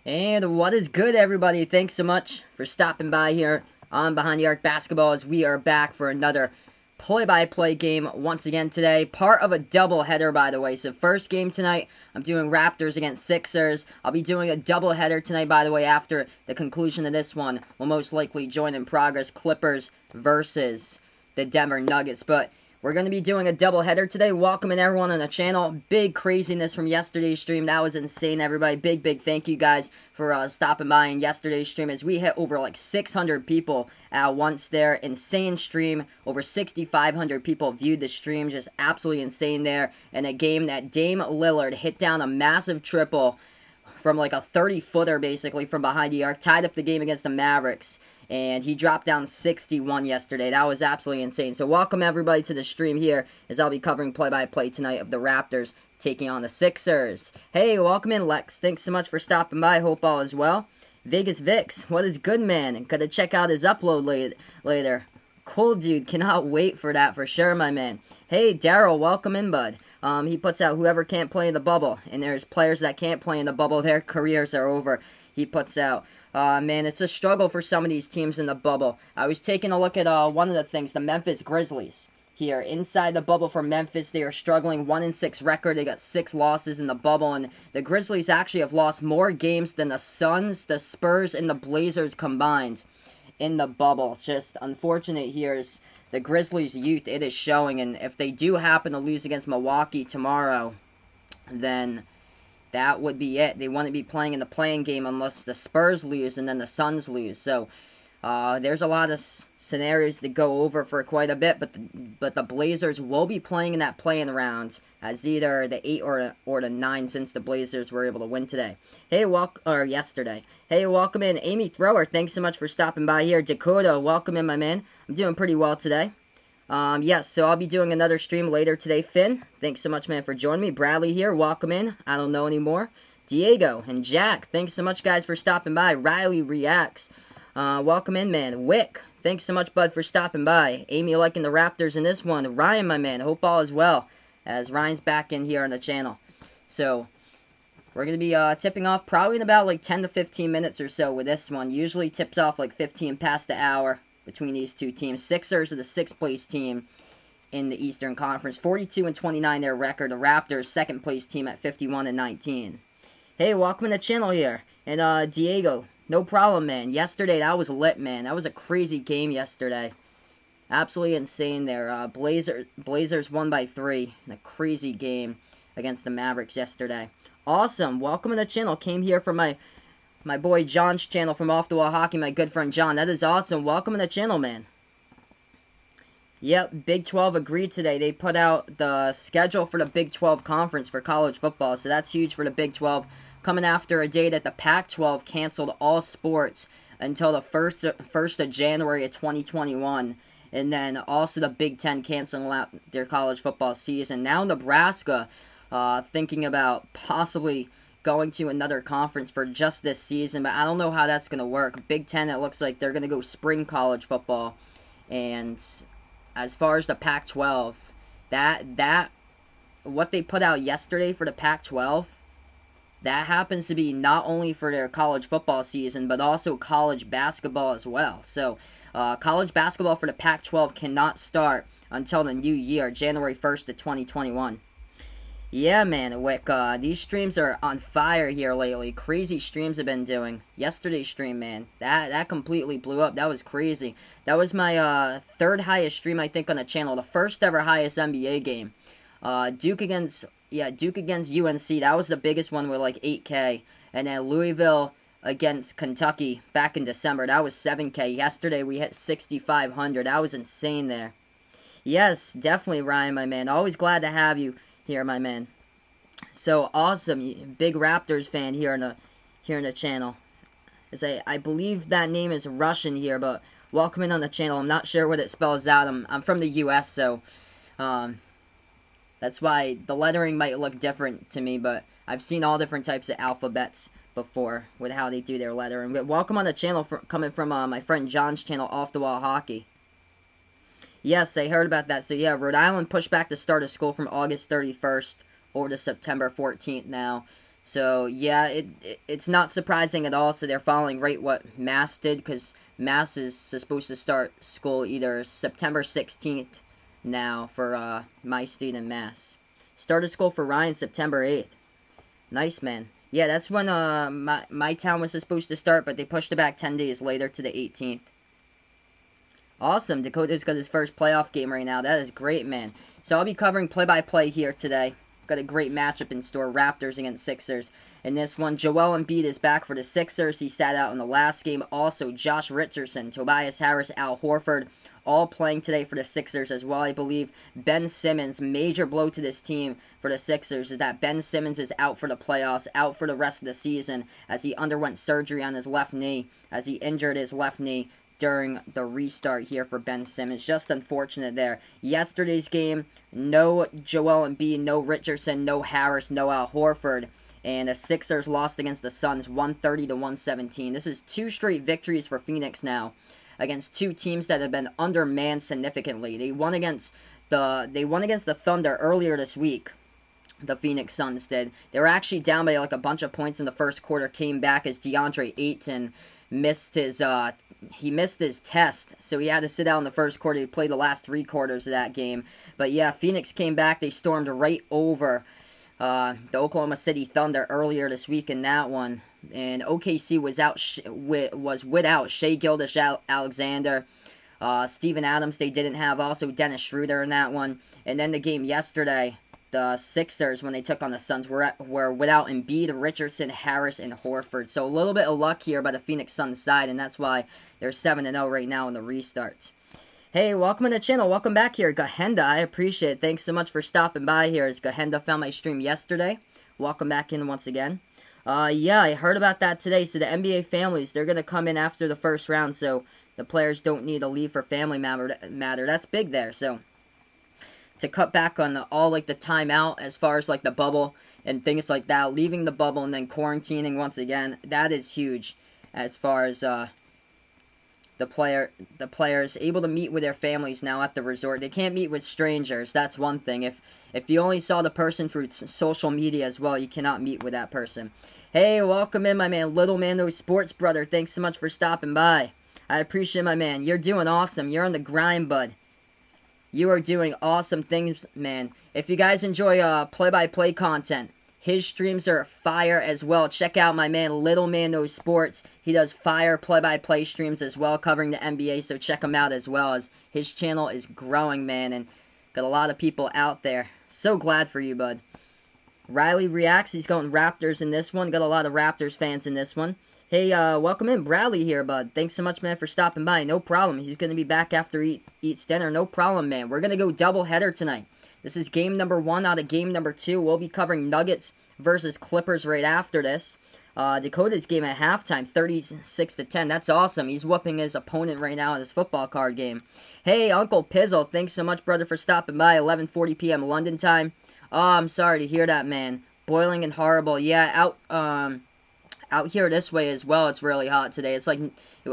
And what is good, everybody? Thanks so much for stopping by here on Behind the Arc Basketball as we are back for another play-by-play game once again today. Part of a doubleheader, by the way. So first game tonight, I'm doing Raptors against Sixers. I'll be doing a doubleheader tonight, by the way, after the conclusion of this one. We'll most likely join in progress Clippers versus the Denver Nuggets. But we're going to be doing a doubleheader today. Welcoming everyone on the channel. Big craziness from yesterday's stream. That was insane, everybody. Big thank you guys for stopping by in yesterday's stream as we hit over like 600 people at once there. Insane stream. Over 6,500 people viewed the stream. Just absolutely insane there. And a game that Dame Lillard hit down a massive triple from like a 30-footer basically from behind the arc. Tied up the game against the Mavericks. And he dropped down 61 yesterday. That was absolutely insane. So welcome everybody to the stream here as I'll be covering play-by-play tonight of the Raptors taking on the Sixers. Hey, welcome in, Lex. Thanks so much for stopping by. Hope all is well. Vegas Vix, what is good, man? Gotta check out his upload later. Cool, dude. Cannot wait for that for sure, my man. Hey, Daryl, welcome in, bud. He puts out whoever can't play in the bubble. And there's players that can't play in the bubble. Their careers are over. He puts out. Man, it's a struggle for some of these teams in the bubble. I was taking a look at one of the things, the Memphis Grizzlies. Here, inside the bubble for Memphis, they are struggling 1-6 record. They got 6 losses in the bubble, and the Grizzlies actually have lost more games than the Suns, the Spurs, and the Blazers combined in the bubble. Just unfortunate here is the Grizzlies' youth. It is showing, and if they do happen to lose against Milwaukee tomorrow, then that would be it. They wouldn't be playing in the playing game unless the Spurs lose and then the Suns lose. So there's a lot of scenarios to go over for quite a bit, but the Blazers will be playing in that play-in round as either the 8 or the 9 since the Blazers were able to win today. Hey, yesterday. Hey, welcome in, Amy Thrower. Thanks so much for stopping by here. Dakota, welcome in, my man. I'm doing pretty well today. Yes, so I'll be doing another stream later today. Finn, thanks so much, man, for joining me. Bradley here, welcome in. I don't know anymore. Diego and Jack, thanks so much, guys, for stopping by. Riley Reacts, welcome in, man. Wick, thanks so much, bud, for stopping by. Amy liking the Raptors in this one. Ryan, my man, hope all is well, as Ryan's back in here on the channel. So we're going to be tipping off probably in about like 10 to 15 minutes or so with this one. Usually tips off like 15 past the hour between these two teams. Sixers are the 6th place team in the Eastern Conference. 42-29 their record. The Raptors, 2nd place team at 51-19. Hey, welcome to the channel here. And Diego, no problem, man. Yesterday, that was lit, man. That was a crazy game yesterday. Absolutely insane there. Blazers won by 3 in a crazy game against the Mavericks yesterday. Awesome. Welcome to the channel. Came here from my boy John's channel from Off the Wall Hockey, my good friend John. That is awesome. Welcome to the channel, man. Yep, Big 12 agreed today. They put out the schedule for the Big 12 conference for college football, so that's huge for the Big 12. Coming after a day that the Pac-12 canceled all sports until the 1st of January of 2021. And then also the Big 10 canceling out their college football season. Now Nebraska thinking about possibly going to another conference for just this season, but I don't know how that's going to work. Big Ten, it looks like they're going to go spring college football. And as far as the Pac-12, what they put out yesterday for the Pac-12, that happens to be not only for their college football season, but also college basketball as well. So, college basketball for the Pac-12 cannot start until the new year, January 1st of 2021. Yeah, man, Wick, these streams are on fire here lately. Crazy streams have been doing. Yesterday's stream, man, that completely blew up. That was crazy. That was my 3rd highest stream, I think, on the channel. The 1st ever highest NBA game. Duke against UNC. That was the biggest one with like 8K. And then Louisville against Kentucky back in December. That was 7K. Yesterday we hit 6,500. That was insane there. Yes, definitely, Ryan, my man. Always glad to have you here, my man. So awesome, big Raptors fan here in the channel. As I believe that name is Russian here, but welcome in on the channel. I'm not sure what it spells out. I'm from the U.S., so that's why the lettering might look different to me. But I've seen all different types of alphabets before with how they do their lettering. But welcome on the channel coming from my friend John's channel, Off the Wall Hockey. Yes, I heard about that. So, yeah, Rhode Island pushed back the start of school from August 31st over to September 14th now. So, yeah, it's not surprising at all. So they're following right what Mass did, because Mass is supposed to start school either September 16th now for my state in Mass. Started school for Ryan September 8th. Nice, man. Yeah, that's when my town was supposed to start, but they pushed it back 10 days later to the 18th. Awesome. Dakota's got his first playoff game right now. That is great, man. So I'll be covering play-by-play here today. Got a great matchup in store. Raptors against Sixers. In this one, Joel Embiid is back for the Sixers. He sat out in the last game. Also, Josh Richardson, Tobias Harris, Al Horford, all playing today for the Sixers as well. I believe Ben Simmons, major blow to this team for the Sixers is that Ben Simmons is out for the playoffs, out for the rest of the season, as he underwent surgery on his left knee, as he injured his left knee during the restart here for Ben Simmons. Just unfortunate there. Yesterday's game, no Joel Embiid, no Richardson, no Harris, no Al Horford. And the Sixers lost against the Suns 130 to 117. This is 2 straight victories for Phoenix now against 2 teams that have been undermanned significantly. They won against the Thunder earlier this week. The Phoenix Suns did. They were actually down by like a bunch of points in the first quarter, came back as DeAndre Ayton missed his test, so he had to sit out in the first quarter. He played the last 3 quarters of that game. But yeah, Phoenix came back. They stormed right over the Oklahoma City Thunder earlier this week in that one. And OKC was without Shai Gilgeous-Alexander, Steven Adams. They didn't have also Dennis Schroeder in that one. And then the game yesterday, the Sixers, when they took on the Suns, were without Embiid, Richardson, Harris, and Horford. So a little bit of luck here by the Phoenix Suns side, and that's why they're 7-0 right now in the restarts. Hey, welcome to the channel. Welcome back here, Gahenda. I appreciate it. Thanks so much for stopping by here, as Gahenda found my stream yesterday. Welcome back in once again. Yeah, I heard about that today. So the NBA families, they're going to come in after the first round, so the players don't need to leave for family matter. That's big there, so to cut back on all like the timeout as far as like the bubble and things like that, leaving the bubble and then quarantining once again, that is huge as far as the players able to meet with their families now at the resort. They can't meet with strangers. That's one thing. If you only saw the person through social media as well, you cannot meet with that person. Hey, welcome in, my man, Little Mando Sports Brother. Thanks so much for stopping by. I appreciate it, my man. You're doing awesome. You're on the grind, bud. You are doing awesome things, man. If you guys enjoy play-by-play content, his streams are fire as well. Check out my man, Little Mando Sports. He does fire play-by-play streams as well, covering the NBA, so check him out as well, as his channel is growing, man, and got a lot of people out there. So glad for you, bud. Riley Reacts, he's going Raptors in this one. Got a lot of Raptors fans in this one. Hey, welcome in, Bradley here, bud. Thanks so much, man, for stopping by. No problem. He's going to be back after eats dinner. No problem, man. We're going to go doubleheader tonight. This is game number 1 out of game number 2. We'll be covering Nuggets versus Clippers right after this. Dakota's game at halftime, 36-10. That's awesome. He's whooping his opponent right now in his football card game. Hey, Uncle Pizzle, thanks so much, brother, for stopping by. 11:40 p.m. London time. Oh, I'm sorry to hear that, man. Boiling and horrible. Yeah, out here this way as well, it's really hot today. It's like,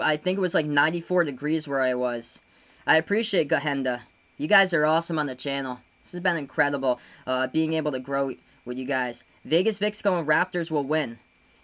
I think it was like 94 degrees where I was. I appreciate Gahenda. You guys are awesome on the channel. This has been incredible, being able to grow with you guys. Vegas Vic's going Raptors will win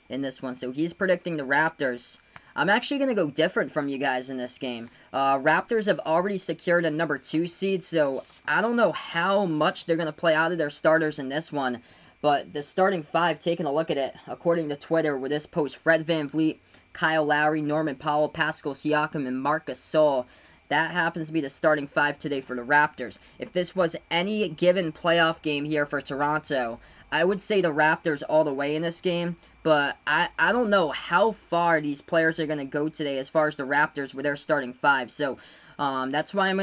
in this one, so he's predicting the Raptors. I'm actually going to go different from you guys in this game. Raptors have already secured a number 2 seed, so I don't know how much they're going to play out of their starters in this one. But the starting 5, taking a look at it, according to Twitter with this post, Fred VanVleet, Kyle Lowry, Norman Powell, Pascal Siakam, and Marc Gasol. That happens to be the starting 5 today for the Raptors. If this was any given playoff game here for Toronto, I would say the Raptors all the way in this game. But I don't know how far these players are going to go today as far as the Raptors with their starting 5. So that's why I'm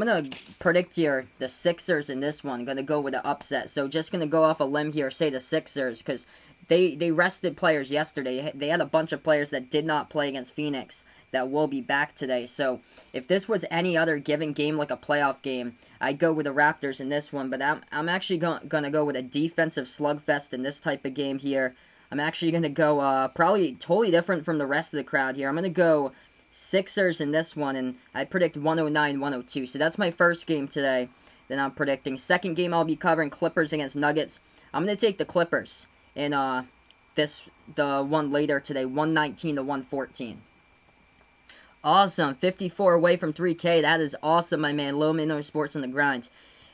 gonna predict here the Sixers in this one. Gonna go with the upset. So just gonna go off a limb here, say the Sixers, because they rested players yesterday. They had a bunch of players that did not play against Phoenix that will be back today. So if this was any other given game, like a playoff game, I'd go with the Raptors in this one. But I'm actually gonna go with a defensive slugfest in this type of game here. I'm actually gonna go probably totally different from the rest of the crowd here. I'm gonna go Sixers in this one, and I predict 109-102. So that's my first game today that I'm predicting. Second game I'll be covering Clippers against Nuggets. I'm going to take the Clippers and the one later today, 119 to 114. Awesome, 54 away from 3K. That is awesome, my man. Low Minnow Sports on the grind.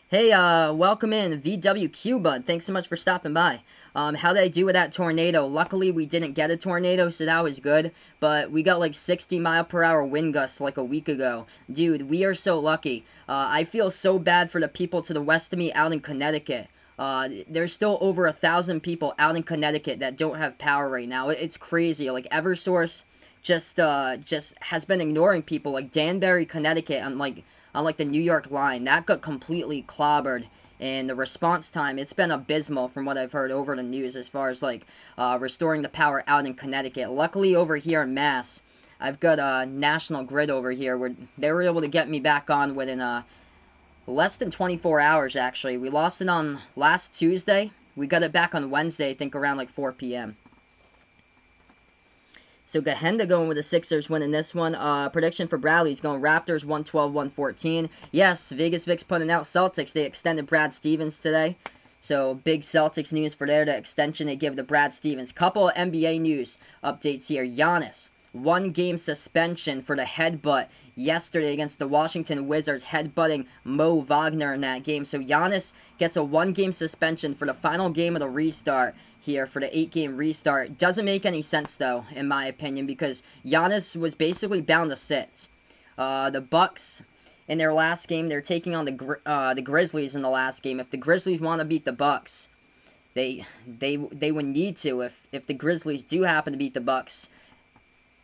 Hey, welcome in, VWQ Bud. Thanks so much for stopping by. How did I do with that tornado? Luckily, we didn't get a tornado, so that was good. But we got like 60-mile-per-hour wind gusts like a week ago. Dude, we are so lucky. I feel so bad for the people to the west of me out in Connecticut. There's still over 1,000 people out in Connecticut that don't have power right now. It's crazy. Like, Eversource just has been ignoring people. Like, Danbury, Connecticut, on the New York line, that got completely clobbered, and the response time, it's been abysmal from what I've heard over the news as far as, like, restoring the power out in Connecticut. Luckily, over here in Mass, I've got a National Grid over here where they were able to get me back on within, less than 24 hours, actually. We lost it on last Tuesday. We got it back on Wednesday, I think, around, like, 4 p.m. So Gahenda going with the Sixers winning this one. Prediction for Bradley's going Raptors 112-114. Yes, Vegas Vic's putting out Celtics. They extended Brad Stevens today. So big Celtics news for their extension they give to Brad Stevens. Couple of NBA news updates here. Giannis, 1-game suspension for the headbutt yesterday against the Washington Wizards, headbutting Mo Wagner in that game. So Giannis gets a 1-game suspension for the final game of the restart here, for the 8-game restart. Doesn't make any sense, though, in my opinion, because Giannis was basically bound to sit. The Bucks, in their last game, they're taking on the Grizzlies in the last game. If the Grizzlies want to beat the Bucks, they would need to. If the Grizzlies do happen to beat the Bucks,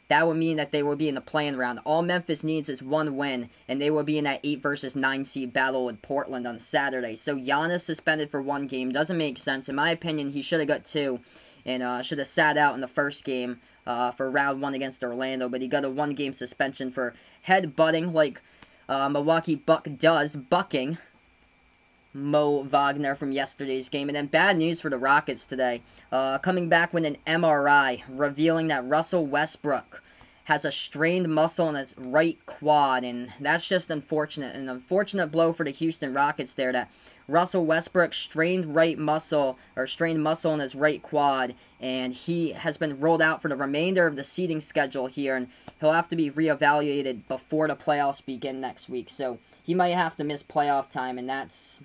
that would mean that they will be in the play-in round. All Memphis needs is 1 win, and they will be in that 8 versus 9 seed battle with Portland on Saturday. So Giannis suspended for 1 game. Doesn't make sense. In my opinion, he should have got 2, and should have sat out in the first game for round 1 against Orlando. But he got a 1-game suspension for head-butting like Milwaukee Buck does, bucking Mo Wagner from yesterday's game. And then bad news for the Rockets today. Coming back with an MRI, revealing that Russell Westbrook has a strained muscle in his right quad, and that's just unfortunate. An unfortunate blow for the Houston Rockets there, that Russell Westbrook strained muscle in his right quad, and he has been rolled out for the remainder of the seeding schedule here, and he'll have to be reevaluated before the playoffs begin next week. So he might have to miss playoff time, and that's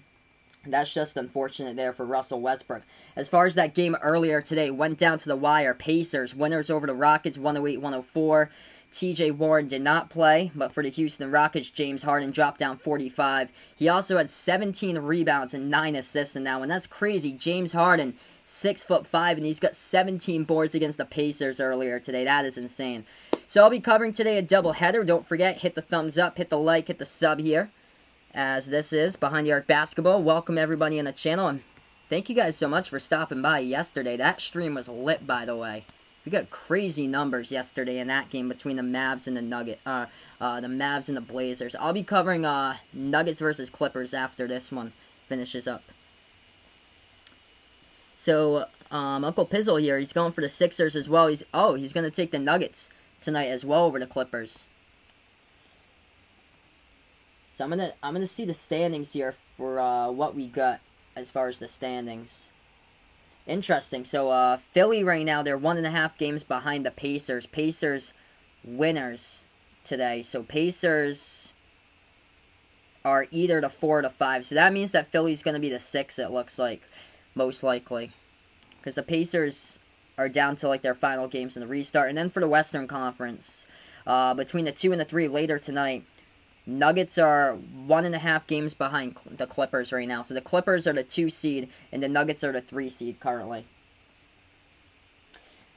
just unfortunate there for Russell Westbrook. As far as that game earlier today, went down to the wire. Pacers, winners over the Rockets, 108-104. TJ Warren did not play, but for the Houston Rockets, James Harden dropped down 45. He also had 17 rebounds and 9 assists in that one. That's crazy. James Harden, 6'5", and he's got 17 boards against the Pacers earlier today. That is insane. So I'll be covering today a doubleheader. Don't forget, hit the thumbs up, hit the like, hit the sub here, as this is Behind the Arc Basketball. Welcome everybody on the channel, and thank you guys so much for stopping by yesterday. That stream was lit, by the way. We got crazy numbers yesterday in that game between the Mavs and the Mavs and the Blazers. I'll be covering Nuggets versus Clippers after this one finishes up. So Uncle Pizzle here, he's going for the Sixers as well. He's going to take the Nuggets tonight as well over the Clippers. So I'm gonna see the standings here for what we got as far as the standings. Interesting. So Philly right now, they're 1.5 games behind the Pacers. Pacers winners today. So Pacers are either the 4 or the 5. So that means that Philly's gonna be the 6. It looks like, most likely, because the Pacers are down to like their final games in the restart. And then for the Western Conference, between the 2 and the 3 later tonight, Nuggets are 1.5 games behind the Clippers right now. So the Clippers are the 2 seed, and the Nuggets are the 3 seed currently.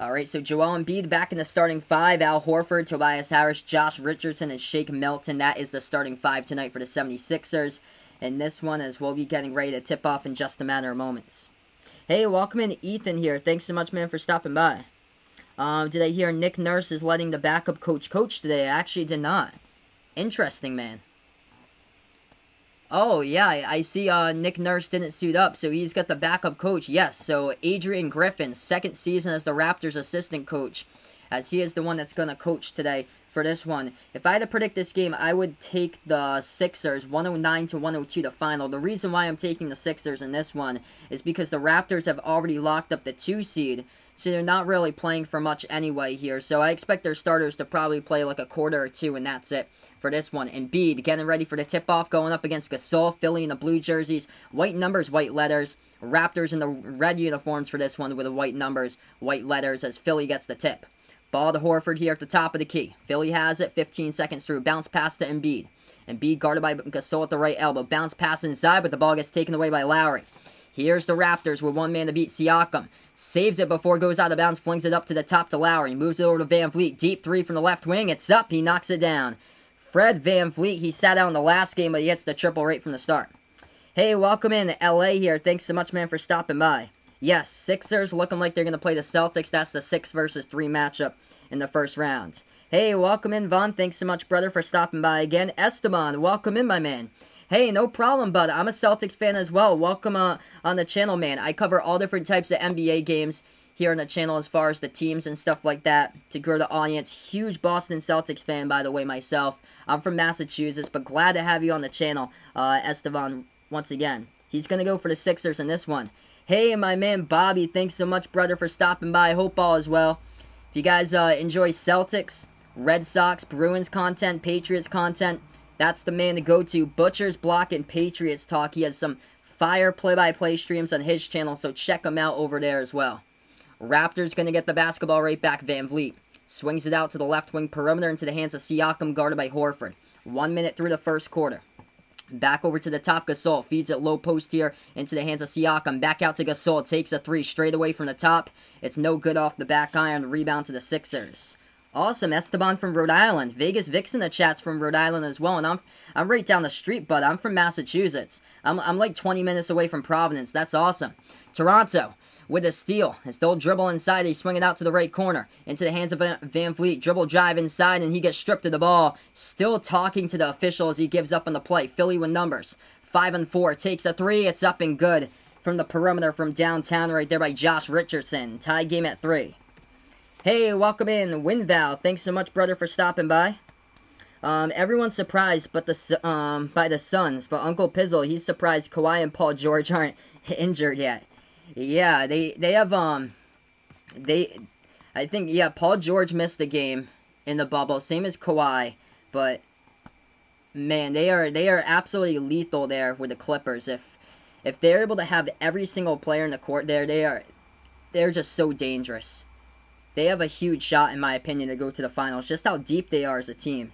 Alright, so Joel Embiid back in the starting 5. Al Horford, Tobias Harris, Josh Richardson, and Shake Milton. That is the starting 5 tonight for the 76ers. And this one, as we'll be getting ready to tip off in just a matter of moments. Hey, welcome in, Ethan here. Thanks so much, man, for stopping by. Did I hear Nick Nurse is letting the backup coach today? I actually did not. Interesting, man. Oh, yeah, I see Nick Nurse didn't suit up, so he's got the backup coach. Yes, so Adrian Griffin, 2nd season as the Raptors assistant coach, as he is the one that's going to coach today for this one. If I had to predict this game, I would take the Sixers 109-102 the final. The reason why I'm taking the Sixers in this one is because the Raptors have already locked up the 2 seed, so they're not really playing for much anyway here. So I expect their starters to probably play like a quarter or 2, and that's it for this one. Embiid getting ready for the tip-off, going up against Gasol. Philly in the blue jerseys, white numbers, white letters. Raptors in the red uniforms for this one with the white numbers, white letters as Philly gets the tip. Ball to Horford here at the top of the key. Philly has it, 15 seconds through. Bounce pass to Embiid. Embiid guarded by Gasol at the right elbow. Bounce pass inside, but the ball gets taken away by Lowry. Here's the Raptors with one man to beat. Siakam saves it before it goes out of bounds, flings it up to the top to Lowry. Moves it over to Van Vliet. Deep 3 from the left wing. It's up. He knocks it down. Fred Van Vliet, he sat out in the last game, but he hits the triple right from the start. Hey, welcome in. LA here. Thanks so much, man, for stopping by. Yes, Sixers looking like they're going to play the Celtics. That's the 6 versus 3 matchup in the first round. Hey, welcome in, Vaughn. Thanks so much, brother, for stopping by again. Esteban, welcome in, my man. Hey, no problem, bud. I'm a Celtics fan as well. Welcome on the channel, man. I cover all different types of NBA games here on the channel as far as the teams and stuff like that to grow the audience. Huge Boston Celtics fan, by the way, myself. I'm from Massachusetts, but glad to have you on the channel, Esteban, once again. He's going to go for the Sixers in this one. Hey, my man Bobby, thanks so much, brother, for stopping by. Hope all is well. If you guys enjoy Celtics, Red Sox, Bruins content, Patriots content, that's the man to go to. Butcher's Block and Patriots Talk. He has some fire play-by-play streams on his channel, so check him out over there as well. Raptors going to get the basketball right back. Van Vliet swings it out to the left wing perimeter into the hands of Siakam, guarded by Horford. 1 minute through the first quarter. Back over to the top, Gasol feeds it low post here into the hands of Siakam. Back out to Gasol, takes a 3 straight away from the top. It's no good off the back iron. Rebound to the Sixers. Awesome, Esteban from Rhode Island. Vegas Vix in the chats from Rhode Island as well, and I'm right down the street, but I'm from Massachusetts. I'm like 20 minutes away from Providence. That's awesome. Toronto with a steal. As they'll dribble inside, they swing it out to the right corner. Into the hands of Van Vliet. Dribble drive inside, and he gets stripped of the ball. Still talking to the official as he gives up on the play. Philly with numbers. 5-4. Takes a 3. It's up and good from the perimeter from downtown right there by Josh Richardson. Tie game at 3. Hey, welcome in, Winval. Thanks so much, brother, for stopping by. Everyone's surprised by the Suns, but Uncle Pizzle, he's surprised Kawhi and Paul George aren't injured yet. Yeah, they have, I think, yeah, Paul George missed the game in the bubble, same as Kawhi, but, man, they are absolutely lethal there with the Clippers. If they're able to have every single player in the court there, they're just so dangerous. They have a huge shot, in my opinion, to go to the finals, just how deep they are as a team.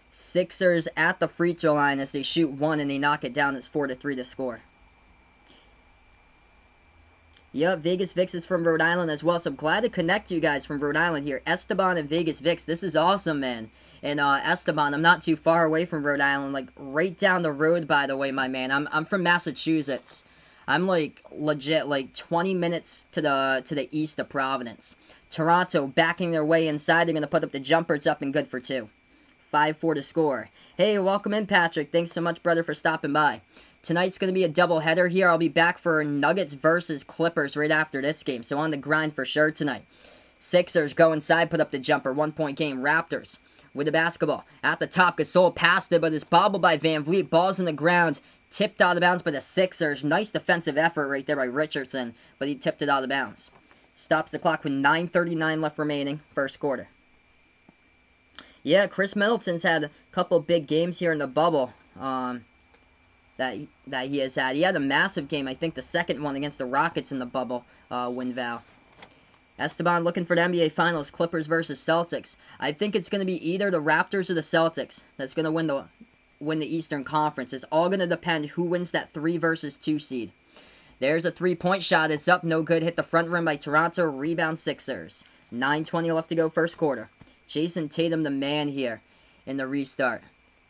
Sixers at the free throw line as they shoot 1 and they knock it down. It's 4-3 to score. Yep, Vegas Vix is from Rhode Island as well, so I'm glad to connect you guys from Rhode Island here. Esteban and Vegas Vix, this is awesome, man. And Esteban, I'm not too far away from Rhode Island, like right down the road, by the way, my man. I'm from Massachusetts. I'm like legit like 20 minutes to the east of Providence. Toronto backing their way inside. They're going to put up the jumper. It's up and good for 2. 5-4 to score. Hey, welcome in, Patrick. Thanks so much, brother, for stopping by. Tonight's going to be a doubleheader here. I'll be back for Nuggets versus Clippers right after this game. So on the grind for sure tonight. Sixers go inside, put up the jumper. 1-point game. Raptors with the basketball. At the top, Gasol passed it, but it's bobbled by Van Vliet. Ball's in the ground. Tipped out of bounds by the Sixers. Nice defensive effort right there by Richardson, but he tipped it out of bounds. Stops the clock with 9:39 left remaining, first quarter. Yeah, Chris Middleton's had a couple big games here in the bubble that he has had. He had a massive game, I think the second one against the Rockets in the bubble, Winval. Esteban looking for the NBA Finals, Clippers versus Celtics. I think it's going to be either the Raptors or the Celtics that's going to win the Eastern Conference. It's all going to depend who wins that 3 versus 2 seed. There's a 3-point shot. It's up, no good. Hit the front rim by Toronto. Rebound Sixers. 9:20 left to go, first quarter. Jason Tatum, the man here in the restart.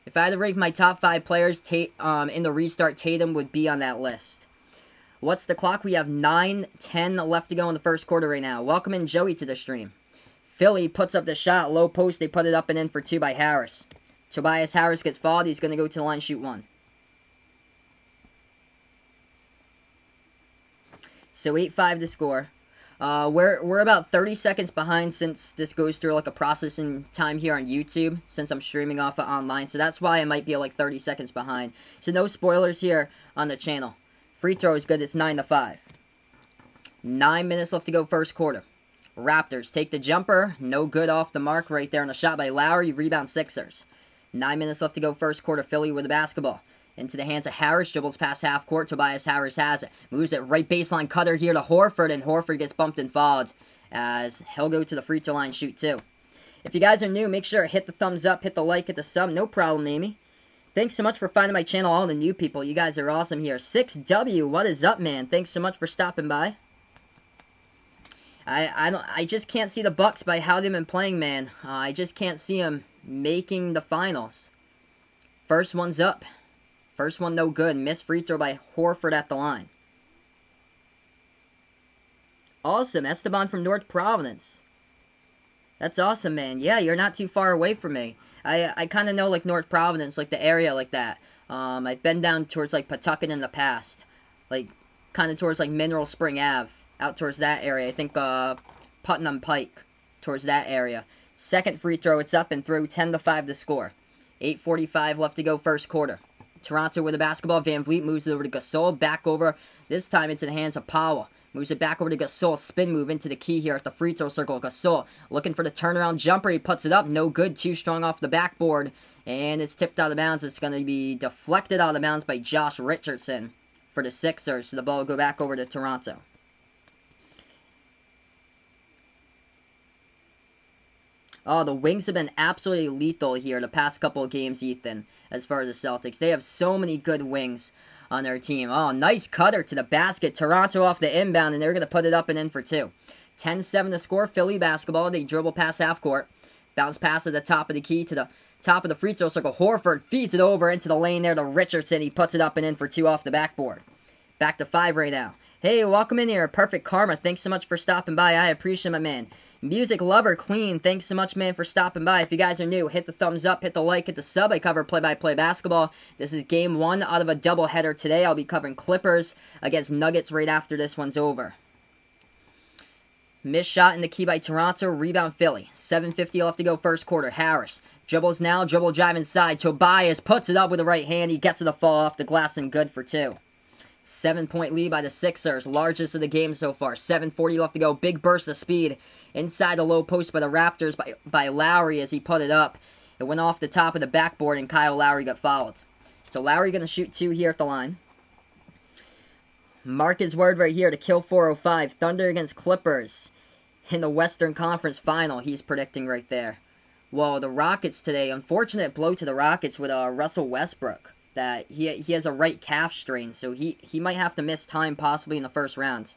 If I had to rank my top 5 players in the restart, Tatum would be on that list. What's the clock? We have 9:10 left to go in the first quarter right now. Welcome in Joey to the stream. Philly puts up the shot. Low post. They put it up and in for 2 by Harris. Tobias Harris gets fouled. He's going to go to the line, shoot 1. So 8-5 to score. We're about 30 seconds behind since this goes through like a processing time here on YouTube, since I'm streaming off of online, so that's why I might be like 30 seconds behind. So no spoilers here on the channel. Free throw is good. It's 9-5. 9 minutes left to go first quarter. Raptors take the jumper. No good off the mark right there on a shot by Lowry. Rebound Sixers. 9 minutes left to go first quarter. Philly with the basketball. Into the hands of Harris. Dribbles past half court. Tobias Harris has it. Moves it right baseline cutter here to Horford. And Horford gets bumped and fouled as he'll go to the free throw line shoot too. If you guys are new, make sure to hit the thumbs up, hit the like, hit the sub. No problem, Amy. Thanks so much for finding my channel, all the new people. You guys are awesome here. 6W, what is up, man? Thanks so much for stopping by. I just can't see the Bucks by how they've been playing, man. I just can't see them making the finals. First one's up. First one no good. Missed free throw by Horford at the line. Awesome. Esteban from North Providence. That's awesome, man. Yeah, you're not too far away from me. I kind of know, like, North Providence, like, the area like that. I've been down towards, like, Pawtucket in the past. Like, kind of towards, like, Mineral Spring Ave. Out towards that area. I think, Putnam Pike. Towards that area. Second free throw, it's up and through. 10-5 to score. 8:45 left to go first quarter. Toronto with the basketball. Van Vliet moves it over to Gasol. Back over, this time into the hands of Powell. Moves it back over to Gasol. Spin move into the key here at the free throw circle. Gasol looking for the turnaround jumper. He puts it up. No good. Too strong off the backboard. And it's tipped out of bounds. It's going to be deflected out of bounds by Josh Richardson for the Sixers. So the ball will go back over to Toronto. Oh, the Wings have been absolutely lethal here the past couple of games, Ethan, as far as the Celtics. They have so many good wings on their team. Oh, nice cutter to the basket. Toronto off the inbound, and they're going to put it up and in for two. 10-7 to score. Philly basketball. They dribble past half court. Bounce pass at the top of the key to the top of the free throw circle. Horford feeds it over into the lane there to Richardson. He puts it up and in for two off the backboard. Back to 5 right now. Hey, welcome in here. Perfect Karma. Thanks so much for stopping by. I appreciate it, my man. Music Lover Clean. Thanks so much, man, for stopping by. If you guys are new, hit the thumbs up, hit the like, hit the sub. I cover play-by-play basketball. This is game 1 out of a doubleheader today. I'll be covering Clippers against Nuggets right after this one's over. Missed shot in the key by Toronto. Rebound Philly. 7:50 left to go first quarter. Harris dribbles now. Dribble drive inside. Tobias puts it up with the right hand. He gets it to fall off the glass and good for 2. 7-point lead by the Sixers, largest of the game so far. 7:40 left to go. Big burst of speed inside the low post by the Raptors by Lowry as he put it up. It went off the top of the backboard and Kyle Lowry got fouled. So Lowry going to shoot 2 here at the line. Mark his word right here to kill 405. Thunder against Clippers in the Western Conference Final. He's predicting right there. Well, the Rockets today, unfortunate blow to the Rockets with Russell Westbrook. That he has a right calf strain, so he might have to miss time possibly in the first round.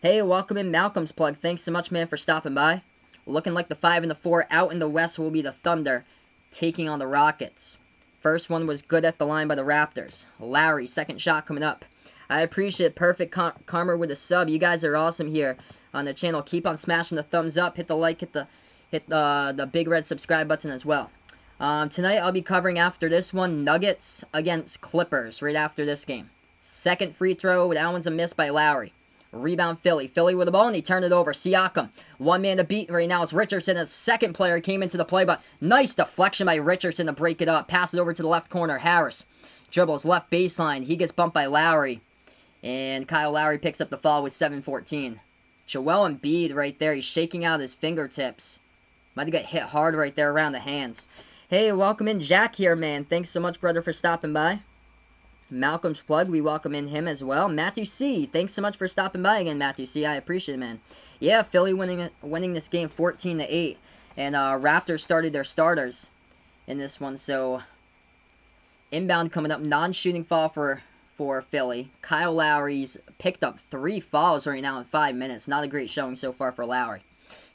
Hey, welcome in Malcolm's Plug. Thanks so much, man, for stopping by. Looking like the 5 and the 4 out in the West will be the Thunder taking on the Rockets. First one was good at the line by the Raptors. Lowry, second shot coming up. I appreciate Perfect Karma with a sub. You guys are awesome here on the channel. Keep on smashing the thumbs up. Hit the like. Hit the big red subscribe button as well. Tonight I'll be covering after this one Nuggets against Clippers right after this game. Second free throw. That one's a miss by Lowry. Rebound Philly. Philly with the ball and he turned it over. Siakam. One man to beat right now. It's Richardson. The second player came into the play, but nice deflection by Richardson to break it up. Pass it over to the left corner. Harris dribbles left baseline. He gets bumped by Lowry. And Kyle Lowry picks up the foul with 7:14. Joel Embiid right there. He's shaking out his fingertips. Might have got hit hard right there around the hands. Hey, welcome in Jack here, man. Thanks so much, brother, for stopping by. Malcolm's Plug, we welcome in him as well. Matthew C, thanks so much for stopping by again, Matthew C. I appreciate it, man. Yeah, Philly winning this game 14-8. And Raptors started their starters in this one. So, inbound coming up. Non-shooting foul for Philly. Kyle Lowry's picked up 3 fouls right now in 5 minutes. Not a great showing so far for Lowry.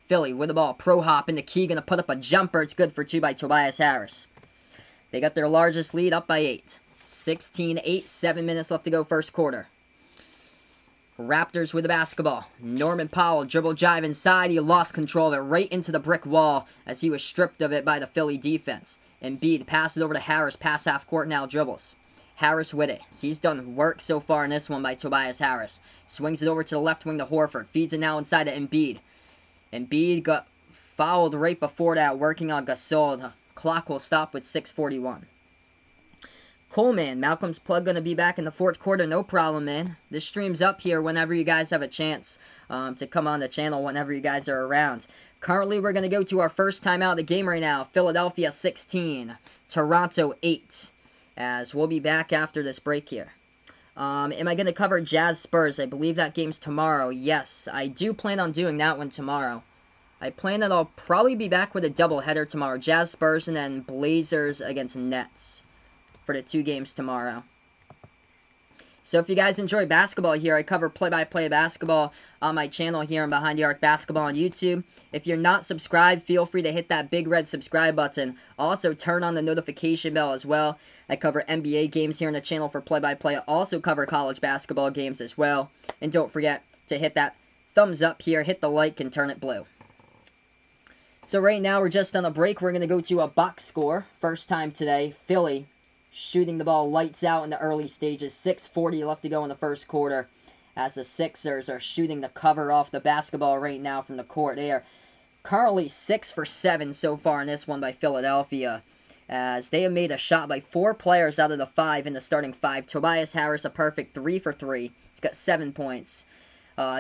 Philly with the ball. Pro hop in the key. Going to put up a jumper. It's good for 2 by Tobias Harris. They got their largest lead up by 8. 16-8. 7 minutes left to go first quarter. Raptors with the basketball. Norman Powell dribble drive inside. He lost control of it right into the brick wall as he was stripped of it by the Philly defense. Embiid passes over to Harris. Pass half court now dribbles. Harris with it. So he's done work so far in this one by Tobias Harris. Swings it over to the left wing to Horford. Feeds it now inside to Embiid. Embiid got fouled right before that, working on Gasol. The clock will stop with 6:41. Coleman, Malcolm's plug going to be back in the fourth quarter. No problem, man. This stream's up here whenever you guys have a chance to come on the channel whenever you guys are around. Currently, we're going to go to our first timeout of the game right now. Philadelphia 16, Toronto 8. As we'll be back after this break here. Am I going to cover Jazz Spurs? I believe that game's tomorrow. Yes, I do plan on doing that one tomorrow. I plan that I'll probably be back with a doubleheader tomorrow. Jazz Spurs and then Blazers against Nets for the 2 games tomorrow. So if you guys enjoy basketball here, I cover play-by-play basketball on my channel here and Behind the Arc Basketball on YouTube. If you're not subscribed, feel free to hit that big red subscribe button. Also, turn on the notification bell as well. I cover NBA games here on the channel for play-by-play. I also cover college basketball games as well. And don't forget to hit that thumbs up here, hit the like, and turn it blue. So right now, we're just on a break. We're going to go to a box score. First time today, Philly shooting the ball lights out in the early stages. 6:40 left to go in the first quarter as the Sixers are shooting the cover off the basketball right now from the court. They are currently 6 for 7 so far in this one by Philadelphia, as they have made a shot by 4 players out of the 5 in the starting 5. Tobias Harris, a perfect 3 for 3. He's got 7 points.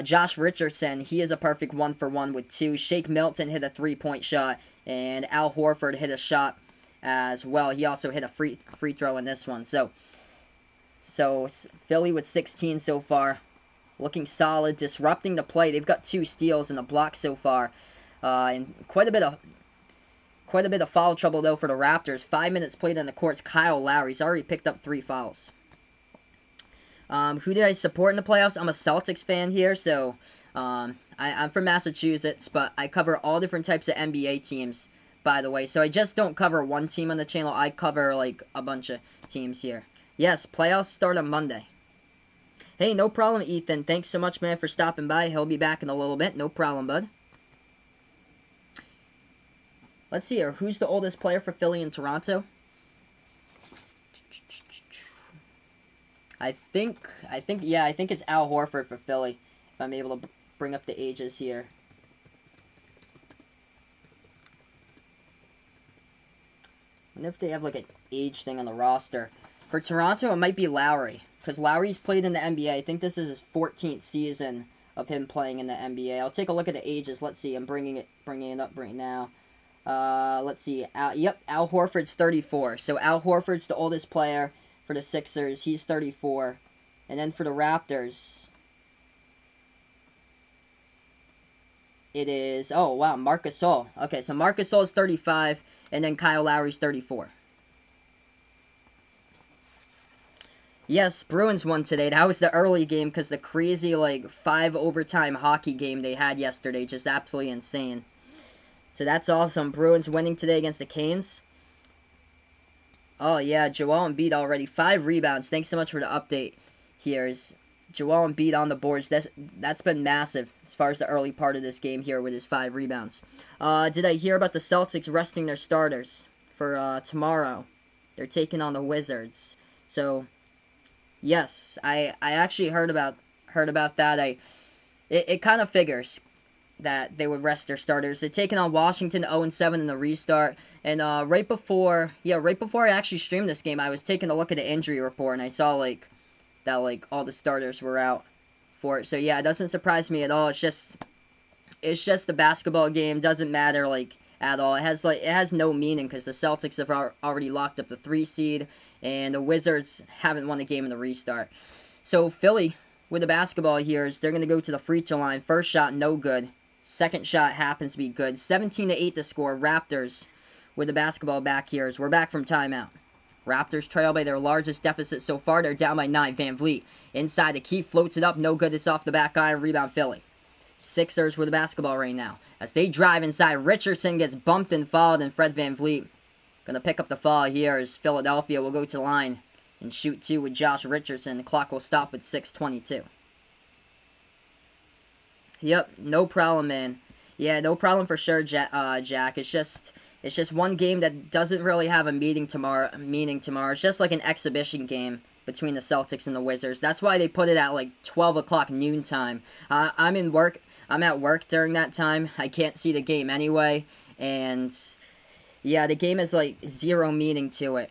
Josh Richardson, he is a perfect 1 for 1 with 2. Shake Milton hit a 3-point shot, and Al Horford hit a shot as well. He also hit a free throw in this one. So Philly with 16 so far, looking solid, disrupting the play. They've got 2 steals and a block so far, and quite a bit of foul trouble though for the Raptors. 5 minutes played on the courts. Kyle Lowry's already picked up 3 fouls. Who did I support in the playoffs? I'm a Celtics fan here, so I'm from Massachusetts, but I cover all different types of NBA teams, by the way. So I just don't cover one team on the channel. I cover, like, a bunch of teams here. Yes, playoffs start on Monday. Hey, no problem, Ethan. Thanks so much, man, for stopping by. He'll be back in a little bit. No problem, bud. Let's see here. Who's the oldest player for Philly and Toronto? I think it's Al Horford for Philly, if I'm able to bring up the ages here. I wonder if they have, like, an age thing on the roster. For Toronto, it might be Lowry, because Lowry's played in the NBA. I think this is his 14th season of him playing in the NBA. I'll take a look at the ages. Let's see. I'm bringing it up right now. Let's see. Al Horford's 34. So Al Horford's the oldest player for the Sixers. He's 34. And then for the Raptors, it is, oh wow, Marc Gasol. Okay, so Marc Gasol is 35, and then Kyle Lowry's 34. Yes, Bruins won today. That was the early game because the crazy, like, 5 overtime hockey game they had yesterday. Just absolutely insane. So that's awesome. Bruins winning today against the Canes. Oh, yeah, Joel Embiid already. 5 rebounds. Thanks so much for the update here. Is Joel Embiid on the boards. That's been massive as far as the early part of this game here with his 5 rebounds. Did I hear about the Celtics resting their starters for tomorrow? They're taking on the Wizards. So, yes, I actually heard about that. It kind of figures that they would rest their starters. They're taking on Washington 0-7 in the restart. And right before I actually streamed this game, I was taking a look at the injury report, and I saw that all the starters were out for it. So yeah, it doesn't surprise me at all. It's just the basketball game. Doesn't matter at all. It has no meaning because the Celtics have already locked up the 3 seed, and the Wizards haven't won a game in the restart. So Philly with the basketball here is they're going to go to the free throw line. First shot, no good. Second shot happens to be good. 17-8 to score. Raptors with the basketball back here as we're back from timeout. Raptors trail by their largest deficit so far. They're down by 9. Van Vliet inside the key, floats it up, no good. It's off the back iron. Rebound Philly. Sixers with the basketball right now. As they drive inside, Richardson gets bumped and fouled, and Fred Van Vliet gonna pick up the foul here as Philadelphia will go to the line and shoot 2 with Josh Richardson. The clock will stop at 6:22. Yep, no problem, man. Yeah, no problem for sure, Jack. It's just It's just one game that doesn't really have a meaning tomorrow. It's just like an exhibition game between the Celtics and the Wizards. That's why they put it at like 12 o'clock noon time. I'm at work during that time. I can't see the game anyway. And yeah, the game has like zero meaning to it.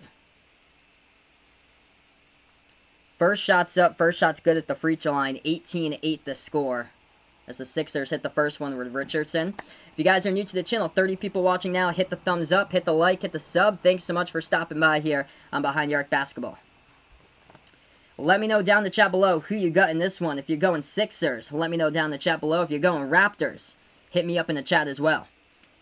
First shot's up. First shot's good at the free throw line. 18-8 the score, as the Sixers hit the first one with Richardson. If you guys are new to the channel, 30 people watching now, hit the thumbs up, hit the like, hit the sub. Thanks so much for stopping by here on Behind the Arc Basketball. Let me know down in the chat below who you got in this one. If you're going Sixers, let me know down in the chat below. If you're going Raptors, hit me up in the chat as well.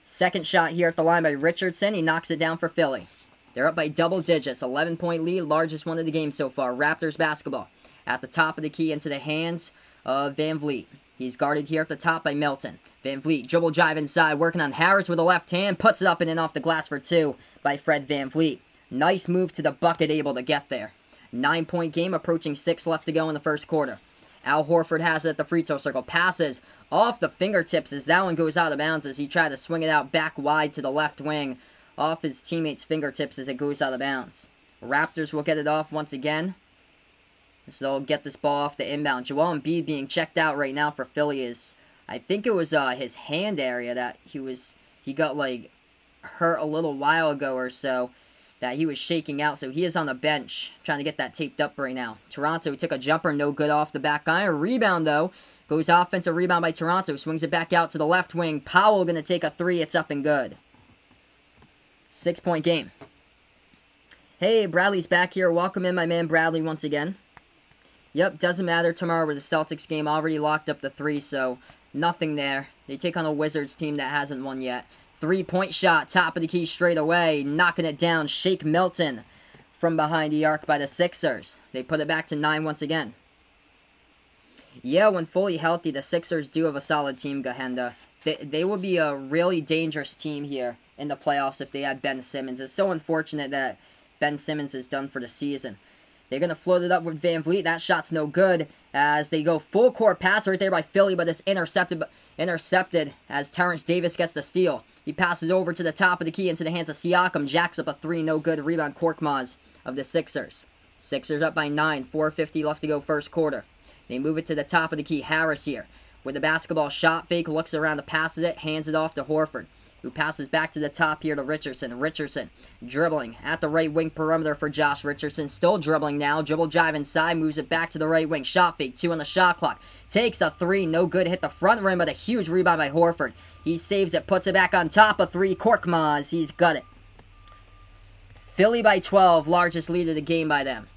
Second shot here at the line by Richardson. He knocks it down for Philly. They're up by double digits. 11-point lead, largest one of the game so far. Raptors basketball. At the top of the key into the hands of Van Vliet. He's guarded here at the top by Milton. Van Vliet, dribble drive inside, working on Harris with the left hand. Puts it up and in off the glass for two by Fred Van Vliet. Nice move to the bucket, able to get there. 9-point game, approaching 6 left to go in the first quarter. Al Horford has it at the free throw circle. Passes off the fingertips as that one goes out of bounds as he tried to swing it out back wide to the left wing. Off his teammate's fingertips as it goes out of bounds. Raptors will get it off once again. So they'll get this ball off the inbound. Joel Embiid being checked out right now for Philly is, I think it was his hand area that he got like hurt a little while ago or so, that he was shaking out. So he is on the bench trying to get that taped up right now. Toronto took a jumper, no good off the back iron. Rebound though. Goes offensive rebound by Toronto. Swings it back out to the left wing. Powell going to take a three. It's up and good. 6-point game. Hey, Bradley's back here. Welcome in, my man Bradley, once again. Yep, doesn't matter tomorrow with the Celtics game. Already locked up the 3, so nothing there. They take on a Wizards team that hasn't won yet. 3-point shot, top of the key straight away. Knocking it down, Shake Milton from behind the arc by the Sixers. They put it back to 9 once again. Yeah, when fully healthy, the Sixers do have a solid team, Gahenda. They will be a really dangerous team here in the playoffs if they had Ben Simmons. It's so unfortunate that Ben Simmons is done for the season. They're going to float it up with Van Vliet. That shot's no good as they go full court pass right there by Philly, but it's intercepted as Terrence Davis gets the steal. He passes over to the top of the key into the hands of Siakam. Jacks up a 3, no good. Rebound Korkmaz of the Sixers. Sixers up by 9, 4:50 left to go first quarter. They move it to the top of the key. Harris here with the basketball, shot fake, looks around and passes it, hands it off to Horford, who passes back to the top here to Richardson. Richardson dribbling at the right wing perimeter for Josh Richardson. Still dribbling now. Dribble drive inside. Moves it back to the right wing. Shot fake. 2 on the shot clock. Takes a 3. No good. Hit the front rim, but a huge rebound by Horford. He saves it. Puts it back on top of 3. Korkmaz. He's got it. Philly by 12. Largest lead of the game by them.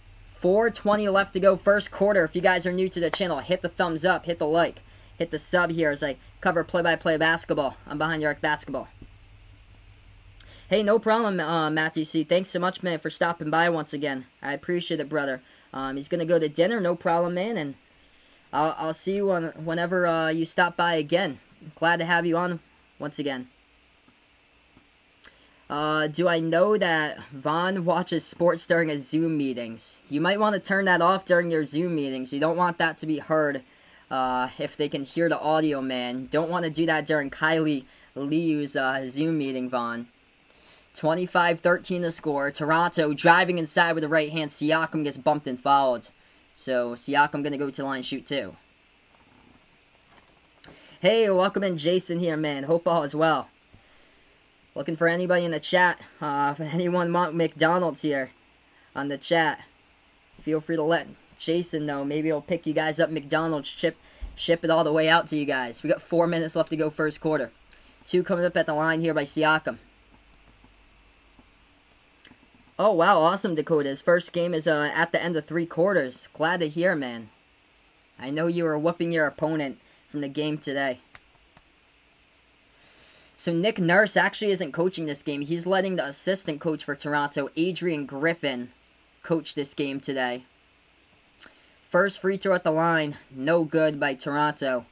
4:20 left to go first quarter. If you guys are new to the channel, hit the thumbs up. Hit the like. Hit the sub here as I cover play-by-play basketball. I'm Behind the Arc Basketball. Hey, no problem, Matthew C. Thanks so much, man, for stopping by once again. I appreciate it, brother. He's going to go to dinner, no problem, man, and I'll see you whenever you stop by again. Glad to have you on once again. Do I know that Vaughn watches sports during his Zoom meetings? You might want to turn that off during your Zoom meetings. You don't want that to be heard. If they can hear the audio, man. Don't want to do that during Kylie Liu's Zoom meeting, Vaughn. 25-13 the score. Toronto driving inside with the right hand. Siakam gets bumped and fouled. So, Siakam going to go to the line and shoot 2. Hey, welcome in Jason here, man. Hope all is well. Looking for anybody in the chat. If anyone want McDonald's here on the chat, feel free to let Jason know. Maybe he'll pick you guys up McDonald's, ship it all the way out to you guys. We got 4 minutes left to go first quarter. 2 coming up at the line here by Siakam. Oh, wow, awesome, Dakota. His first game is at the end of 3 quarters. Glad to hear, man. I know you were whooping your opponent from the game today. So Nick Nurse actually isn't coaching this game. He's letting the assistant coach for Toronto, Adrian Griffin, coach this game today. First free throw at the line, no good by Toronto.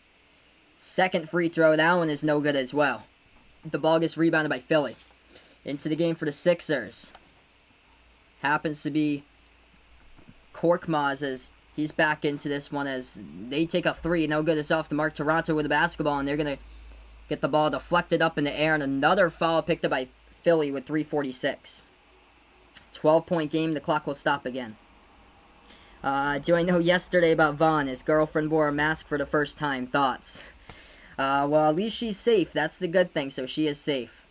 Second free throw, that one is no good as well. The ball gets rebounded by Philly. Into the game for the Sixers. Happens to be Korkmaz as he's back into this one as they take a 3. No good. It's off the mark. Toronto with the basketball, and they're going to get the ball deflected up in the air. And another foul picked up by Philly with 3:46. 12-point game. The clock will stop again. Do I know yesterday about Vaughn? His girlfriend wore a mask for the first time. Thoughts? Well, at least she's safe. That's the good thing, so she is safe.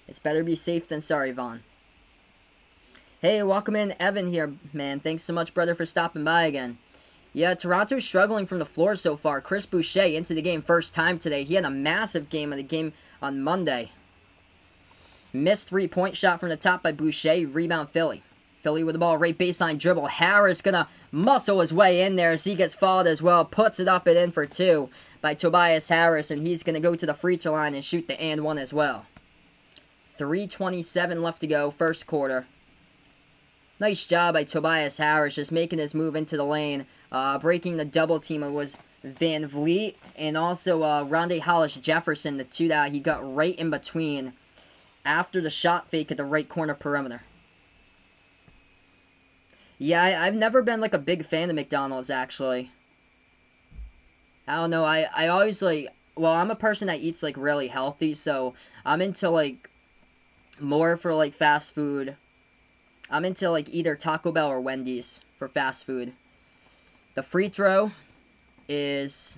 It's better be safe than sorry, Vaughn. Hey, welcome in, Evan here, man. Thanks so much, brother, for stopping by again. Yeah, Toronto's struggling from the floor so far. Chris Boucher into the game first time today. He had a massive game of the game on Monday. Missed three-point shot from the top by Boucher. Rebound Philly. Philly with the ball, right baseline dribble. Harris gonna muscle his way in there as he gets fouled as well. Puts it up and in for two by Tobias Harris, and he's gonna go to the free throw line and shoot the and one as well. 3:27 left to go, first quarter. Nice job by Tobias Harris, just making his move into the lane. Breaking the double team. It was Van Vliet and also Rondae Hollis-Jefferson, the two that he got right in between after the shot fake at the right corner perimeter. Yeah, I've never been like a big fan of McDonald's, actually. I don't know, I always like, well, I'm a person that eats like really healthy, so I'm into like more for like fast food. I'm into like either Taco Bell or Wendy's for fast food. The free throw is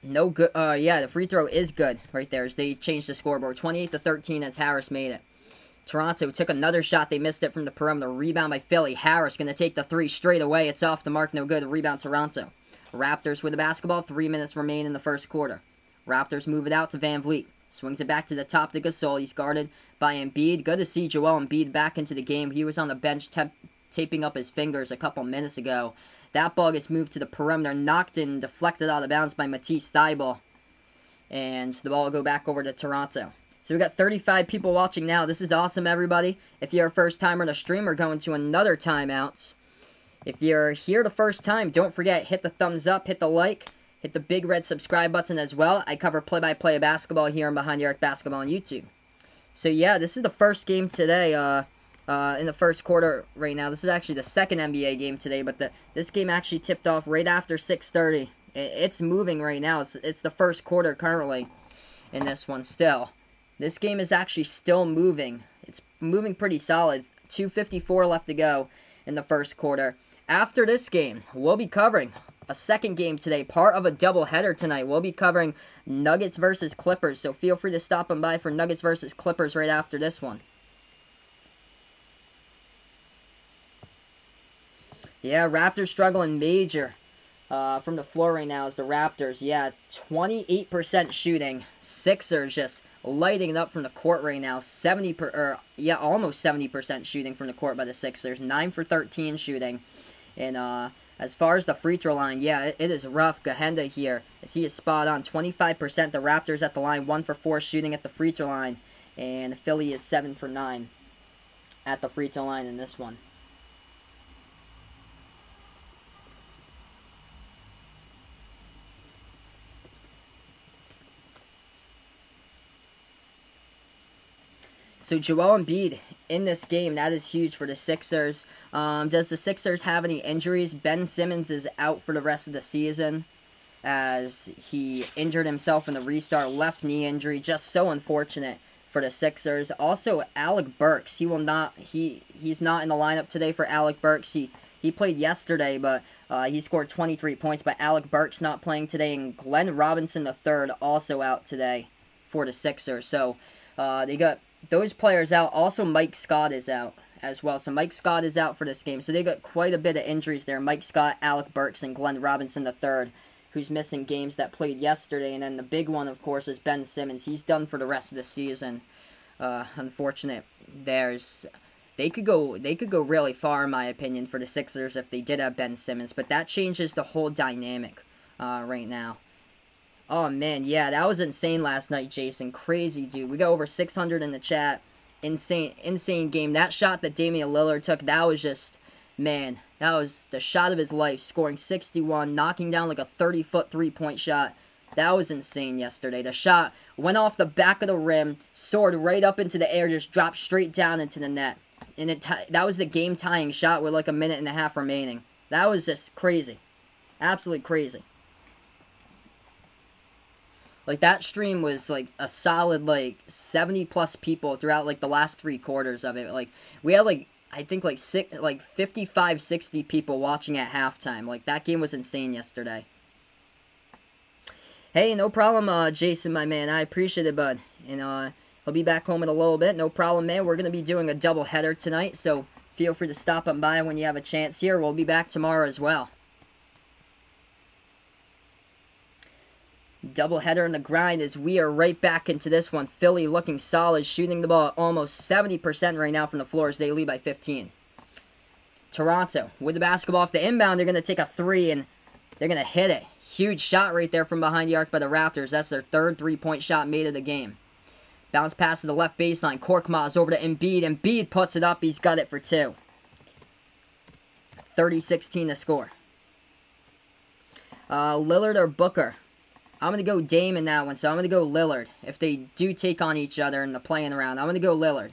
no good. Yeah, the free throw is good right there as they changed the scoreboard. 28-13 as Harris made it. Toronto took another shot. They missed it from the perimeter. Rebound by Philly. Harris going to take the three straight away. It's off the mark. No good. Rebound Toronto. Raptors with the basketball. 3 minutes remain in the first quarter. Raptors move it out to Van Vliet. Swings it back to the top to Gasol. He's guarded by Embiid. Good to see Joel Embiid back into the game. He was on the bench taping up his fingers a couple minutes ago. That ball gets moved to the perimeter. Knocked and deflected out of bounds by Matisse Thybulle. And the ball will go back over to Toronto. So we got 35 people watching now. This is awesome, everybody. If you're a first timer in the stream, we're going to another timeout. If you're here the first time, don't forget, hit the thumbs up, hit the like. Hit the big red subscribe button as well. I cover play-by-play basketball here on Behind the Arc Basketball on YouTube. So yeah, this is the first game today in the first quarter right now. This is actually the second NBA game today, but this game actually tipped off right after 6:30. It's moving right now. It's the first quarter currently in this one still. This game is actually still moving. It's moving pretty solid. 2:54 left to go in the first quarter. After this game, we'll be covering a second game today, part of a doubleheader tonight. We'll be covering Nuggets versus Clippers, so feel free to stop on by for Nuggets versus Clippers right after this one. Yeah, Raptors struggling major from the floor right now as the Raptors. Yeah, 28% shooting. Sixers just lighting it up from the court right now. Almost 70% shooting from the court by the Sixers. 9 for 13 shooting. And as far as the free throw line, yeah, it is rough. Gahenda here, as he is spot on. 25%. The Raptors at the line, 1 for 4 shooting at the free throw line. And Philly is 7 for 9 at the free throw line in this one. So Joel Embiid in this game, that is huge for the Sixers. Does the Sixers have any injuries? Ben Simmons is out for the rest of the season as he injured himself in the restart, left knee injury. Just so unfortunate for the Sixers. Also, Alec Burks. He's not in the lineup today for Alec Burks. He played yesterday, but he scored 23 points. But Alec Burks not playing today, and Glenn Robinson III also out today for the Sixers. So they got those players out. Also, Mike Scott is out as well. So Mike Scott is out for this game. So they got quite a bit of injuries there. Mike Scott, Alec Burks, and Glenn Robinson III, who's missing games that played yesterday. And then the big one, of course, is Ben Simmons. He's done for the rest of the season. Unfortunate. They could go really far, in my opinion, for the Sixers if they did have Ben Simmons. But that changes the whole dynamic right now. Oh, man, yeah, that was insane last night, Jason. Crazy, dude. We got over 600 in the chat. Insane game. That shot that Damian Lillard took, that was just, man, that was the shot of his life. Scoring 61, knocking down like a 30-foot three-point shot. That was insane yesterday. The shot went off the back of the rim, soared right up into the air, just dropped straight down into the net. And that was the game-tying shot with like a minute and a half remaining. That was just crazy. Absolutely crazy. Like, that stream was, like, a solid, like, 70-plus people throughout, like, the last 3 quarters of it. Like, we had, like, I think, like, 55, 60 people watching at halftime. Like, that game was insane yesterday. Hey, no problem, Jason, my man. I appreciate it, bud. And, I'll be back home in a little bit. No problem, man. We're going to be doing a doubleheader tonight, so feel free to stop on by when you have a chance here. We'll be back tomorrow as well. Doubleheader in the grind as we are right back into this one. Philly looking solid, shooting the ball at almost 70% right now from the floor as they lead by 15. Toronto with the basketball off the inbound. They're going to take a 3 and they're going to hit it. Huge shot right there from behind the arc by the Raptors. That's their 3rd three-point shot made of the game. Bounce pass to the left baseline. Korkmaz over to Embiid. Embiid puts it up. He's got it for 2. 30-16 to score. Lillard or Booker? I'm going to go Dame in that one, so I'm going to go Lillard. If they do take on each other in the playing round, I'm going to go Lillard.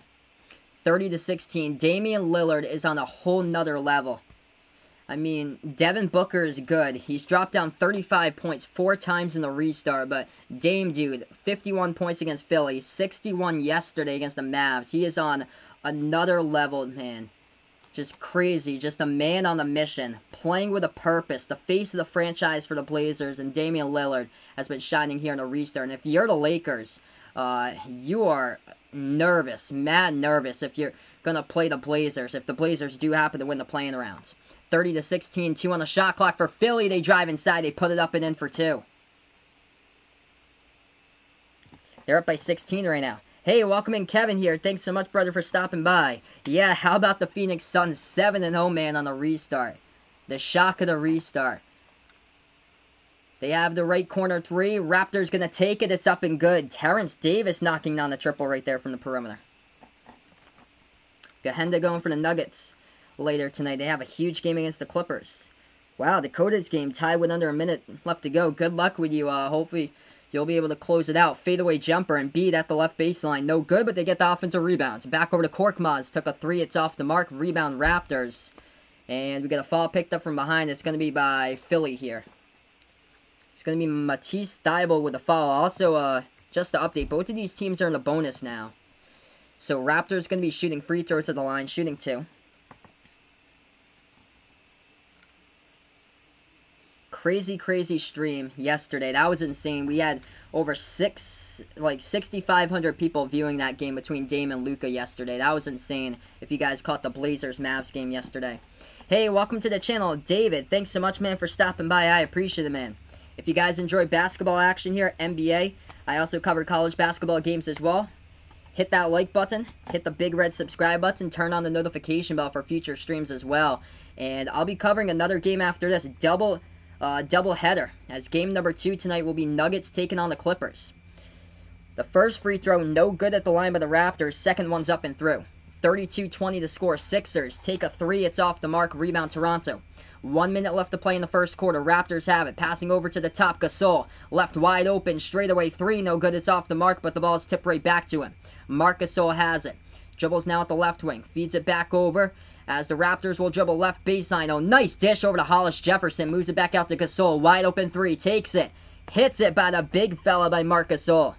30-16. Damian Lillard is on a whole nother level. I mean, Devin Booker is good. He's dropped down 35 points 4 times in the restart, but Dame, dude, 51 points against Philly, 61 yesterday against the Mavs. He is on another level, man. Just crazy. Just a man on a mission. Playing with a purpose. The face of the franchise for the Blazers. And Damian Lillard has been shining here in the restart. And if you're the Lakers, you are nervous. Mad nervous if you're going to play the Blazers. If the Blazers do happen to win the play-in round. 30-16. 2 on the shot clock for Philly. They drive inside. They put it up and in for 2. They're up by 16 right now. Hey, welcome in, Kevin here. Thanks so much, brother, for stopping by. Yeah, how about the Phoenix Suns 7-0, man, on the restart? The shock of the restart. They have the right corner 3. Raptors going to take it. It's up and good. Terrence Davis knocking down the triple right there from the perimeter. Gahenda going for the Nuggets later tonight. They have a huge game against the Clippers. Wow, Dakota's game tied with under a minute left to go. Good luck with you. Hopefully you'll be able to close it out. Fadeaway jumper and Embiid at the left baseline. No good, but they get the offensive rebounds. Back over to Korkmaz. Took a 3. It's off the mark. Rebound Raptors. And we get a foul picked up from behind. It's going to be by Philly here. It's going to be Matisse Thybulle with the foul. Also, just to update, both of these teams are in the bonus now. So Raptors going to be shooting free throws at the line. Shooting 2. Crazy stream yesterday. That was insane. We had over 6,500 people viewing that game between Dame and Luka yesterday. That was insane. If you guys caught the Blazers-Mavs game yesterday. Hey, welcome to the channel, David. Thanks so much, man, for stopping by. I appreciate it, man. If you guys enjoy basketball action here, NBA, I also cover college basketball games as well. Hit that like button, hit the big red subscribe button, turn on the notification bell for future streams as well. And I'll be covering another game after this, double header, as game number 2 tonight will be Nuggets taking on the Clippers. The first free throw, no good at the line by the Raptors. Second one's up and through. 32-20 to score. Sixers take a 3. It's off the mark. Rebound Toronto. 1 minute left to play in the first quarter. Raptors have it. Passing over to the top. Gasol. Left wide open. Straightaway 3. No good. It's off the mark, but the ball is tipped right back to him. Marc Gasol has it. Dribbles now at the left wing. Feeds it back over as the Raptors will dribble left baseline. Oh, nice dish over to Hollis Jefferson. Moves it back out to Gasol. Wide open 3. Takes it. Hits it by the big fella by Marc Gasol.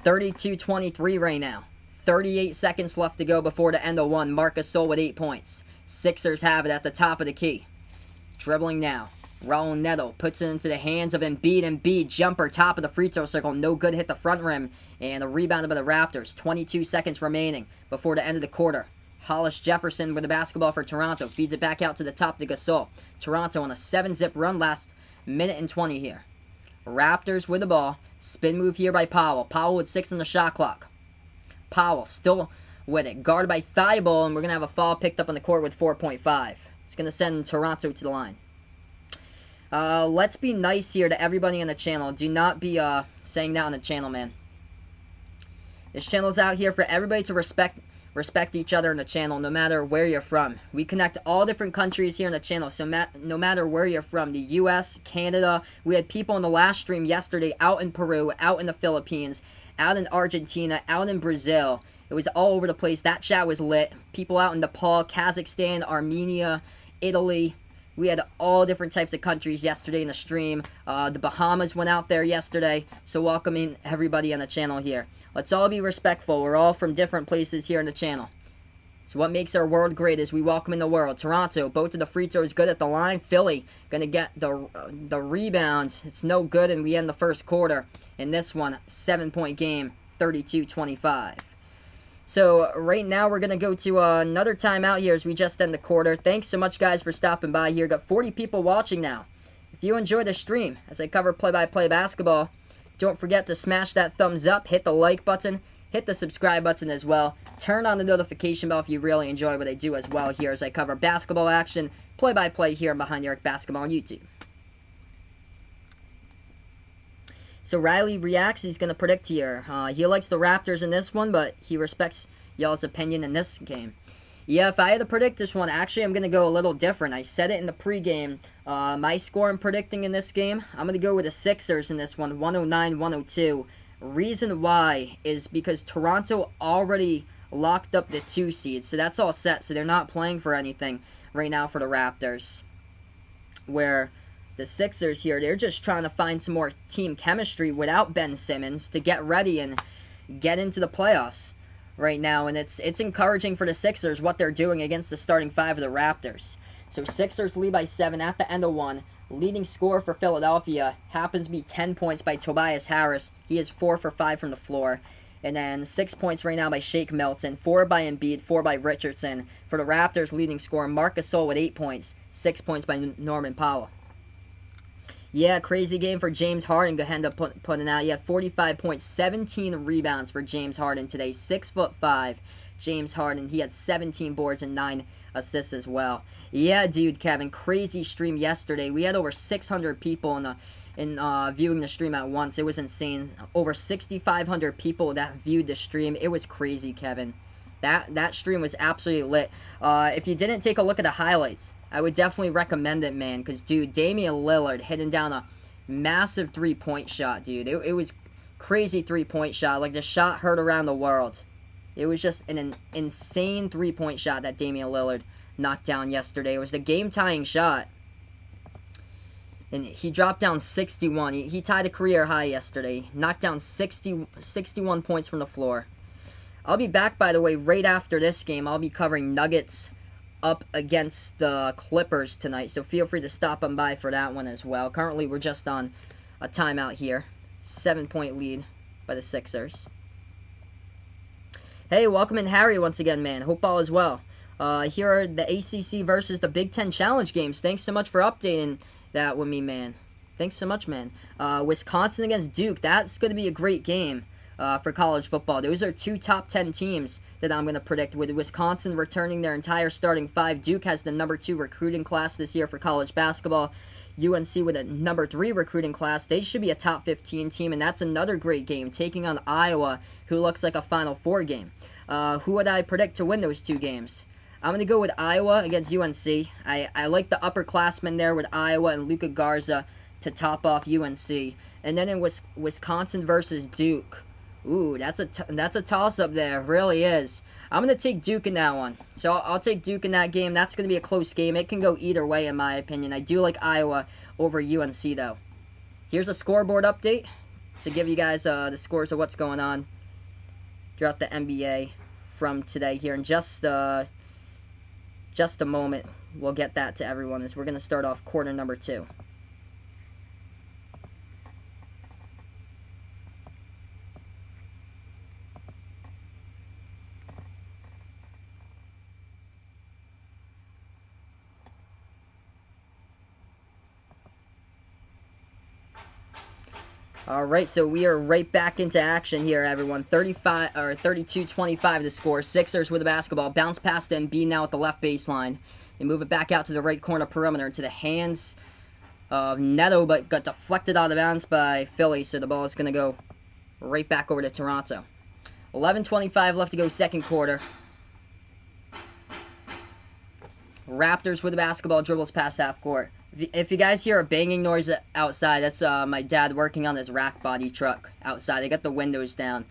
32-23 right now. 38 seconds left to go before the end of 1. Marc Gasol with 8 points. Sixers have it at the top of the key. Dribbling now. Raul Neto puts it into the hands of Embiid. Embiid jumper top of the free throw circle. No good, hit the front rim. And a rebound by the Raptors. 22 seconds remaining before the end of the quarter. Hollis Jefferson with the basketball for Toronto. Feeds it back out to the top to Gasol. Toronto on a 7-zip run last minute and 20 here. Raptors with the ball. Spin move here by Powell. Powell with 6 on the shot clock. Powell still with it. Guarded by Thybulle, and we're going to have a foul picked up on the court with 4.5. It's going to send Toronto to the line. Let's be nice here to everybody on the channel. Do not be saying that on the channel, man. This channel's out here for everybody to respect each other in the channel, no matter where you're from. We connect all different countries here in the channel, so no matter where you're from, the U.S., Canada. We had people in the last stream yesterday out in Peru, out in the Philippines, out in Argentina, out in Brazil. It was all over the place. That chat was lit. People out in Nepal, Kazakhstan, Armenia, Italy. We had all different types of countries yesterday in the stream. The Bahamas went out there yesterday, so welcoming everybody on the channel here. Let's all be respectful. We're all from different places here on the channel. So what makes our world great is we welcome in the world. Toronto, both of the free throws good at the line. Philly going to get the rebounds. It's no good, and we end the first quarter. In this one, 7-point game, 32-25. So right now we're going to go to another timeout here as we just end the quarter. Thanks so much, guys, for stopping by here. Got 40 people watching now. If you enjoy the stream as I cover play-by-play basketball, don't forget to smash that thumbs up, hit the like button, hit the subscribe button as well. Turn on the notification bell if you really enjoy what I do as well here as I cover basketball action, play-by-play here on Behind the Arc Basketball on YouTube. So Riley reacts. He's going to predict here. He likes the Raptors in this one, but he respects y'all's opinion in this game. Yeah, if I had to predict this one, actually I'm going to go a little different. I said it in the pregame. My score I'm predicting in this game, I'm going to go with the Sixers in this one, 109-102. Reason why is because Toronto already locked up the 2 seed, so that's all set. So they're not playing for anything right now for the Raptors. Where the Sixers here, they're just trying to find some more team chemistry without Ben Simmons to get ready and get into the playoffs right now. And it's encouraging for the Sixers what they're doing against the starting 5 of the Raptors. So Sixers lead by 7 at the end of 1. Leading scorer for Philadelphia happens to be 10 points by Tobias Harris. He is 4 for 5 from the floor. And then 6 points right now by Shake Milton, 4 by Embiid, 4 by Richardson. For the Raptors, leading scorer Marc Gasol with 8 points, 6 points by Norman Powell. Yeah, crazy game for James Harden to end up putting out. Yeah, 45 points, 17 rebounds for James Harden today, 6'5". James Harden, he had 17 boards and 9 assists as well. Yeah, dude, Kevin, crazy stream yesterday. We had over 600 people in viewing the stream at once. It was insane. Over 6,500 people that viewed the stream. It was crazy, Kevin. That stream was absolutely lit. If you didn't take a look at the highlights, I would definitely recommend it, man. Because, dude, Damian Lillard hitting down a massive three-point shot, dude. It was crazy three-point shot. Like, the shot heard around the world. It was just an insane three-point shot that Damian Lillard knocked down yesterday. It was the game-tying shot. And he dropped down 61. He tied a career high yesterday. Knocked down 61 points from the floor. I'll be back, by the way, right after this game. I'll be covering Nuggets up against the Clippers tonight. So feel free to stop on by for that one as well. Currently, we're just on a timeout here. 7-point lead by the Sixers. Hey, welcome in Harry once again, man. Hope all is well. Here are the ACC versus the Big Ten Challenge games. Thanks so much for updating that with me, man. Thanks so much, man. Wisconsin against Duke. That's going to be a great game for college football. Those are 2 top 10 teams that I'm going to predict. With Wisconsin returning their entire starting 5. Duke has the number 2 recruiting class this year for college basketball. UNC with a number 3 recruiting class. They should be a top 15 team, and that's another great game, taking on Iowa, who looks like a Final Four game. Who would I predict to win those 2 games? I'm going to go with Iowa against UNC. I like the upperclassmen there with Iowa and Luka Garza to top off UNC. And then in Wisconsin versus Duke. Ooh, that's a toss-up there. It really is. I'm going to take Duke in that one. So I'll take Duke in that game. That's going to be a close game. It can go either way, in my opinion. I do like Iowa over UNC, though. Here's a scoreboard update to give you guys the scores of what's going on throughout the NBA from today here. In just a moment, we'll get that to everyone as we're going to start off quarter number 2. Alright, so we are right back into action here, everyone. 32-25 the score. Sixers with the basketball. Bounce past Embiid now at the left baseline. They move it back out to the right corner perimeter into the hands of Neto, but got deflected out of bounds by Philly, so the ball is going to go right back over to Toronto. 11:25 left to go, second quarter. Raptors with the basketball, dribbles past half court. If you guys hear a banging noise outside, that's my dad working on his rack body truck outside. They got the windows down.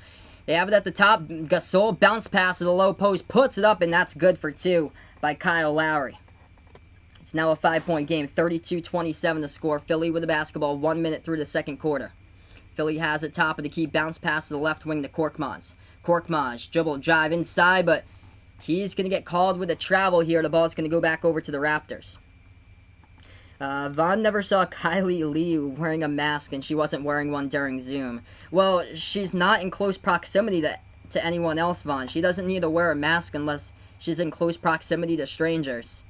They have it at the top. Gasol bounce pass to the low post, puts it up, and that's good for 2 by Kyle Lowry. It's now a 5-point game. 32-27 to score. Philly with the basketball 1 minute through the second quarter. Philly has it top of the key. Bounce pass to the left wing to Korkmaz. Korkmaz, dribble, drive inside, but he's going to get called with a travel here. The ball's going to go back over to the Raptors. Vaughn never saw Kylie Lee wearing a mask, and she wasn't wearing one during Zoom. Well, she's not in close proximity to anyone else, Vaughn. She doesn't need to wear a mask unless she's in close proximity to strangers.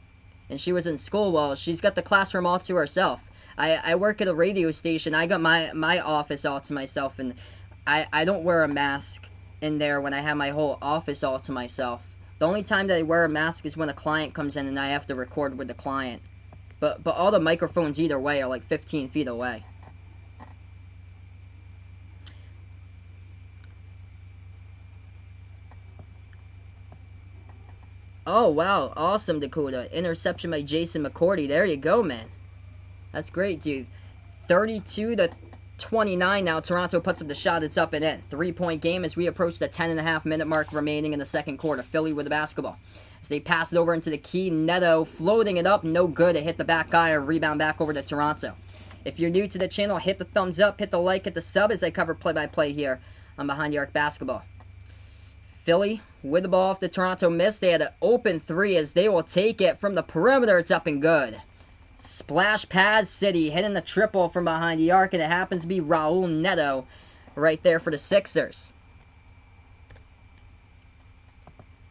And she was in school. Well, she's got the classroom all to herself. I work at a radio station. I got my office all to myself, and I don't wear a mask in there when I have my whole office all to myself. The only time that I wear a mask is when a client comes in and I have to record with the client. But all the microphones either way are like 15 feet away. Oh, wow. Awesome, Dakota. Interception by Jason McCourty. There you go, man. That's great, dude. 32-29 now. Toronto puts up the shot. It's up and in. 3-point game as we approach the 10.5 minute mark remaining in the second quarter. Philly with the basketball. As they pass it over into the key. Neto floating it up. No good. It hit the back guy. A rebound back over to Toronto. If you're new to the channel, hit the thumbs up, hit the like, hit the sub as I cover play-by-play here on Behind the Arc Basketball. Philly with the ball off the Toronto miss. They had an open three as they will take it from the perimeter. It's up and good. Splash Pad City hitting the triple from behind the arc, and it happens to be Raul Neto right there for the Sixers.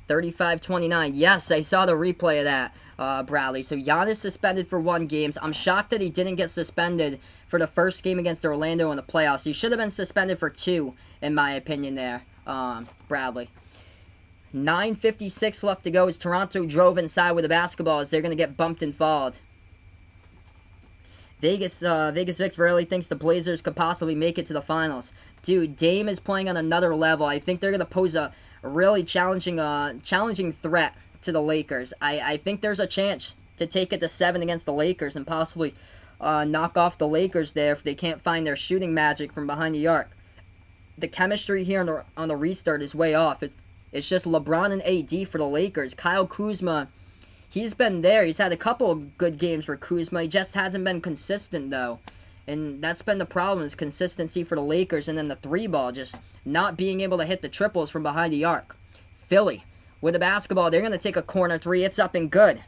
35-29. Yes, I saw the replay of that, Bradley. So Giannis suspended for 1 game. I'm shocked that he didn't get suspended for the first game against Orlando in the playoffs. He should have been suspended for 2, in my opinion there, Bradley. 9:56 left to go as Toronto drove inside with the basketball as they're going to get bumped and fouled. Vegas Vix really thinks the Blazers could possibly make it to the finals. Dude, Dame is playing on another level. I think they're going to pose a really challenging threat to the Lakers. I think there's a chance to take it to 7 against the Lakers and possibly knock off the Lakers there if they can't find their shooting magic from behind the arc. The chemistry here on the restart is way off. It's just LeBron and AD for the Lakers. Kyle Kuzma, he's been there. He's had a couple of good games for Kuzma. He just hasn't been consistent, though. And that's been the problem, is consistency for the Lakers. And then the 3-ball, just not being able to hit the triples from behind the arc. Philly, with the basketball, they're going to take a corner 3. It's up and good.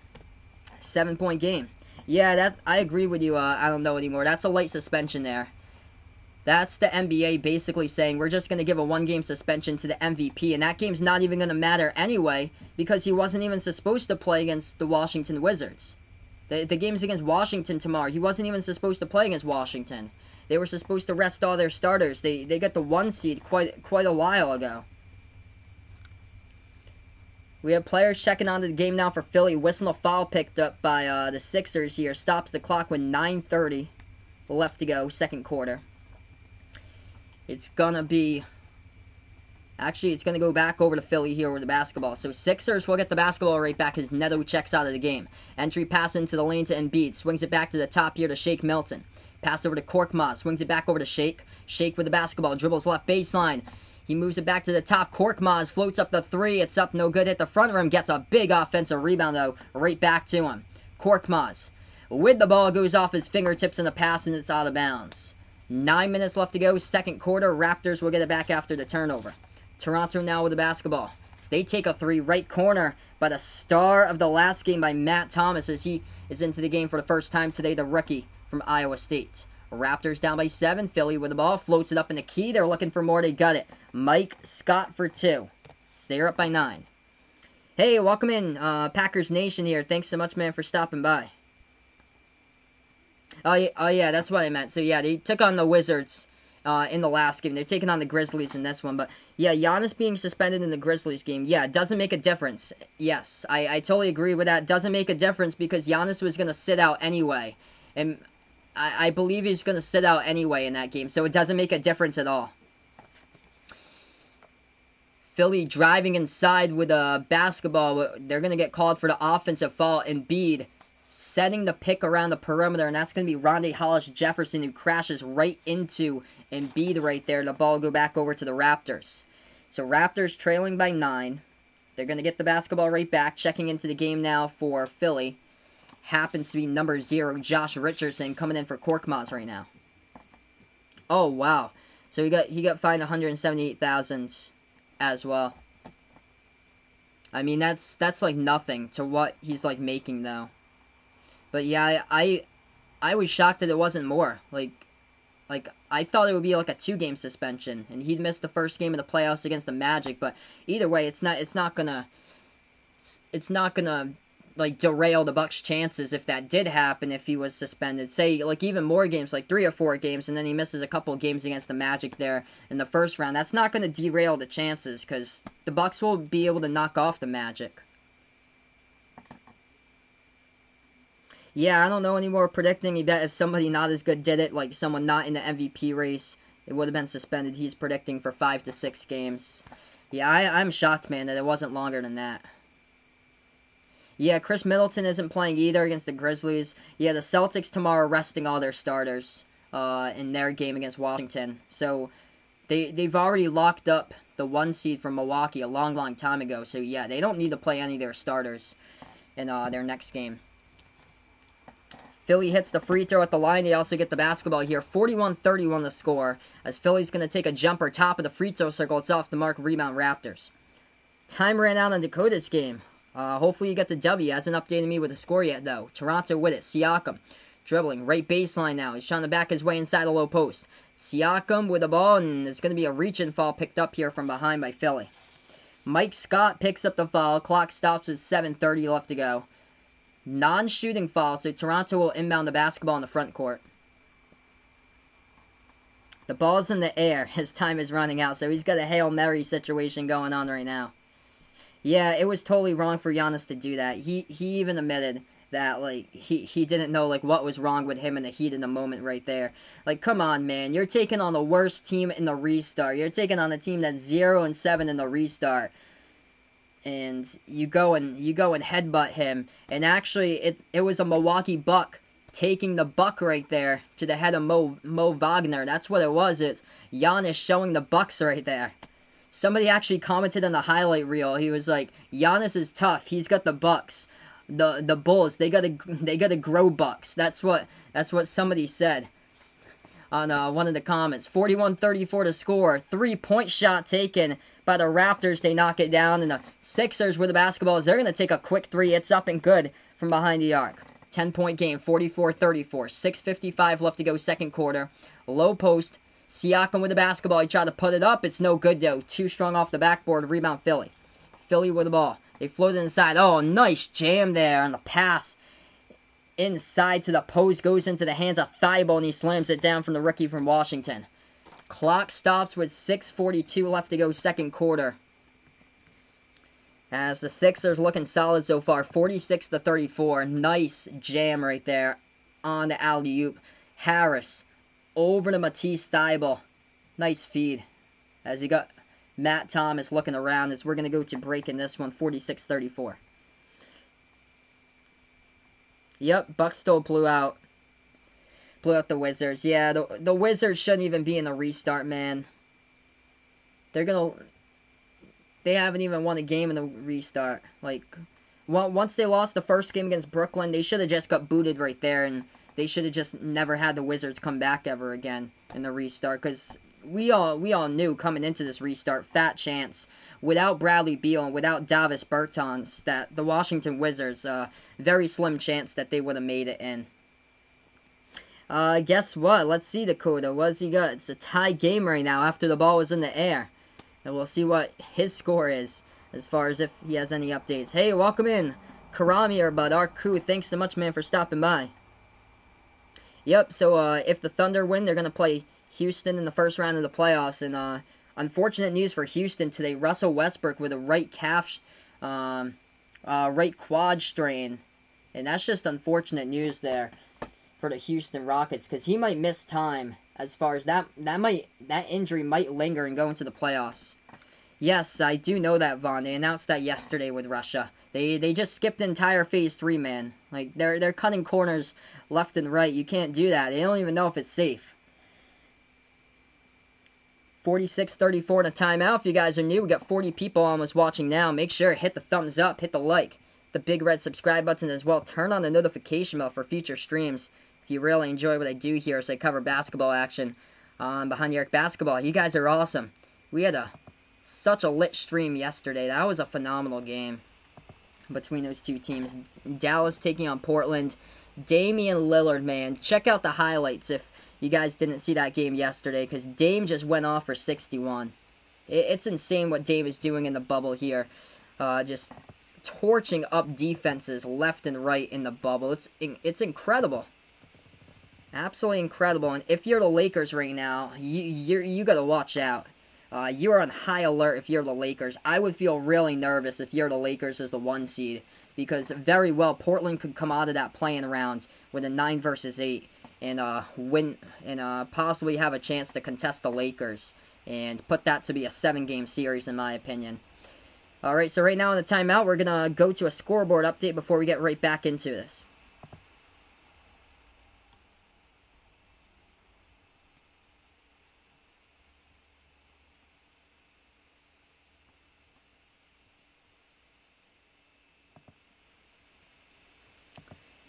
7-point game. Yeah, I agree with you. I don't know anymore. That's a light suspension there. That's the NBA basically saying we're just going to give a 1-game suspension to the MVP, and that game's not even going to matter anyway because he wasn't even supposed to play against the Washington Wizards. The game's against Washington tomorrow. He wasn't even supposed to play against Washington. They were supposed to rest all their starters. They got the 1 seed quite a while ago. We have players checking onto the game now for Philly. Whistle a foul picked up by the Sixers here. Stops the clock with 9:30 left to go, second quarter. It's going to be... Actually, it's going to go back over to Philly here with the basketball. So Sixers will get the basketball right back as Neto checks out of the game. Entry pass into the lane to Embiid. Swings it back to the top here to Shake Milton. Pass over to Korkmaz. Swings it back over to Shake. Shake with the basketball. Dribbles left baseline. He moves it back to the top. Korkmaz floats up the 3. It's up, no good. Hit the front rim. Gets a big offensive rebound, though. Right back to him. Korkmaz with the ball. Goes off his fingertips in the pass, and it's out of bounds. 9 minutes left to go. Second quarter. Raptors will get it back after the turnover. Toronto now with the basketball. So they take a 3 right corner by the star of the last game by Matt Thomas as he is into the game for the first time today, the rookie from Iowa State. Raptors down by 7. Philly with the ball. Floats it up in the key. They're looking for more. They got it. Mike Scott for 2. So they're up by 9. Hey, welcome in, Packers Nation here. Thanks so much, man, for stopping by. Oh yeah, that's what I meant. So yeah, they took on the Wizards in the last game. They're taking on the Grizzlies in this one. But yeah, Giannis being suspended in the Grizzlies game, yeah, it doesn't make a difference. Yes, I totally agree with that. It doesn't make a difference because Giannis was going to sit out anyway. And I believe he's going to sit out anyway in that game. So it doesn't make a difference at all. Philly driving inside with a basketball. They're going to get called for the offensive foul. Embiid setting the pick around the perimeter, and that's going to be Rondae Hollis-Jefferson, who crashes right into Embiid right there. The ball will go back over to the Raptors. So Raptors trailing by 9. They're going to get the basketball right back. Checking into the game now for Philly happens to be number 0, Josh Richardson, coming in for Korkmaz right now. Oh, wow. So he got fined $178,000 as well. I mean, that's like nothing to what he's like making though. But yeah, I was shocked that it wasn't more. Like I thought it would be like a 2-game suspension, and he'd missed the first game of the playoffs against the Magic. But either way, it's not gonna like derail the Bucks' chances if that did happen, if he was suspended. Say like even more games, like 3 or 4 games, and then he misses a couple games against the Magic there in the first round. That's not going to derail the chances, because the Bucks will be able to knock off the Magic. Yeah, I don't know anymore. Predicting, he bet if somebody not as good did it, like someone not in the MVP race, it would have been suspended. He's predicting for 5 to 6 games. Yeah, I'm shocked, man, that it wasn't longer than that. Yeah, Chris Middleton isn't playing either against the Grizzlies. Yeah, the Celtics tomorrow are resting all their starters in their game against Washington. So they've already locked up the 1 seed from Milwaukee a long time ago. So yeah, they don't need to play any of their starters in their next game. Philly hits the free throw at the line. They also get the basketball here. 41-31 the score, as Philly's going to take a jumper top of the free throw circle. It's off the mark. Rebound Raptors. Time ran out on Dakota's game. Hopefully you get the W. Hasn't updated me with the score yet, though. Toronto with it. Siakam dribbling. Right baseline now. He's trying to back his way inside the low post. Siakam with the ball, and it's going to be a reach-in foul picked up here from behind by Philly. Mike Scott picks up the foul. Clock stops with 7:30 left to go. Non-shooting foul, so Toronto will inbound the basketball in the front court. The ball's in the air. His time is running out, so he's got a Hail Mary situation going on right now. Yeah, it was totally wrong for Giannis to do that. He even admitted that, like, he didn't know, like, what was wrong with him in the heat in the moment right there. Like, come on, man. You're taking on the worst team in the restart. You're taking on a team that's 0-7 in the restart. And you go and headbutt him. And actually, it was a Milwaukee Buck taking the buck right there to the head of Mo Wagner. That's what it was. It's Giannis showing the bucks right there. Somebody actually commented on the highlight reel. He was like, Giannis is tough. He's got the bucks. The Bulls, they gotta grow bucks. That's what somebody said on one of the comments. 41-34 to score. 3-point shot taken by the Raptors. They knock it down, and the Sixers with the basketballs, they're gonna take a quick 3. It's up and good from behind the arc. 10-point game, 44-34. 6:55 left to go, second quarter. Low post. Siakam with the basketball. He tried to put it up. It's no good, though. Too strong off the backboard. Rebound, Philly. Philly with the ball. They float inside. Oh, nice jam there on the pass. Inside to the post. Goes into the hands of Thibault, and he slams it down from the rookie from Washington. Clock stops with 6:42 left to go, second quarter. As the Sixers looking solid so far. 46-34. Nice jam right there on the alley-oop. Harris over to Matisse Thybulle. Nice feed. As he got Matt Thomas looking around, as we're going to go to break in this one. 46-34. Yep, Bucks still blew out the Wizards. Yeah, the Wizards shouldn't even be in the restart, man. They haven't even won a game in the restart. Like, once they lost the first game against Brooklyn, they should have just got booted right there, and they should have just never had the Wizards come back ever again in the restart, because we all knew coming into this restart, fat chance, without Bradley Beal and without Davis Bertans, that the Washington Wizards, very slim chance that they would have made it in. Guess what? Let's see, Dakota. What's he got? It's a tie game right now after the ball was in the air. And we'll see what his score is, as far as if he has any updates. Hey, welcome in, Karami or Bud, our crew. Thanks so much, man, for stopping by. Yep, so if the Thunder win, they're going to play Houston in the first round of the playoffs. And unfortunate news for Houston today. Russell Westbrook with a right calf, right quad strain. And that's just unfortunate news there for the Houston Rockets, because he might miss time, as far as that injury might linger and go into the playoffs. Yes, I do know that, Vaughn. They announced that yesterday with Russia. They just skipped the entire Phase 3, man. Like, they're cutting corners left and right. You can't do that. They don't even know if it's safe. 46-34 in a timeout. If you guys are new, we got 40 people almost watching now. Make sure, hit the thumbs up, hit the like. the big red subscribe button as well. Turn on the notification bell for future streams if you really enjoy what I do here as I cover basketball action on Behind the Arc Basketball. You guys are awesome. We had such a lit stream yesterday. That was a phenomenal game between those two teams. Dallas taking on Portland. Damian Lillard, man. Check out the highlights if you guys didn't see that game yesterday, because Dame just went off for 61. It's insane what Dame is doing in the bubble here. Just torching up defenses left and right in the bubble. It's incredible. Absolutely incredible. And if you're the Lakers right now, you got to watch out. You are on high alert if you're the Lakers. I would feel really nervous if you're the Lakers as the 1 seed, because very well Portland could come out of that playing round with a 9 versus 8 and win and possibly have a chance to contest the Lakers and put that to be a 7-game series in my opinion. Alright, so right now in the timeout, we're going to go to a scoreboard update before we get right back into this.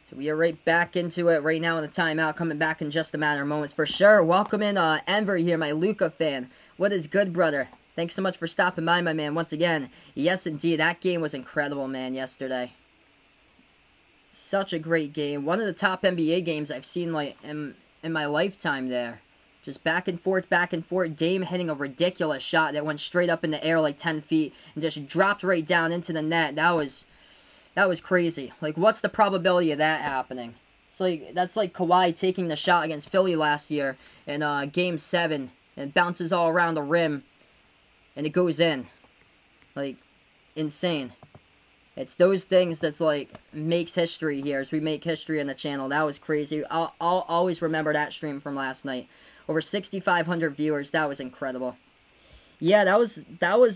So we are right back into it right now in the timeout, coming back in just a matter of moments for sure. Welcome in Enver here, my Luka fan. What is good, brother? Thanks so much for stopping by, my man, once again. Yes, indeed, that game was incredible, man, yesterday. Such a great game. One of the top NBA games I've seen like in my lifetime there. Just back and forth, back and forth. Dame hitting a ridiculous shot that went straight up in the air like 10 feet and just dropped right down into the net. That was crazy. Like, what's the probability of that happening? It's like, that's like Kawhi taking the shot against Philly last year in Game 7 and bounces all around the rim and it goes in. Like, insane. It's those things that's like makes history here as we make history on the channel. That was crazy. I'll always remember that stream from last night. Over 6,500 viewers. That was incredible. Yeah, that was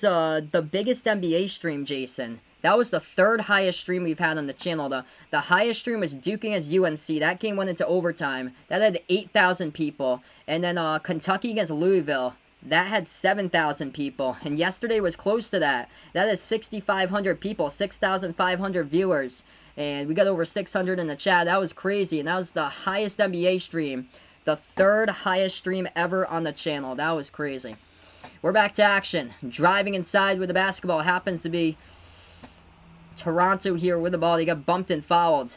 the biggest NBA stream, Jason. That was the 3rd highest stream we've had on the channel. The highest stream was Duke against UNC. That game went into overtime. That had 8,000 people. And then Kentucky against Louisville. That had 7,000 people. And yesterday was close to that. That is 6,500 people. 6,500 viewers. And we got over 600 in the chat. That was crazy. And that was the highest NBA stream. The 3rd highest stream ever on the channel. That was crazy. We're back to action. Driving inside with the basketball happens to be Toronto here with the ball. They got bumped and fouled.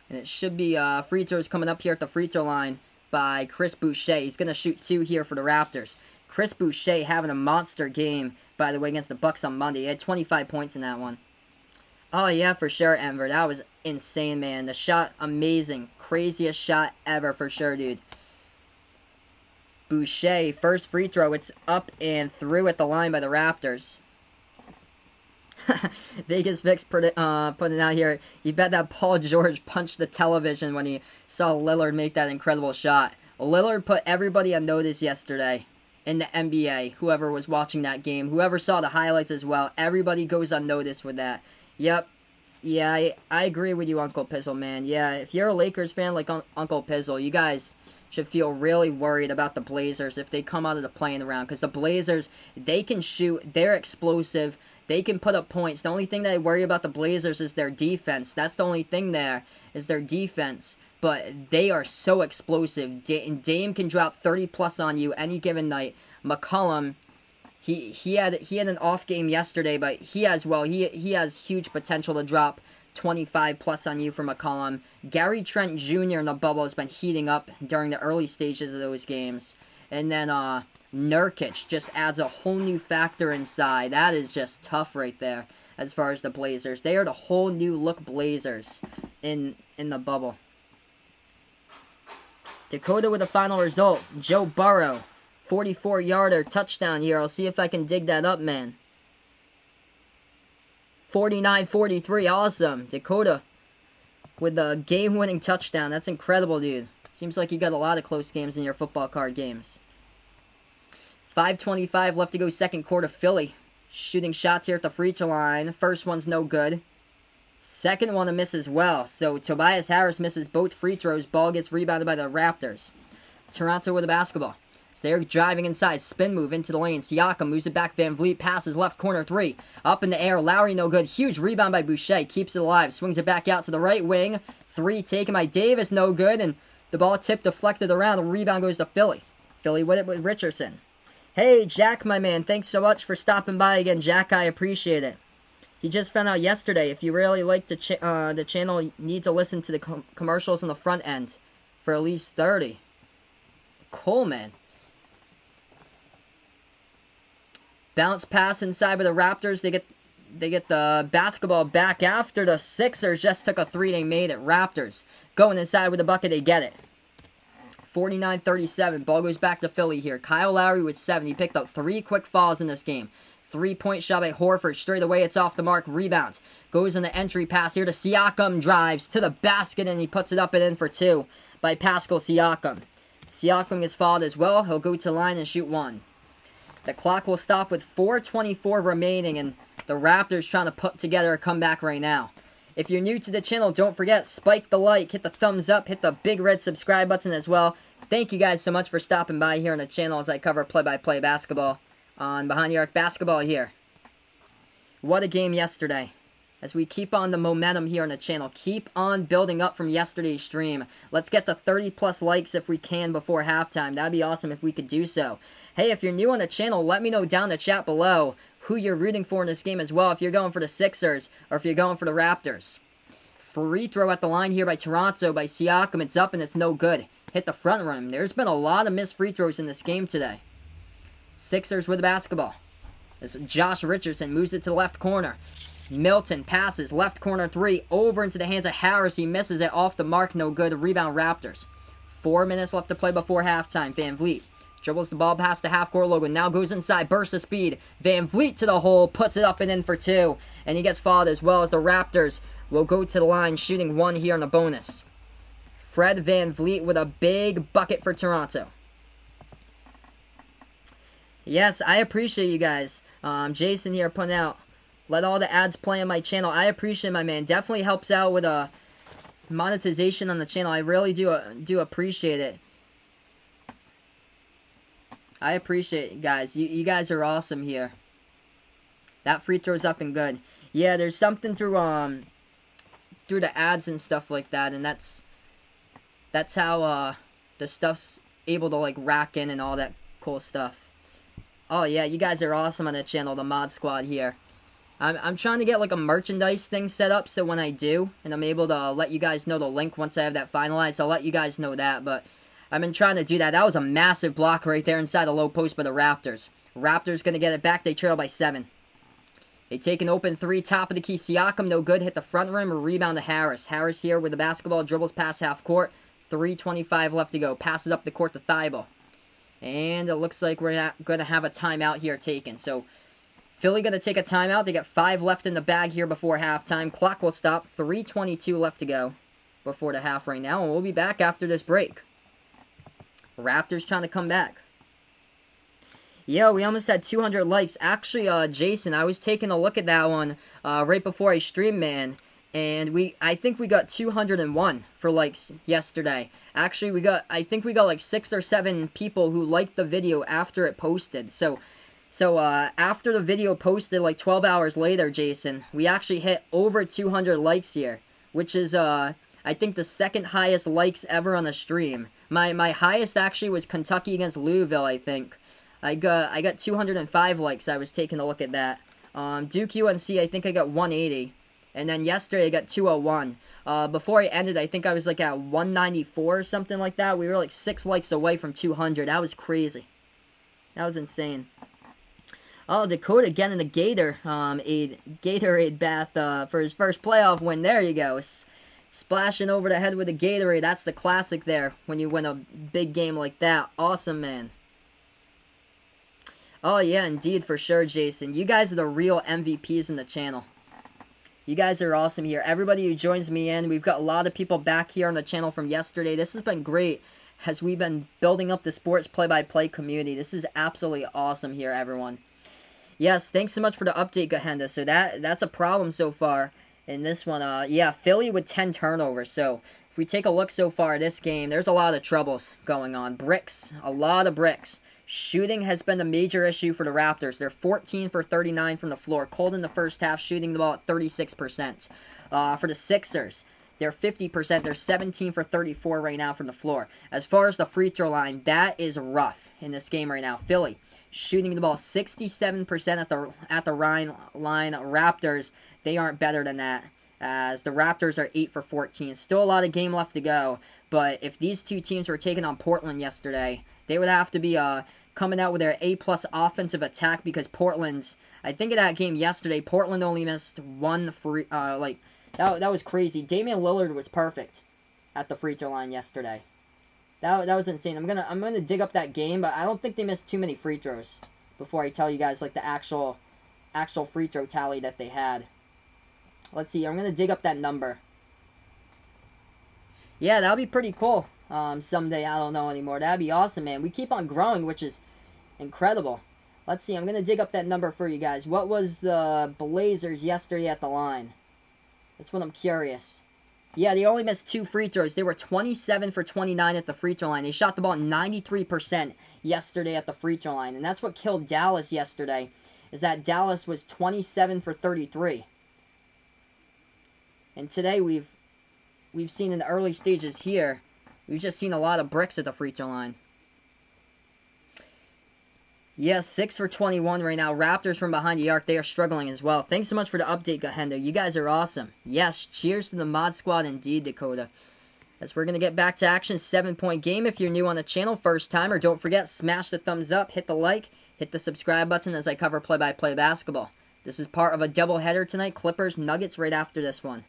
And it should be free throws coming up here at the free throw line by Chris Boucher. He's going to shoot 2 here for the Raptors. Chris Boucher having a monster game, by the way, against the Bucks on Monday. He had 25 points in that one. Oh, yeah, for sure, Enver. That was insane, man. The shot, amazing. Craziest shot ever, for sure, dude. Boucher, first free throw. It's up and through at the line by the Raptors. Vegas Vix putting out here. You bet that Paul George punched the television when he saw Lillard make that incredible shot. Lillard put everybody on notice yesterday in the NBA. Whoever was watching that game, whoever saw the highlights as well, everybody goes unnoticed with that. Yep. Yeah, I agree with you, Uncle Pizzle, man. Yeah, if you're a Lakers fan like Uncle Pizzle, you guys should feel really worried about the Blazers if they come out of the playing round, because the Blazers, they can shoot, they're explosive, they can put up points. The only thing that I worry about the Blazers is their defense. That's the only thing there, is their defense. But they are so explosive. Dame can drop 30 plus on you any given night. McCollum, he had an off game yesterday, but he has huge potential to drop 25 plus on you for McCollum. Gary Trent Jr. in the bubble has been heating up during the early stages of those games. And then Nurkic just adds a whole new factor inside. That is just tough right there as far as the Blazers. They are the whole new look Blazers in the bubble. Dakota with the final result. Joe Burrow, 44-yarder touchdown here. I'll see if I can dig that up, man. 49-43, awesome. Dakota with the game-winning touchdown. That's incredible, dude. Seems like you got a lot of close games in your football card games. 5:25 left to go second quarter. Philly shooting shots here at the free throw line. First one's no good. Second one to miss as well. So Tobias Harris misses both free throws. Ball gets rebounded by the Raptors. Toronto with the basketball. They're driving inside. Spin move into the lane. Siakam moves it back. Van Vliet passes left corner 3. Up in the air. Lowry no good. Huge rebound by Boucher. Keeps it alive. Swings it back out to the right wing. 3 taken by Davis. No good. And the ball tipped, deflected around. The rebound goes to Philly. Philly with it with Richardson. Hey, Jack, my man. Thanks so much for stopping by again, Jack. I appreciate it. He just found out yesterday. If you really like the channel, you need to listen to the commercials on the front end for at least 30. Cool, man. Bounce pass inside with the Raptors. They get the basketball back after the Sixers just took a 3. They made it. Raptors going inside with the bucket. They get it. 49-37. Ball goes back to Philly here. Kyle Lowry with 7. He picked up 3 quick fouls in this game. 3-point shot by Horford. Straight away, it's off the mark. Rebounds. Goes on the entry pass here to Siakam. Drives to the basket, and he puts it up and in for 2 by Pascal Siakam. Siakam is fouled as well. He'll go to the line and shoot 1. The clock will stop with 4:24 remaining, and the Raptors trying to put together a comeback right now. If you're new to the channel, don't forget, spike the like, hit the thumbs up, hit the big red subscribe button as well. Thank you guys so much for stopping by here on the channel as I cover play-by-play basketball on Behind the Arc Basketball here. What a game yesterday. As we keep on the momentum here on the channel. Keep on building up from yesterday's stream. Let's get to 30+ likes if we can before halftime. That'd be awesome if we could do so. Hey, if you're new on the channel, let me know down in the chat below who you're rooting for in this game as well. If you're going for the Sixers or if you're going for the Raptors. Free throw at the line here by Toronto by Siakam. It's up and it's no good. Hit the front rim. There's been a lot of missed free throws in this game today. Sixers with the basketball. As Josh Richardson moves it to the left corner. Milton passes left corner 3 over into the hands of Harris. He misses it off the mark. No good. Rebound Raptors. 4 minutes left to play before halftime. Van Vliet dribbles the ball past the half-court logo. Now goes inside. Burst of speed. Van Vliet to the hole. Puts it up and in for 2. And he gets fouled as well as the Raptors will go to the line shooting 1 here on the bonus. Fred Van Vliet with a big bucket for Toronto. Yes, I appreciate you guys. Jason here putting out, let all the ads play on my channel. I appreciate my man. Definitely helps out with monetization on the channel. I really do appreciate it. I appreciate it, guys. You guys are awesome here. That free throw's up and good. Yeah, there's something through the ads and stuff like that, and that's how the stuff's able to like rack in and all that cool stuff. Oh yeah, you guys are awesome on the channel, the mod squad here. I'm trying to get like a merchandise thing set up, so when I do, and I'm able to let you guys know the link once I have that finalized, I'll let you guys know that, but I've been trying to do that. That was a massive block right there inside the low post by the Raptors. Raptors going to get it back. They trail by 7. They take an open 3, top of the key. Siakam, no good. Hit the front rim, rebound to Harris. Harris here with the basketball, dribbles past half court. 3:25 left to go. Passes up the court to Thibault. And it looks like we're going to have a timeout here taken. So, Philly going to take a timeout. They got 5 left in the bag here before halftime. Clock will stop. 3:22 left to go before the half right now. And we'll be back after this break. Raptors trying to come back. Yeah, we almost had 200 likes. Actually, Jason, I was taking a look at that one right before I streamed, man. And I think we got 201 for likes yesterday. Actually, I think we got like 6 or 7 people who liked the video after it posted. So after the video posted, like 12 hours later, Jason, we actually hit over 200 likes here, which is I think the second highest likes ever on a stream. My highest actually was Kentucky against Louisville, I think. I got 205 likes. I was taking a look at that. Duke UNC, I think I got 180. And then yesterday I got 201. Before I ended, I think I was like at 194 or something like that. We were like 6 likes away from 200. That was crazy. That was insane. Oh, Dakota getting the Gatorade bath for his first playoff win. There you go. Splashing over the head with a Gatorade. That's the classic there when you win a big game like that. Awesome, man. Oh, yeah, indeed, for sure, Jason. You guys are the real MVPs in the channel. You guys are awesome here. Everybody who joins me in, we've got a lot of people back here on the channel from yesterday. This has been great as we've been building up the sports play-by-play community. This is absolutely awesome here, everyone. Yes, thanks so much for the update, Gahenda. So that's a problem so far in this one. Yeah, Philly with 10 turnovers. So if we take a look so far this game, there's a lot of troubles going on. Bricks, a lot of bricks. Shooting has been a major issue for the Raptors. They're 14 for 39 from the floor. Cold in the first half, shooting the ball at 36%. For the Sixers, they're 50%. They're 17 for 34 right now from the floor. As far as the free throw line, that is rough in this game right now. Philly, shooting the ball 67% at the line. Raptors, they aren't better than that, as the Raptors are 8 for 14. Still a lot of game left to go, but if these two teams were taking on Portland yesterday, they would have to be coming out with their A-plus offensive attack, because Portland's, I think of that game yesterday, Portland only missed one free, that was crazy. Damian Lillard was perfect at the free throw line yesterday. That was insane. I'm gonna dig up that game, but I don't think they missed too many free throws before I tell you guys like the actual free throw tally that they had. Let's see. I'm gonna dig up that number. Yeah, that'll be pretty cool. Someday, I don't know anymore. That'd be awesome, man. We keep on growing, which is incredible. Let's see. I'm gonna dig up that number for you guys. What was the Blazers yesterday at the line? That's what I'm curious. Yeah, they only missed 2 free throws. They were 27 for 29 at the free throw line. They shot the ball 93% yesterday at the free throw line. And that's what killed Dallas yesterday, is that Dallas was 27 for 33. And today we've seen in the early stages here, we've just seen a lot of bricks at the free throw line. Yeah, 6 for 21 right now. Raptors from behind the arc, they are struggling as well. Thanks so much for the update, Gahendo. You guys are awesome. Yes, cheers to the mod squad indeed, Dakota. As we're going to get back to action, 7-point game. If you're new on the channel, first timer, don't forget, smash the thumbs up, hit the like, hit the subscribe button as I cover play-by-play basketball. This is part of a doubleheader tonight, Clippers, Nuggets right after this one.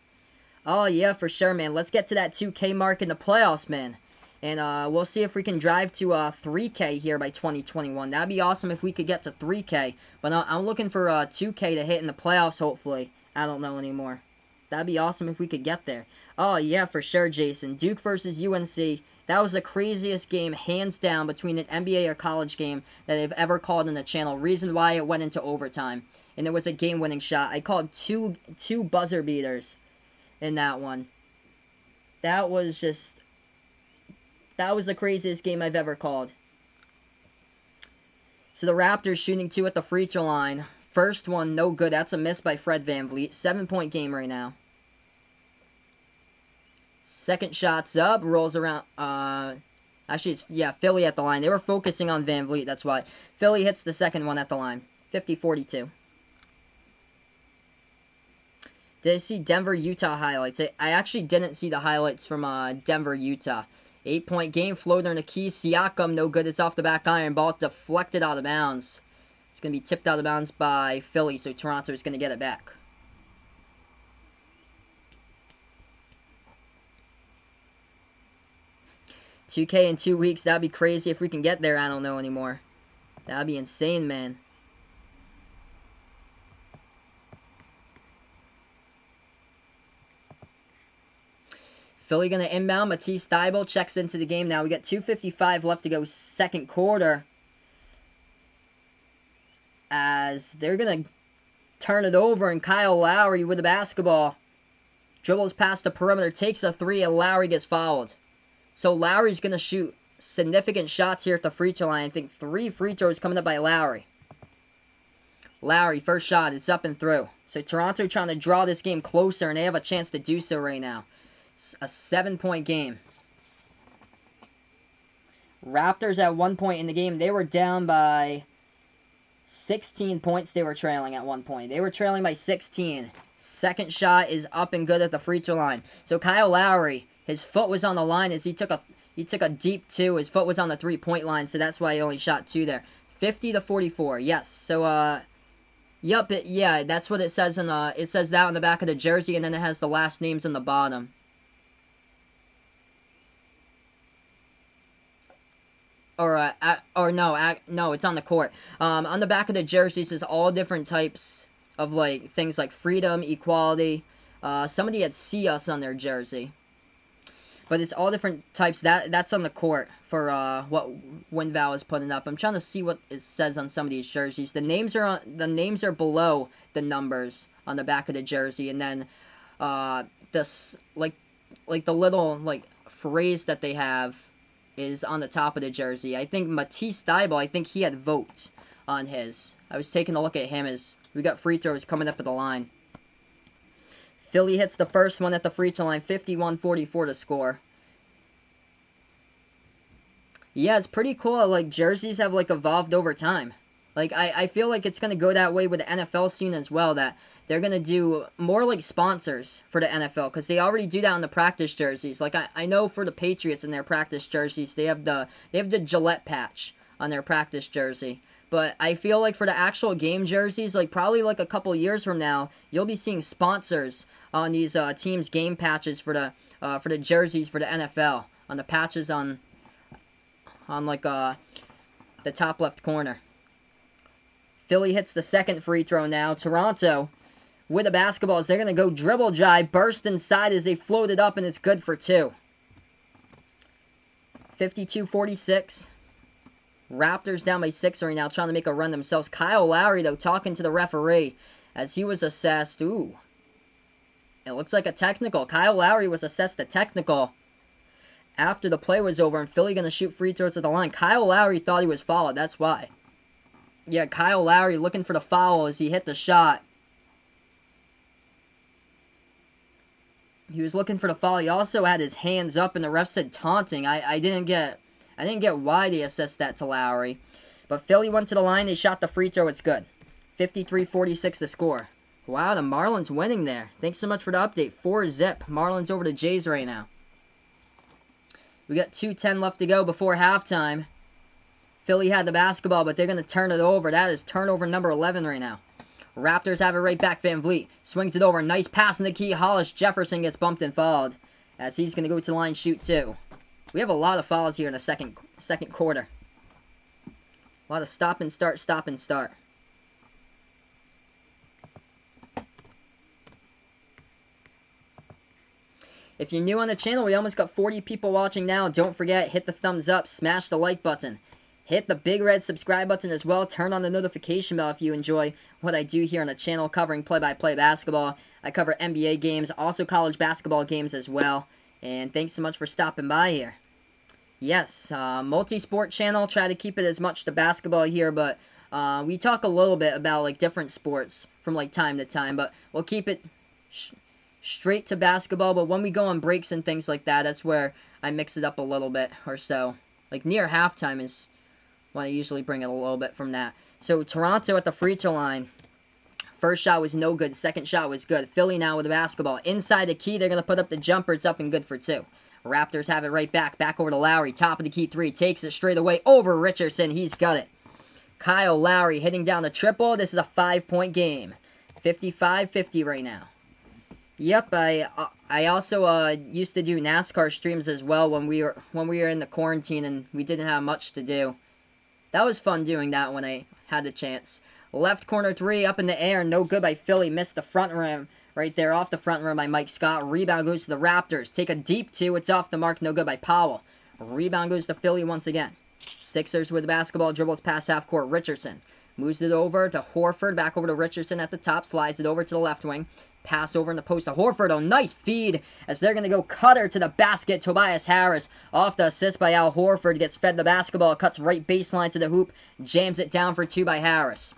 Oh, yeah, for sure, man. Let's get to that 2K mark in the playoffs, man. And we'll see if we can drive to 3K here by 2021. That'd be awesome if we could get to 3K. But I'm looking for 2K to hit in the playoffs, hopefully. I don't know anymore. That'd be awesome if we could get there. Oh, yeah, for sure, Jason. Duke versus UNC. That was the craziest game, hands down, between an NBA or college game that I've ever called on the channel. Reason why it went into overtime. And it was a game-winning shot. I called two buzzer beaters in that one. That was the craziest game I've ever called. So the Raptors shooting 2 at the free throw line. First one, no good. That's a miss by Fred VanVleet. 7-point game right now. Second shot's up. Rolls around. Actually, it's, Philly at the line. They were focusing on VanVleet. That's why. Philly hits the second one at the line. 50-42. Did I see Denver-Utah highlights? I actually didn't see the highlights from Denver-Utah. 8-point game, floater in the key. Siakam, no good. It's off the back iron. Ball deflected out of bounds. It's going to be tipped out of bounds by Philly, so Toronto is going to get it back. $2K in 2 weeks. That'd be crazy if we can get there. I don't know anymore. That'd be insane, man. Philly going to inbound. Matisse Thybulle checks into the game now. We got 2:55 left to go, second quarter. As they're going to turn it over, and Kyle Lowry with the basketball. Dribbles past the perimeter, takes a 3, and Lowry gets fouled. So Lowry's going to shoot significant shots here at the free throw line. I think 3 free throws coming up by Lowry. Lowry, first shot. It's up and through. So Toronto trying to draw this game closer, and they have a chance to do so right now. A 7-point game. Raptors at 1 point in the game. They were down by 16 points. They were trailing at 1 point. They were trailing by 16. Second shot is up and good at the free throw line. So Kyle Lowry, his foot was on the line as he took a deep 2. His foot was on the 3-point line, so that's why he only shot 2 there. 50-44. Yes. So yeah, that's what it says it says that on the back of the jersey, and then it has the last names on the bottom. No, it's on the court. On the back of the jerseys is all different types of things like freedom, equality. Somebody had "See Us" on their jersey, but it's all different types. That's on the court for what WinVal is putting up. I'm trying to see what it says on some of these jerseys. The names are below the numbers on the back of the jersey, and then like the little like phrase that they have is on the top of the jersey. I think Matisse Thybulle, I think he had vote on his. I was taking a look at him as we got free throws coming up at the line. Philly hits the first one at the free throw line, 51-44 to score. Yeah, it's pretty cool. Like, jerseys have, like, evolved over time. Like, I feel like it's going to go that way with the NFL scene as well, that they're going to do more, like, sponsors for the NFL, because they already do that on the practice jerseys. Like, I know for the Patriots in their practice jerseys, they have the Gillette patch on their practice jersey. But I feel like for the actual game jerseys, like, probably, like, a couple years from now, you'll be seeing sponsors on these teams' game patches for the jerseys for the NFL, on the patches on like the top left corner. Philly hits the second free throw now. Toronto with the basketball as they're going to go dribble drive, burst inside as they float it up, and it's good for two. 52-46. Raptors down by 6 right now, trying to make a run themselves. Kyle Lowry, though, talking to the referee as he was assessed. Ooh. It looks like a technical. Kyle Lowry was assessed a technical after the play was over, and Philly going to shoot free throws at the line. Kyle Lowry thought he was fouled. That's why. Yeah, Kyle Lowry looking for the foul as he hit the shot. He was looking for the foul. He also had his hands up, and the ref said taunting. I didn't get why they assessed that to Lowry. But Philly went to the line. They shot the free throw. It's good. 53-46 to score. Wow, the Marlins winning there. Thanks so much for the update. 4-zip. Marlins over the Jays right now. We got 2:10 left to go before halftime. Philly had the basketball, but they're going to turn it over. That is turnover number 11 right now. Raptors have it right back. Van Vliet swings it over. Nice pass in the key. Hollis Jefferson gets bumped and fouled as he's going to go to the line shoot two. We have a lot of fouls here in the second quarter. A lot of stop and start, stop and start. If you're new on the channel, we almost got 40 people watching now. Don't forget, hit the thumbs up, smash the like button. Hit the big red subscribe button as well. Turn on the notification bell if you enjoy what I do here on the channel covering play-by-play basketball. I cover NBA games, also college basketball games as well. And thanks so much for stopping by here. Yes, multi-sport channel. Try to keep it as much to basketball here, but we talk a little bit about like different sports from like time to time. But we'll keep it straight to basketball. But when we go on breaks and things like that, that's where I mix it up a little bit or so. Like near halftime is when I usually bring it a little bit from that. So Toronto at the free throw line. First shot was no good. Second shot was good. Philly now with the basketball. Inside the key, they're going to put up the jumper. It's up and good for two. Raptors have it right back. Back over to Lowry. Top of the key three. Takes it straight away over Richardson. He's got it. Kyle Lowry hitting down the triple. This is a 5-point game. 55-50 right now. Yep, I also used to do NASCAR streams as well when we were in the quarantine and we didn't have much to do. That was fun doing that when I had the chance. Left corner three up in the air. No good by Philly. Missed the front rim. Right there off the front rim by Mike Scott. Rebound goes to the Raptors. Take a deep two. It's off the mark. No good by Powell. Rebound goes to Philly once again. Sixers with the basketball. Dribbles past half court. Richardson moves it over to Horford. Back over to Richardson at the top. Slides it over to the left wing. Pass over in the post to Horford. Oh, nice feed as they're going to go cutter to the basket. Tobias Harris off the assist by Al Horford. Gets fed the basketball. Cuts right baseline to the hoop. Jams it down for two by Harris.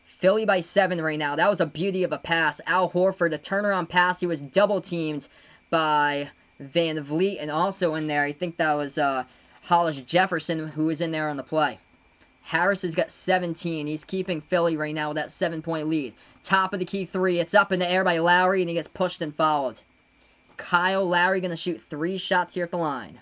Philly by 7 right now. That was a beauty of a pass. Al Horford, a turnaround pass. He was double teamed by Van Vliet. And also in there, I think that was Hollis Jefferson who was in there on the play. Harris has got 17. He's keeping Philly right now with that 7-point lead. Top of the key three. It's up in the air by Lowry, and he gets pushed and fouled. Kyle Lowry going to shoot 3 shots here at the line.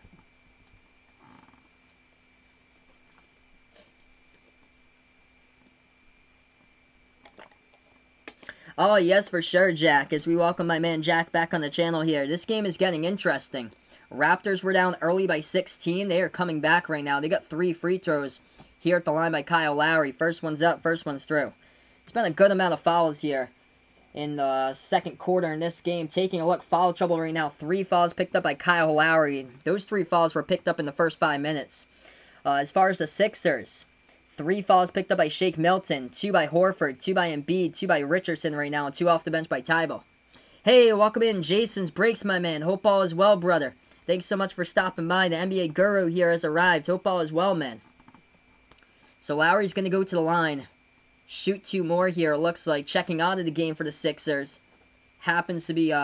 Oh, yes, for sure, Jack, as we welcome my man Jack back on the channel here. This game is getting interesting. Raptors were down early by 16. They are coming back right now. They got 3 free throws here at the line by Kyle Lowry. First one's up, first one's through. It's been a good amount of fouls here in the second quarter in this game. Taking a look, foul trouble right now. 3 fouls picked up by Kyle Lowry. Those 3 fouls were picked up in the first 5 minutes. As far as the Sixers, 3 fouls picked up by Shake Milton, 2 by Horford, 2 by Embiid, 2 by Richardson right now, and 2 off the bench by Thybulle. Hey, welcome in. Jason's Breaks, my man. Hope all is well, brother. Thanks so much for stopping by. The NBA Guru here has arrived. Hope all is well, man. So Lowry's going to go to the line. Shoot 2 more here, it looks like. Checking out of the game for the Sixers. Happens to be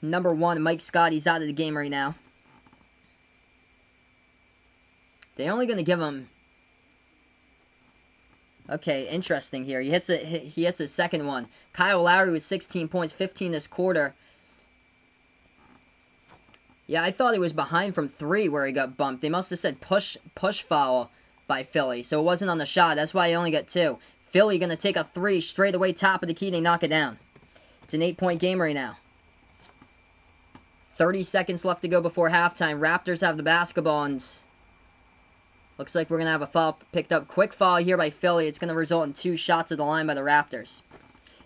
number 1, Mike Scott. He's out of the game right now. They're only going to give him... Okay, interesting here. He hits his second one. Kyle Lowry with 16 points, 15 this quarter. Yeah, I thought he was behind from 3 where he got bumped. They must have said push foul by Philly, so it wasn't on the shot. That's why he only got 2. Philly going to take a 3 straight away, top of the key, and they knock it down. It's an 8-point game right now. 30 seconds left to go before halftime. Raptors have the basketball, and looks like we're going to have a foul picked up. Quick foul here by Philly. It's going to result in 2 shots at the line by the Raptors.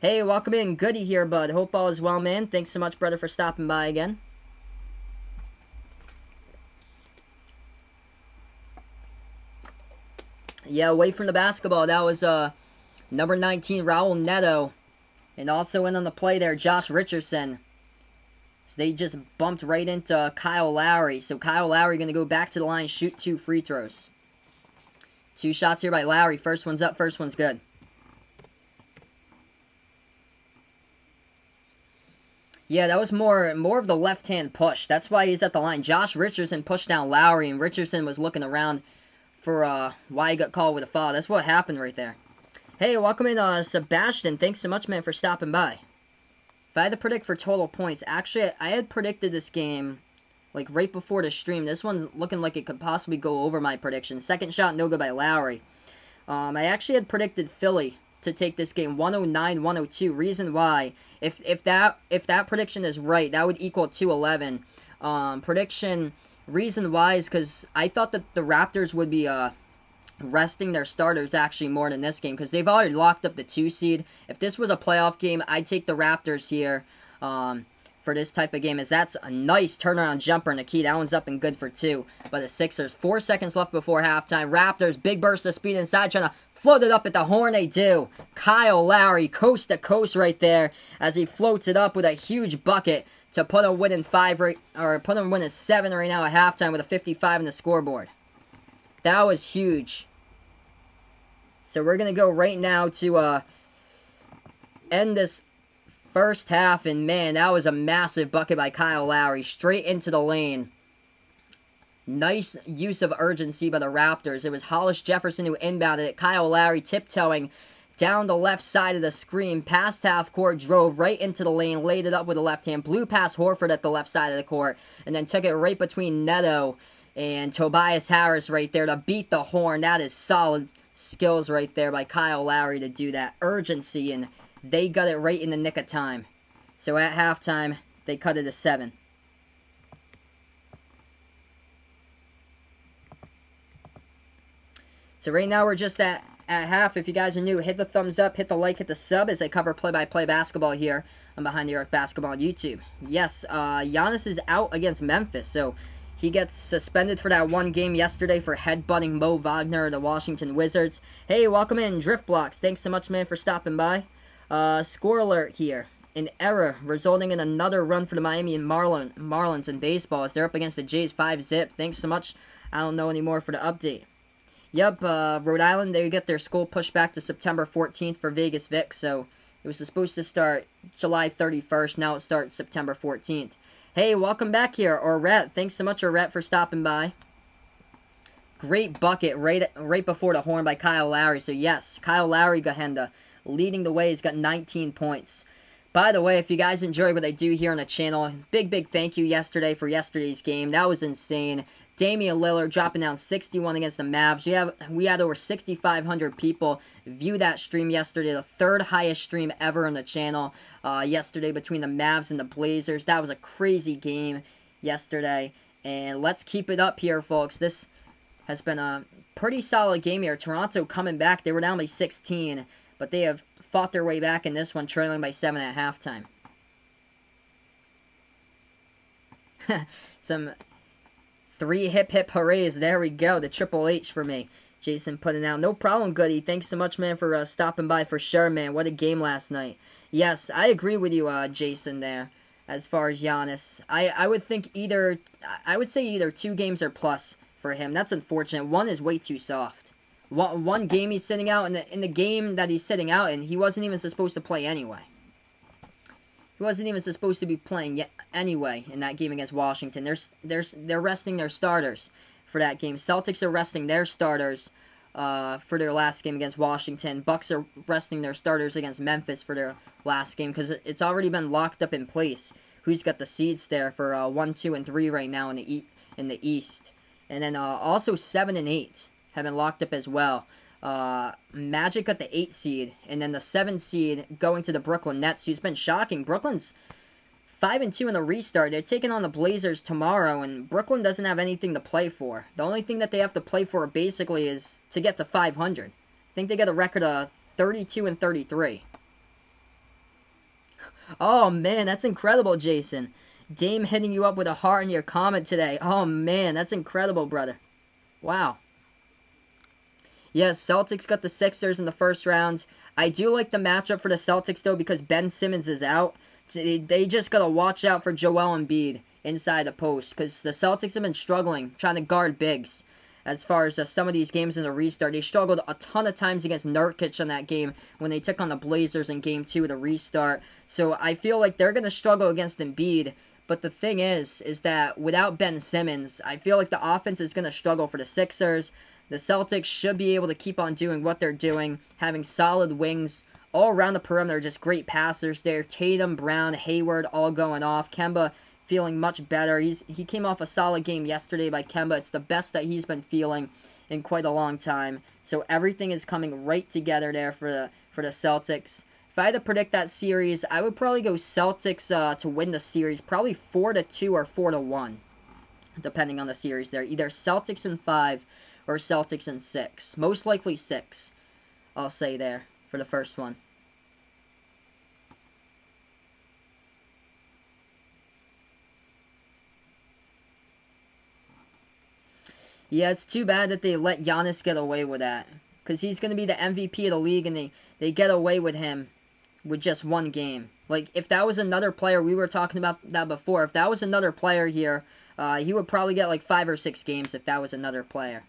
Hey, welcome in. Goody here, bud. Hope all is well, man. Thanks so much, brother, for stopping by again. Yeah, away from the basketball. That was number 19, Raul Neto. And also in on the play there, Josh Richardson. So they just bumped right into Kyle Lowry. So Kyle Lowry going to go back to the line, shoot 2 free throws. 2 shots here by Lowry. First one's up, first one's good. Yeah, that was more of the left-hand push. That's why he's at the line. Josh Richardson pushed down Lowry, and Richardson was looking around for why he got called with a foul. That's what happened right there. Hey, welcome in, Sebastian. Thanks so much, man, for stopping by. If I had to predict for total points, actually, I had predicted this game, like, right before the stream. This one's looking like it could possibly go over my prediction. Second shot, no good by Lowry. I actually had predicted Philly to take this game, 109-102. Reason why, if that prediction is right, that would equal 211. Prediction, reason why is because I thought that the Raptors would be resting their starters actually more than this game, because they've already locked up the 2 seed. If this was a playoff game, I'd take the Raptors here for this type of game, as that's a nice turnaround jumper in the key. That one's up and good for 2 by the Sixers. 4 seconds left before halftime. Raptors, big burst of speed inside, trying to float it up at the horn. They do. Kyle Lowry, coast to coast right there, as he floats it up with a huge bucket to put him winning 7 right now at halftime with a 55 in the scoreboard. That was huge. So we're going to go right now to end this first half. And, man, that was a massive bucket by Kyle Lowry. Straight into the lane. Nice use of urgency by the Raptors. It was Hollis Jefferson who inbounded it. Kyle Lowry tiptoeing down the left side of the screen. Past half court, drove right into the lane. Laid it up with the left hand. Blew past Horford at the left side of the court. And then took it right between Neto and Tobias Harris right there to beat the horn. That is solid skills right there by Kyle Lowry to do that. Urgency, and they got it right in the nick of time. So at halftime, they cut it to 7. So right now we're just at half. If you guys are new, hit the thumbs up, hit the like, hit the sub as I cover play-by-play basketball here on Behind the Arc Basketball on YouTube. Yes, Giannis is out against Memphis, so he gets suspended for that one game yesterday for headbutting Mo Wagner of the Washington Wizards. Hey, welcome in, Drift Blocks. Thanks so much, man, for stopping by. Score alert here. An error resulting in another run for the Miami Marlins in baseball as they're up against the Jays 5-zip. Thanks so much. I don't know anymore for the update. Yep, Rhode Island, they get their school pushed back to September 14th for Vegas Vic, so it was supposed to start July 31st. Now it starts September 14th. Hey, welcome back here, Orette. Thanks so much, Orette, for stopping by. Great bucket right before the horn by Kyle Lowry. So, yes, Kyle Lowry, Gahenda, leading the way. He's got 19 points. By the way, if you guys enjoy what I do here on the channel, big thank you yesterday for yesterday's game. That was insane. Damian Lillard dropping down 61 against the Mavs. We had over 6,500 people view that stream yesterday, the 3rd highest stream ever on the channel yesterday between the Mavs and the Blazers. That was a crazy game yesterday, and let's keep it up here, folks. This has been a pretty solid game here. Toronto coming back. They were down by 16, but they have fought their way back in this one, trailing by 7 at halftime. Some 3 hip hoorays. There we go. The Triple H for me. Jason putting out. No problem, Goody. Thanks so much, man, for stopping by for sure, man. What a game last night. Yes, I agree with you, Jason, there. As far as Giannis, I would think I would say either 2 games or plus for him. That's unfortunate. 1 is way too soft. One game he's sitting out, in the game that he's sitting out in, he wasn't even supposed to play anyway. He wasn't even supposed to be playing yet anyway in that game against Washington. They're resting their starters for that game. Celtics are resting their starters for their last game against Washington. Bucks are resting their starters against Memphis for their last game because it's already been locked up in place. Who's got the seeds there for 1, 2, and 3 right now in the East, and then also 7 and 8 have been locked up as well. Magic got the 8 seed, and then the 7 seed going to the Brooklyn Nets, who's been shocking. Brooklyn's 5 and 2 in the restart. They're taking on the Blazers tomorrow, and Brooklyn doesn't have anything to play for. The only thing that they have to play for basically is to get to 500. I think they got a record of 32 and 33. Oh man, that's incredible, Jason. Dame hitting you up with a heart in your comment today. Oh man, that's incredible, brother. Wow. Yes, Celtics got the Sixers in the first round. I do like the matchup for the Celtics, though, because Ben Simmons is out. They just got to watch out for Joel Embiid inside the post, because the Celtics have been struggling trying to guard bigs. As far as some of these games in the restart, they struggled a ton of times against Nurkic on that game when they took on the Blazers in Game 2 of the restart. So I feel like they're going to struggle against Embiid. But the thing is that without Ben Simmons, I feel like the offense is going to struggle for the Sixers. The Celtics should be able to keep on doing what they're doing, having solid wings all around the perimeter, just great passers there. Tatum, Brown, Hayward all going off. Kemba feeling much better. He came off a solid game yesterday by Kemba. It's the best that he's been feeling in quite a long time. So everything is coming right together there for the Celtics. If I had to predict that series, I would probably go Celtics to win the series, probably 4-2 or 4-1, depending on the series there. Either Celtics in 5 or Celtics in 6. Most likely 6, I'll say there for the first one. Yeah, it's too bad that they let Giannis get away with that, because he's going to be the MVP of the league, and they get away with him with just 1 game. Like, if that was another player, we were talking about that before, if that was another player here, he would probably get like 5 or 6 games if that was another player.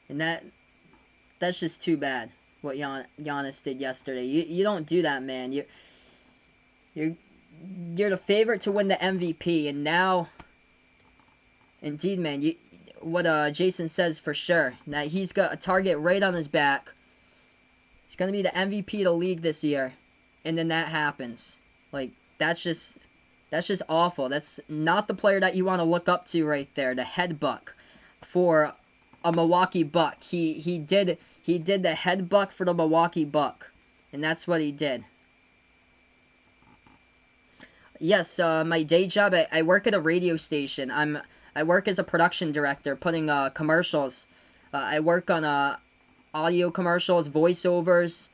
And that's just too bad what Giannis did yesterday. You don't do that, man. You're the favorite to win the MVP, and now, indeed, man, what Jason says for sure. Now he's got a target right on his back. He's gonna be the MVP of the league this year, and then that happens. Like, that's just awful. That's not the player that you want to look up to right there. The head buck for a Milwaukee Buck. He did the head buck for the Milwaukee Buck, and that's what he did. Yes, my day job, I work at a radio station. I work as a production director, putting commercials. I work on audio commercials, voiceovers.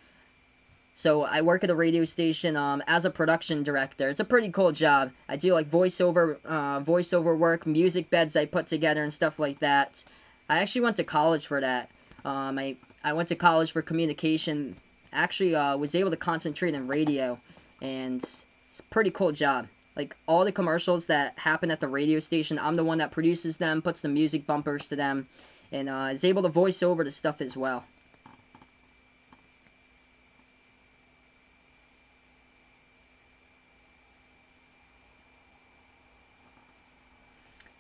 So I work at a radio station as a production director. It's a pretty cool job. I do like voiceover work, music beds I put together and stuff like that. I actually went to college for that. I went to college for communication. Actually, was able to concentrate in radio, and it's a pretty cool job. Like, all the commercials that happen at the radio station, I'm the one that produces them, puts the music bumpers to them, and is able to voice over the stuff as well.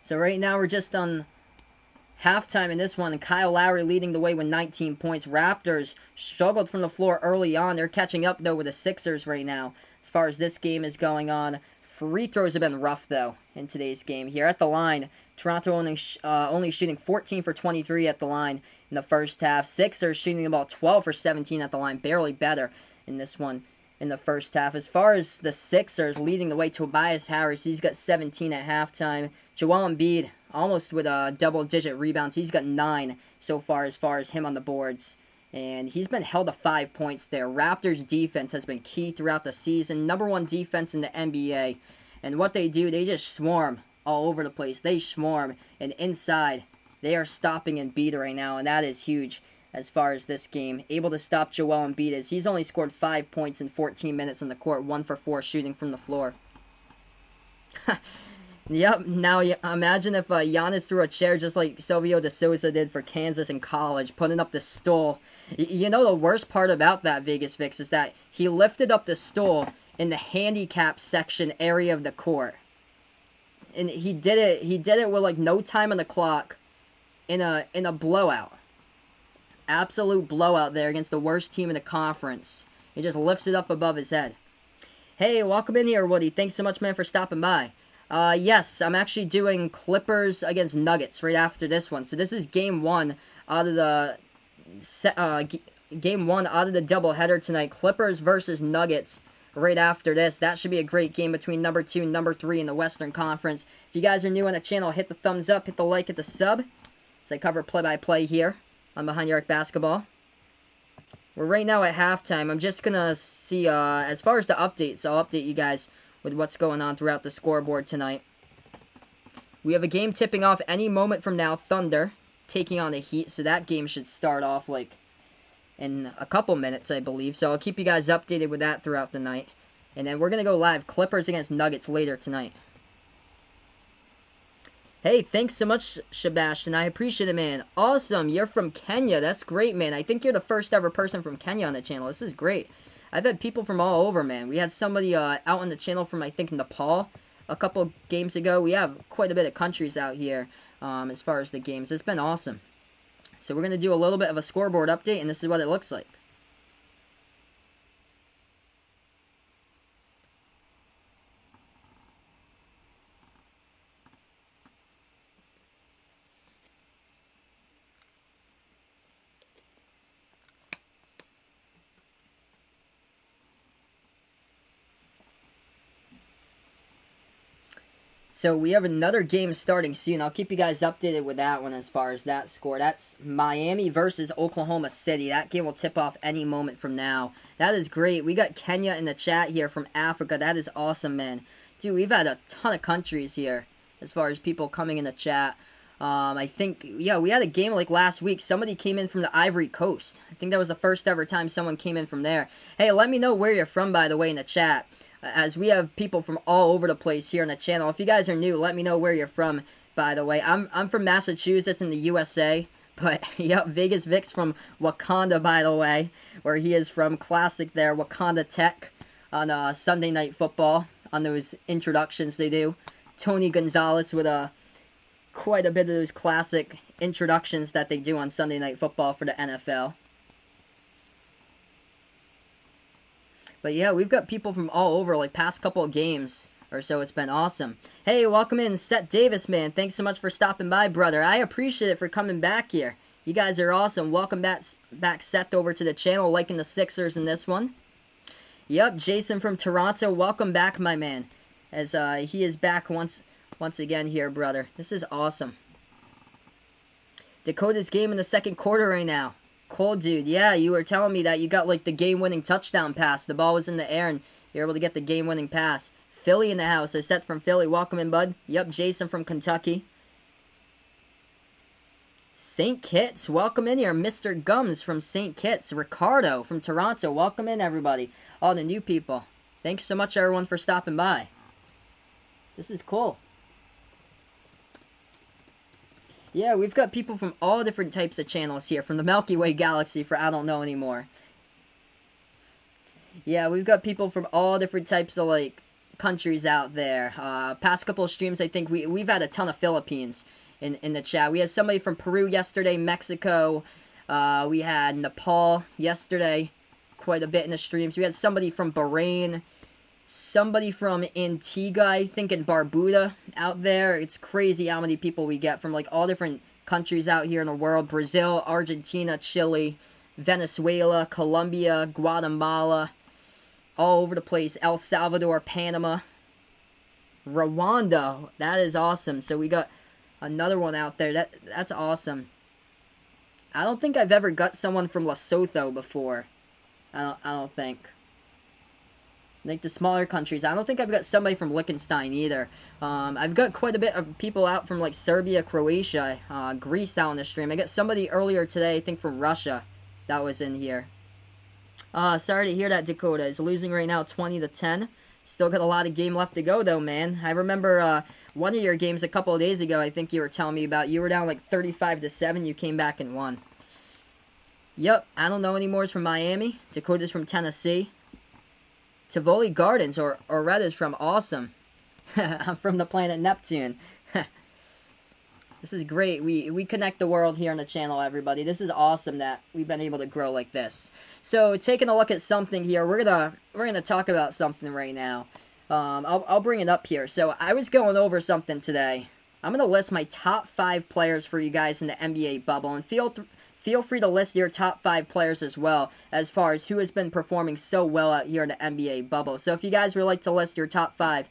So right now we're just on halftime in this one, and Kyle Lowry leading the way with 19 points. Raptors struggled from the floor early on. They're catching up, though, with the Sixers right now as far as this game is going on. Free throws have been rough, though, in today's game. Here at the line, Toronto only shooting 14 for 23 at the line in the first half. Sixers shooting about 12 for 17 at the line, barely better in this one in the first half. As far as the Sixers leading the way, Tobias Harris, he's got 17 at halftime. Joel Embiid, almost with double-digit rebounds. He's got 9 so far as him on the boards. And he's been held to 5 points there. Raptors defense has been key throughout the season. #1 defense in the NBA. And what they do, they just swarm all over the place. They swarm, and inside, they are stopping Embiid right now, and that is huge as far as this game. Able to stop Joel Embiid as he's only scored 5 points in 14 minutes on the court, 1 for 4 shooting from the floor. Yep, now imagine if Giannis threw a chair just like Silvio De Sousa did for Kansas in college, putting up the stool. You know the worst part about that, Vegas Vix, is that he lifted up the stool in the handicap section area of the court. And he did it with like no time on the clock in a blowout. Absolute blowout there against the worst team in the conference. He just lifts it up above his head. Hey, welcome in here, Woody. Thanks so much, man, for stopping by. Yes, I'm actually doing Clippers against Nuggets right after this one. So this is game one out of the doubleheader tonight. Clippers versus Nuggets right after this. That should be a great game between number 2 and number 3 in the Western Conference. If you guys are new on the channel, hit the thumbs up, hit the like, hit the sub. As I cover play-by-play here on Behind Your Arc Basketball. We're right now at halftime. I'm just going to see, as far as the updates, I'll update you guys with what's going on throughout the scoreboard tonight. We have a game tipping off any moment from now. Thunder taking on the Heat, so that game should start off like in a couple minutes, I believe. So I'll keep you guys updated with that throughout the night. And then we're going to go live Clippers against Nuggets later tonight. Hey, thanks so much, Sebastian. I appreciate it, man. Awesome. You're from Kenya. That's great, man. I think you're the first ever person from Kenya on the channel. This is great. I've had people from all over, man. We had somebody out on the channel from, I think, Nepal a couple games ago. We have quite a bit of countries out here as far as the games. It's been awesome. So we're going to do a little bit of a scoreboard update, and this is what it looks like. So we have another game starting soon. I'll keep you guys updated with that one as far as that score. That's Miami versus Oklahoma City. That game will tip off any moment from now. That is great. We got Kenya in the chat here from Africa. That is awesome, man. Dude, we've had a ton of countries here as far as people coming in the chat. I think, yeah, we had a game like last week. Somebody came in from the Ivory Coast. I think that was the first ever time someone came in from there. Hey, let me know where you're from, by the way, in the chat. As we have people from all over the place here on the channel. If you guys are new, let me know where you're from, by the way. I'm from Massachusetts in the USA. But, yep, Vegas Vic's from Wakanda, by the way. Where he is from. Classic there, Wakanda Tech. On Sunday Night Football. On those introductions they do. Tony Gonzalez with quite a bit of those classic introductions that they do on Sunday Night Football for the NFL. But yeah, we've got people from all over, like past couple of games or so. It's been awesome. Hey, welcome in, Seth Davis, man. Thanks so much for stopping by, brother. I appreciate it for coming back here. You guys are awesome. Welcome back Seth, over to the channel, liking the Sixers in this one. Yep, Jason from Toronto. Welcome back, my man. As he is back once again here, brother. This is awesome. Dakota's game in the second quarter right now. Cool, dude. Yeah, you were telling me that you got, like, the game-winning touchdown pass. The ball was in the air, and you're able to get the game-winning pass. Philly in the house. So Seth from Philly. Welcome in, bud. Yep, Jason from Kentucky. St. Kitts. Welcome in here. Mr. Gums from St. Kitts. Ricardo from Toronto. Welcome in, everybody. All the new people. Thanks so much, everyone, for stopping by. This is cool. Yeah, we've got people from all different types of channels here. From the Milky Way Galaxy for I Don't Know Anymore. Yeah, we've got people from all different types of, like, countries out there. Past couple of streams, I think we've had a ton of Philippines in the chat. We had somebody from Peru yesterday, Mexico. We had Nepal yesterday. Quite a bit in the streams. We had somebody from Bahrain. Somebody from Antigua, I think, in Barbuda out there. It's crazy how many people we get from, like, all different countries out here in the world. Brazil, Argentina, Chile, Venezuela, Colombia, Guatemala, all over the place. El Salvador, Panama, Rwanda. That is awesome. So we got another one out there. That's awesome. I don't think I've ever got someone from Lesotho before. I don't think. Like the smaller countries. I don't think I've got somebody from Liechtenstein either. I've got quite a bit of people out from like Serbia, Croatia, Greece out on the stream. I got somebody earlier today, I think from Russia, that was in here. Sorry to hear that, Dakota. Is losing right now 20-10. Still got a lot of game left to go though, man. I remember one of your games a couple of days ago, I think you were telling me about. You were down like 35-7. You came back and won. Yep, I don't know anymore. Is from Miami. Dakota's from Tennessee. Tivoli Gardens, or Red is from Awesome. I'm from the planet Neptune. This is great. We connect the world here on the channel, everybody. This is awesome that we've been able to grow like this. So, taking a look at something here, we're gonna talk about something right now. I'll bring it up here. So, I was going over something today. I'm gonna list my top 5 players for you guys in the NBA bubble, and feel free to list your top 5 players as well, as far as who has been performing so well out here in the NBA bubble. So if you guys would like to list your top 5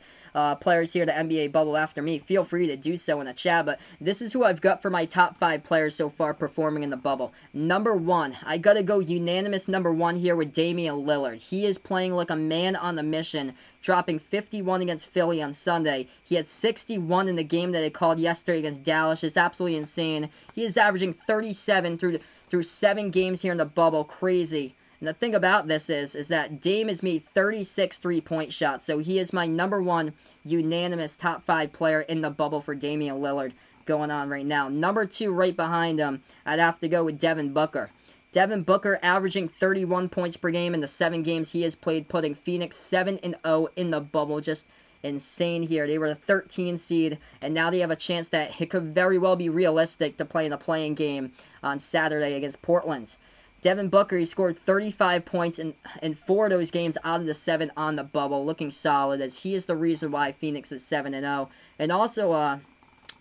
players here in the NBA bubble after me, feel free to do so in the chat. But this is who I've got for my top 5 players so far performing in the bubble. Number 1, I gotta go unanimous number 1 here with Damian Lillard. He is playing like a man on the mission, dropping 51 against Philly on Sunday. He had 61 in the game that they called yesterday against Dallas. It's absolutely insane. He is averaging 37 through 7 games here in the bubble. Crazy. And the thing about this is that Dame has made 36 3-point shots. So he is my number 1 unanimous top 5 player in the bubble for Damian Lillard going on right now. Number 2 right behind him, I'd have to go with Devin Booker. Devin Booker averaging 31 points per game in the 7 games he has played, putting Phoenix 7-0 in the bubble. Just insane here. They were the 13 seed, and now they have a chance that it could very well be realistic to play in the playing game on Saturday against Portland. Devin Booker, he scored 35 points in 4 of those games out of the 7 on the bubble, looking solid, as he is the reason why Phoenix is 7-0. And also,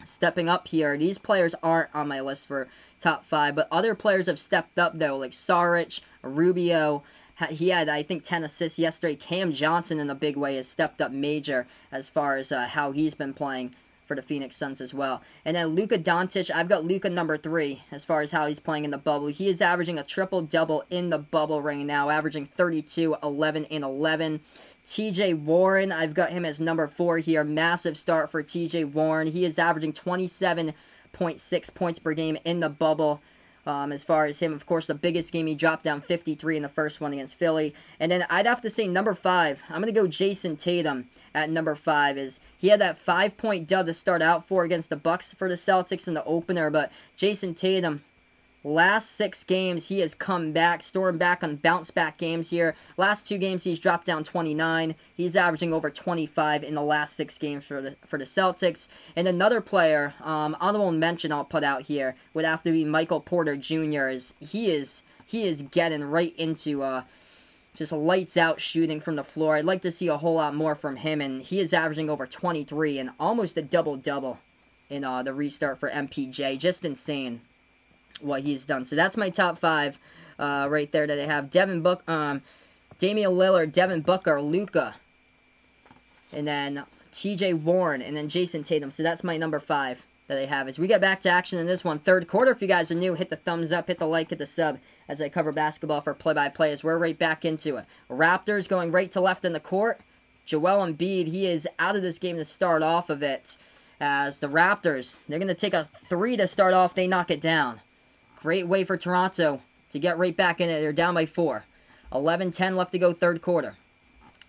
stepping up here, these players aren't on my list for top 5, but other players have stepped up, though, like Saric, Rubio. He had, I think, 10 assists yesterday. Cam Johnson, in a big way, has stepped up major as far as how he's been playing for the Phoenix Suns as well. And then Luka Doncic, I've got Luka number 3 as far as how he's playing in the bubble. He is averaging a triple-double in the bubble right now, averaging 32, 11, and 11. TJ Warren, I've got him as number 4 here. Massive start for TJ Warren. He is averaging 27.6 points per game in the bubble. As far as him, of course, the biggest game, he dropped down 53 in the first one against Philly. And then I'd have to say number 5, I'm going to go Jason Tatum at number 5. Is he had that 5-point dub to start out for against the Bucks for the Celtics in the opener, but Jason Tatum, last 6 games, he has come back, stormed back on bounce-back games here. Last 2 games, he's dropped down 29. He's averaging over 25 in the last 6 games for the Celtics. And another player, honorable mention I'll put out here, would have to be Michael Porter Jr. He is getting right into just lights-out shooting from the floor. I'd like to see a whole lot more from him, and he is averaging over 23 and almost a double-double in the restart for MPJ. Just insane what he's done. So that's my top 5 right there that I have. Damian Lillard, Devin Booker, Luka, and then TJ Warren, and then Jason Tatum. So that's my number 5 that I have. As we get back to action in this one, third quarter, if you guys are new, hit the thumbs up, hit the like, hit the sub as I cover basketball for play-by-play, as we're right back into it. Raptors going right to left in the court. Joel Embiid, he is out of this game to start off of it, as the Raptors, they're going to take a 3 to start off. They knock it down. Great way for Toronto to get right back in it. They're down by 4. 11-10 left to go third quarter.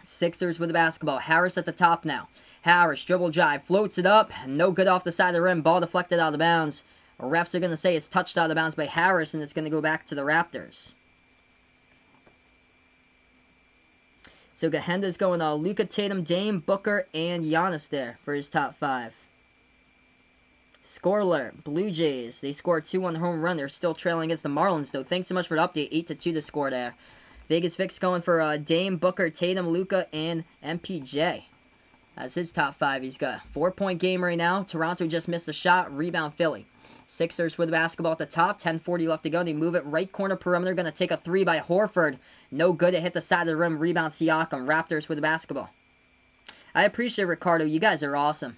Sixers with the basketball. Harris at the top now. Harris, dribble drive, floats it up. No good off the side of the rim. Ball deflected out of bounds. Refs are going to say it's touched out of bounds by Harris, and it's going to go back to the Raptors. So Gahenda's going Luka, Tatum, Dame, Booker, and Giannis there for his top 5. Score alert, Blue Jays, they scored 2-1 home run. They're still trailing against the Marlins, though. Thanks so much for the update. 8-2 the score there. Vegas Fix going for Dame, Booker, Tatum, Luka, and MPJ. That's his top 5. He's got a 4-point game right now. Toronto just missed a shot. Rebound Philly. Sixers with the basketball at the top. 10:40 left to go. They move it right corner perimeter. Going to take a 3 by Horford. No good. It hit the side of the rim. Rebound Siakam. Raptors with the basketball. I appreciate Ricardo. You guys are awesome.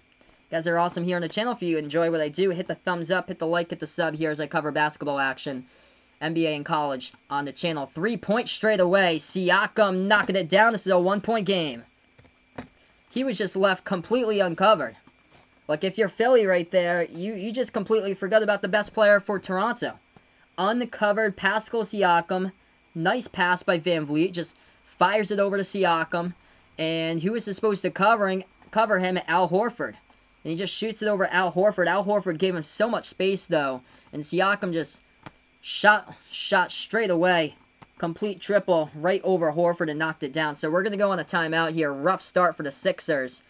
You guys are awesome here on the channel. If you enjoy what I do, hit the thumbs up, hit the like, hit the sub here as I cover basketball action NBA and college on the channel. 3-point straight away. Siakam knocking it down. This is a 1-point game. He was just left completely uncovered. Like, if you're Philly right there, you just completely forgot about the best player for Toronto. Uncovered Pascal Siakam. Nice pass by Van Vliet. Just fires it over to Siakam. And who is supposed to cover him? Al Horford. And he just shoots it over Al Horford. Al Horford gave him so much space, though. And Siakam just shot straight away. Complete triple right over Horford and knocked it down. So we're going to go on a timeout here. Rough start for the Sixers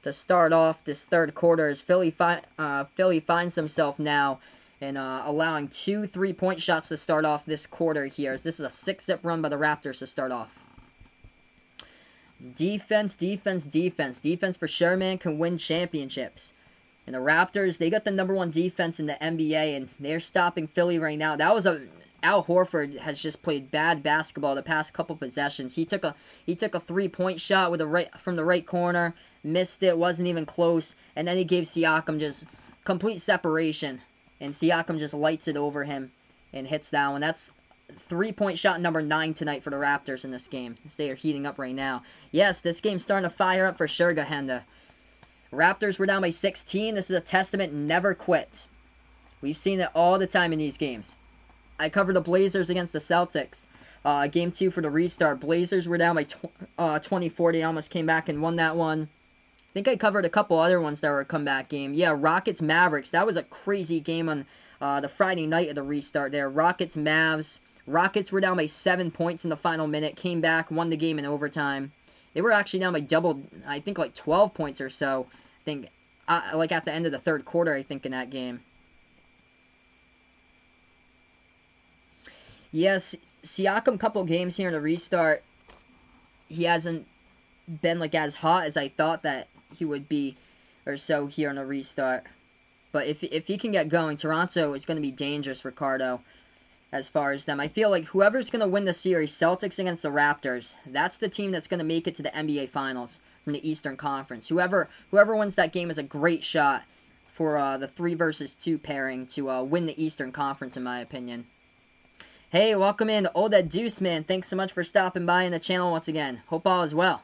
to start off this third quarter as Philly finds themselves now in allowing 2 3-point shots to start off this quarter here. As this is a 6-zip run by the Raptors to start off. Defense, defense, defense. Defense for sure, man, can win championships. And the Raptors, they got the number 1 defense in the NBA, and they're stopping Philly right now. Al Horford has just played bad basketball the past couple possessions. He took a 3-point shot from the right corner, missed it, wasn't even close, and then he gave Siakam just complete separation, and Siakam just lights it over him and hits that one. That's 3-point shot number 9 tonight for the Raptors in this game. They are heating up right now. Yes, this game's starting to fire up for sure, Gahenda. Raptors were down by 16. This is a testament, never quit. We've seen it all the time in these games. I covered the Blazers against the Celtics. Game 2 for the restart. Blazers were down by 20-40. They almost came back and won that one. I think I covered a couple other ones that were a comeback game. Yeah, Rockets-Mavericks. That was a crazy game on the Friday night of the restart there. Rockets-Mavs. Rockets were down by 7 points in the final minute. Came back, won the game in overtime. They were actually down by I think like 12 points or so. I think, like at the end of the third quarter, I think, in that game. Yes, Siakam, couple games here in the restart, he hasn't been like as hot as I thought that he would be or so here in the restart. But if he can get going, Toronto is going to be dangerous, Ricardo, as far as them. I feel like whoever's going to win the series, Celtics against the Raptors, that's the team that's going to make it to the NBA Finals from the Eastern Conference. Whoever wins that game is a great shot for the 3 versus 2 pairing to win the Eastern Conference, in my opinion. Hey, welcome in, Old Ed Deuce, man. Thanks so much for stopping by in the channel once again. Hope all is well.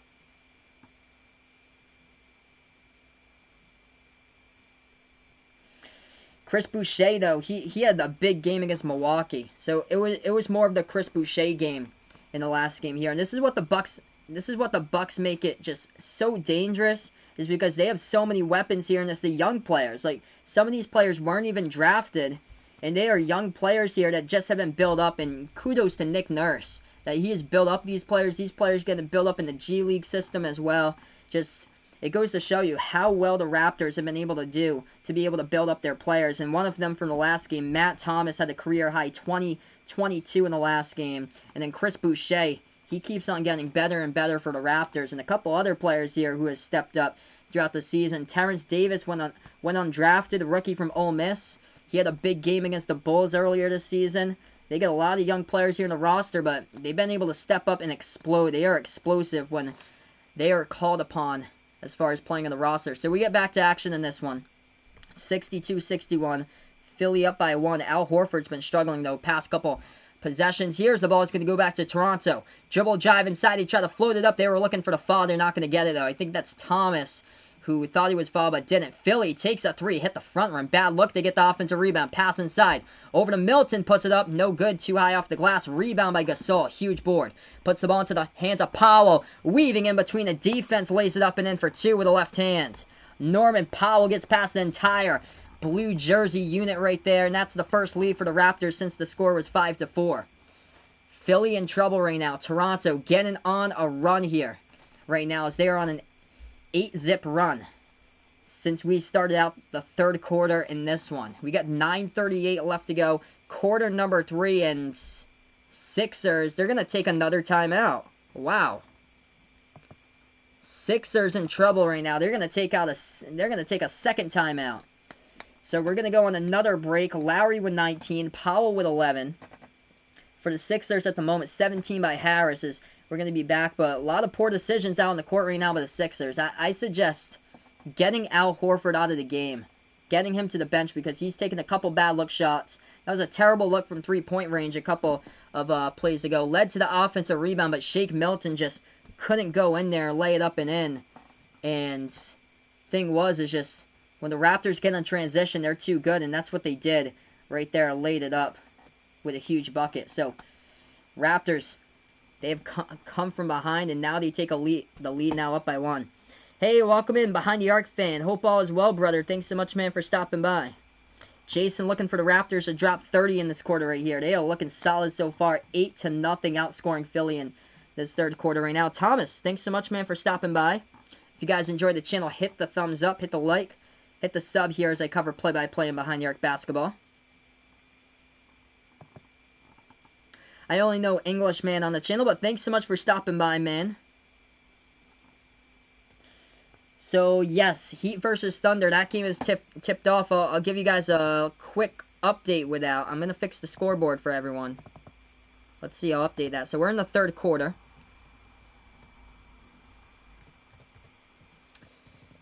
Chris Boucher, though, he had a big game against Milwaukee. So it was more of the Chris Boucher game in the last game here. And this is what the Bucks make it just so dangerous, is because they have so many weapons here, and it's the young players. Like, some of these players weren't even drafted, and they are young players here that just have been built up, and kudos to Nick Nurse that he has built up these players. These players getting built up in the G League system as well. Just, it goes to show you how well the Raptors have been able to do to be able to build up their players. And one of them from the last game, Matt Thomas, had a career-high 20-22 in the last game. And then Chris Boucher, he keeps on getting better and better for the Raptors. And a couple other players here who has stepped up throughout the season. Terrence Davis went undrafted, a rookie from Ole Miss. He had a big game against the Bulls earlier this season. They get a lot of young players here in the roster, but they've been able to step up and explode. They are explosive when they are called upon as far as playing on the roster. So we get back to action in this one. 62-61. Philly up by 1. Al Horford's been struggling, though, past couple possessions. Here's the ball. It's going to go back to Toronto. Dribble drive inside. He tried to float it up. They were looking for the foul. They're not going to get it, though. I think that's Thomas, who thought he was fouled but didn't. Philly takes a 3, hit the front rim. Bad look. They get the offensive rebound. Pass inside. Over to Milton. Puts it up. No good. Too high off the glass. Rebound by Gasol. Huge board. Puts the ball into the hands of Powell. Weaving in between the defense. Lays it up and in for 2 with the left hand. Norman Powell gets past the entire blue jersey unit right there. And that's the first lead for the Raptors since the score was 5-4. Philly in trouble right now. Toronto getting on a run here right now as they are on an 8-zip run since we started out the third quarter in this one. We got 9:38 left to go. Quarter number 3, and Sixers, they're going to take another timeout. Wow. Sixers in trouble right now. They're going to take a second timeout. So we're going to go on another break. Lowry with 19, Powell with 11. For the Sixers at the moment, 17 by Harris is we're going to be back, but a lot of poor decisions out in the court right now by the Sixers. I suggest getting Al Horford out of the game getting him to the bench because he's taking a couple bad look shots. That was a terrible look from three-point range a couple of plays ago. Led to the offensive rebound, but Shake Milton just couldn't go in there, lay it up and in. And thing was, is just when the Raptors get in transition, they're too good, and that's what they did right there, laid it up with a huge bucket. So, Raptors, they've come from behind, and now they take the lead now up by 1. Hey, welcome in, Behind the Arc fan. Hope all is well, brother. Thanks so much, man, for stopping by. Jason looking for the Raptors to drop 30 in this quarter right here. They are looking solid so far. 8-0 outscoring Philly in this third quarter right now. Thomas, thanks so much, man, for stopping by. If you guys enjoyed the channel, hit the thumbs up, hit the like, hit the sub here as I cover play-by-play and Behind the Arc basketball. I only know English, man, on the channel, but thanks so much for stopping by, man. So, yes, Heat versus Thunder. That game is tipped off. I'll give you guys a quick update with that. I'm going to fix the scoreboard for everyone. Let's see, I'll update that. So, we're in the third quarter.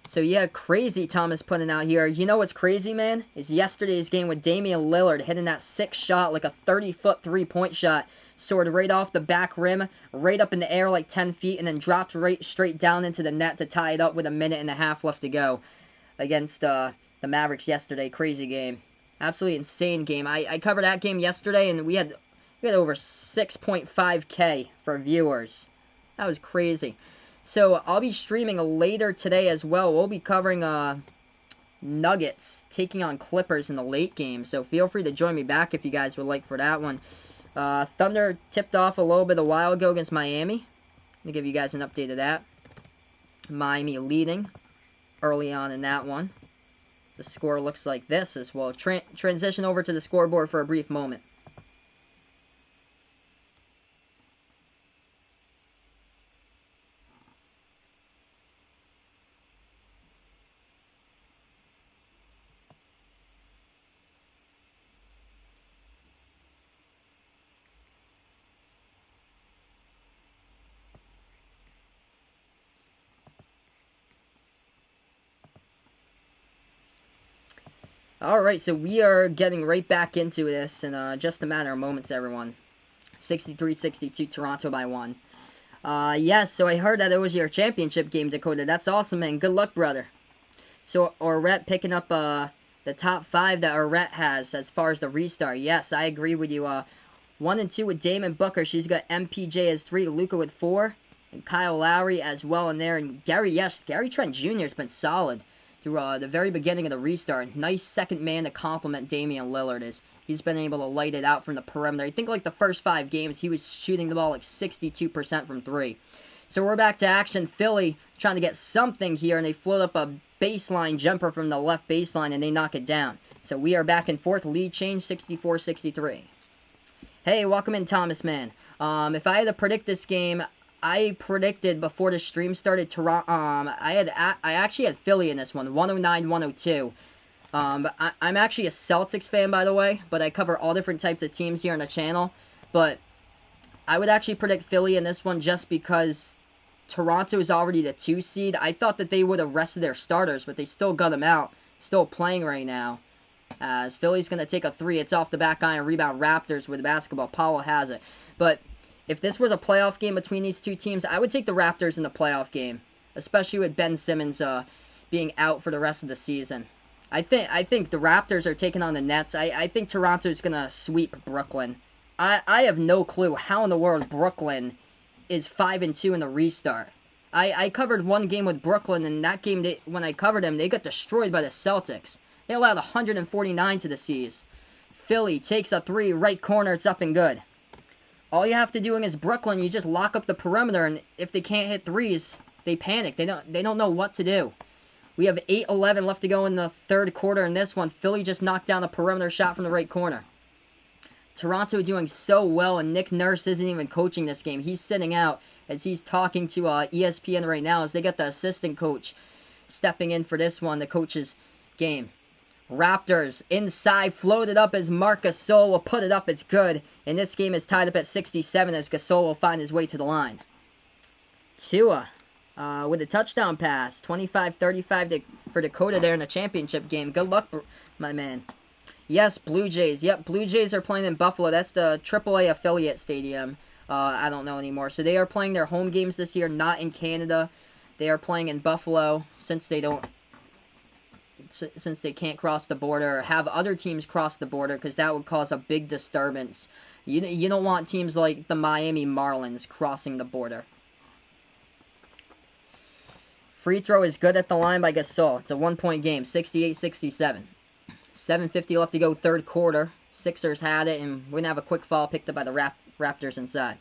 So, yeah, crazy Thomas putting out here. You know what's crazy, man? Is yesterday's game with Damian Lillard hitting that 6 shot, like a 30-foot three-point shot. Soared right off the back rim, right up in the air like 10 feet, and then dropped right straight down into the net to tie it up with 1.5 minutes left to go against the Mavericks yesterday. Crazy game. Absolutely insane game. I covered that game yesterday, and we had over 6.5K for viewers. That was crazy. So, I'll be streaming later today as well. We'll be covering Nuggets taking on Clippers in the late game. So, feel free to join me back if you guys would like for that one. Thunder tipped off a little bit a while ago against Miami. I'll give you guys an update of that. Miami leading early on in that one. The score looks like this as well. Transition over to the scoreboard for a brief moment. Alright, so we are getting right back into this in just a matter of moments, everyone. 63-62, Toronto by 1. Yes, so I heard that it was your championship game, Dakota. That's awesome, man. Good luck, brother. So, Orette picking up the top 5 that Orette has as far as the restart. Yes, I agree with you. 1 and 2 with Damon Booker. She's got MPJ as 3, Luka with 4, and Kyle Lowry as well in there. And Gary Trent Jr. has been solid through the very beginning of the restart. Nice second man to complement Damian Lillard. He's been able to light it out from the perimeter. I think like the first 5 games, he was shooting the ball like 62% from 3. So we're back to action. Philly trying to get something here, and they float up a baseline jumper from the left baseline, and they knock it down. So we are back and forth. Lead change, 64-63. Hey, welcome in, Thomas, man. If I had to predict this game, I predicted before the stream started Toronto. I actually had Philly in this one, 109-102. But I'm actually a Celtics fan, by the way, but I cover all different types of teams here on the channel. But I would actually predict Philly in this one just because Toronto is already the 2 seed. I thought that they would have rested their starters, but they still got them out. Still playing right now. As Philly's going to take a 3. It's off the back iron. Rebound Raptors with the basketball. Powell has it. But if this was a playoff game between these 2 teams, I would take the Raptors in the playoff game. Especially with Ben Simmons being out for the rest of the season. I think the Raptors are taking on the Nets. I think Toronto's going to sweep Brooklyn. I have no clue how in the world Brooklyn is 5-2 in the restart. I covered one game with Brooklyn, and that game, when I covered them, they got destroyed by the Celtics. They allowed 149 to the C's. Philly takes a 3, right corner, it's up and good. All you have to do against Brooklyn, you just lock up the perimeter, and if they can't hit 3s, they panic. They don't know what to do. We have 8:11 left to go in the third quarter in this one. Philly just knocked down a perimeter shot from the right corner. Toronto doing so well, and Nick Nurse isn't even coaching this game. He's sitting out as he's talking to ESPN right now as they got the assistant coach stepping in for this one, the coach's game. Raptors inside, floated up as Marc Gasol will put it up. It's good. And this game is tied up at 67 as Gasol will find his way to the line. Tua with a touchdown pass. 25-35 for Dakota there in the championship game. Good luck, my man. Yes, Blue Jays. Yep, Blue Jays are playing in Buffalo. That's the AAA affiliate stadium. I don't know anymore. So they are playing their home games this year, not in Canada. They are playing in Buffalo since they can't cross the border or have other teams cross the border, because that would cause a big disturbance. You don't want teams like the Miami Marlins crossing the border. Free throw is good at the line by Gasol. It's a 1-point game, 68-67. 7:50 left to go, third quarter. Sixers had it, and we're going to have a quick foul picked up by the Raptors inside.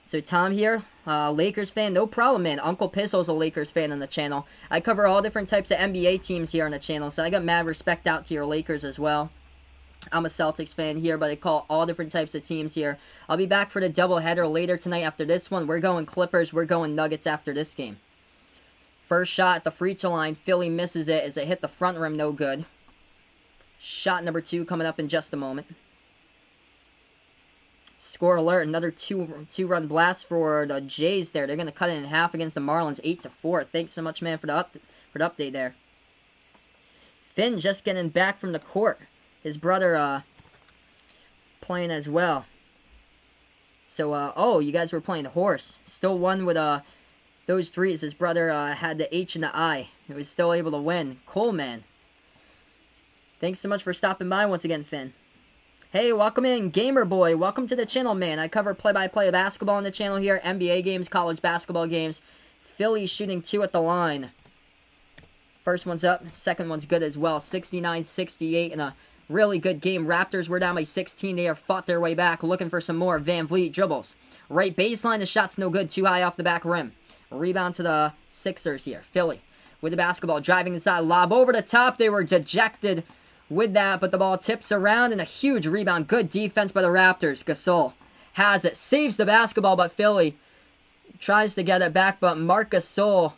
So Tom here, Lakers fan, no problem, man. Uncle Pisso's a Lakers fan on the channel. I cover all different types of NBA teams here on the channel, so I got mad respect out to your Lakers as well. I'm a Celtics fan here, but I call all different types of teams here. I'll be back for the doubleheader later tonight after this one. We're going Clippers, we're going Nuggets after this game. First shot at the free throw line, Philly misses it as it hit the front rim, no good. Shot number 2 coming up in just a moment. Score alert, another two-run blast for the Jays there. They're going to cut it in half against the Marlins, 8-4. Thanks so much, man, for the update there. Finn just getting back from the court. His brother playing as well. So, oh, you guys were playing the horse. Still won with those threes. His brother had the H and the I. He was still able to win. Cool, man. Thanks so much for stopping by once again, Finn. Hey, welcome in, Gamer Boy. Welcome to the channel, man. I cover play-by-play of basketball on the channel here. NBA games, college basketball games. Philly shooting 2 at the line. First one's up. Second one's good as well. 69-68 in a really good game. Raptors were down by 16. They have fought their way back, looking for some more. Van Vliet dribbles. Right baseline, the shot's no good. Too high off the back rim. Rebound to the Sixers here. Philly with the basketball, driving inside, lob over the top. They were dejected with that, but the ball tips around, and a huge rebound. Good defense by the Raptors. Gasol has it, saves the basketball, but Philly tries to get it back, but Marc Gasol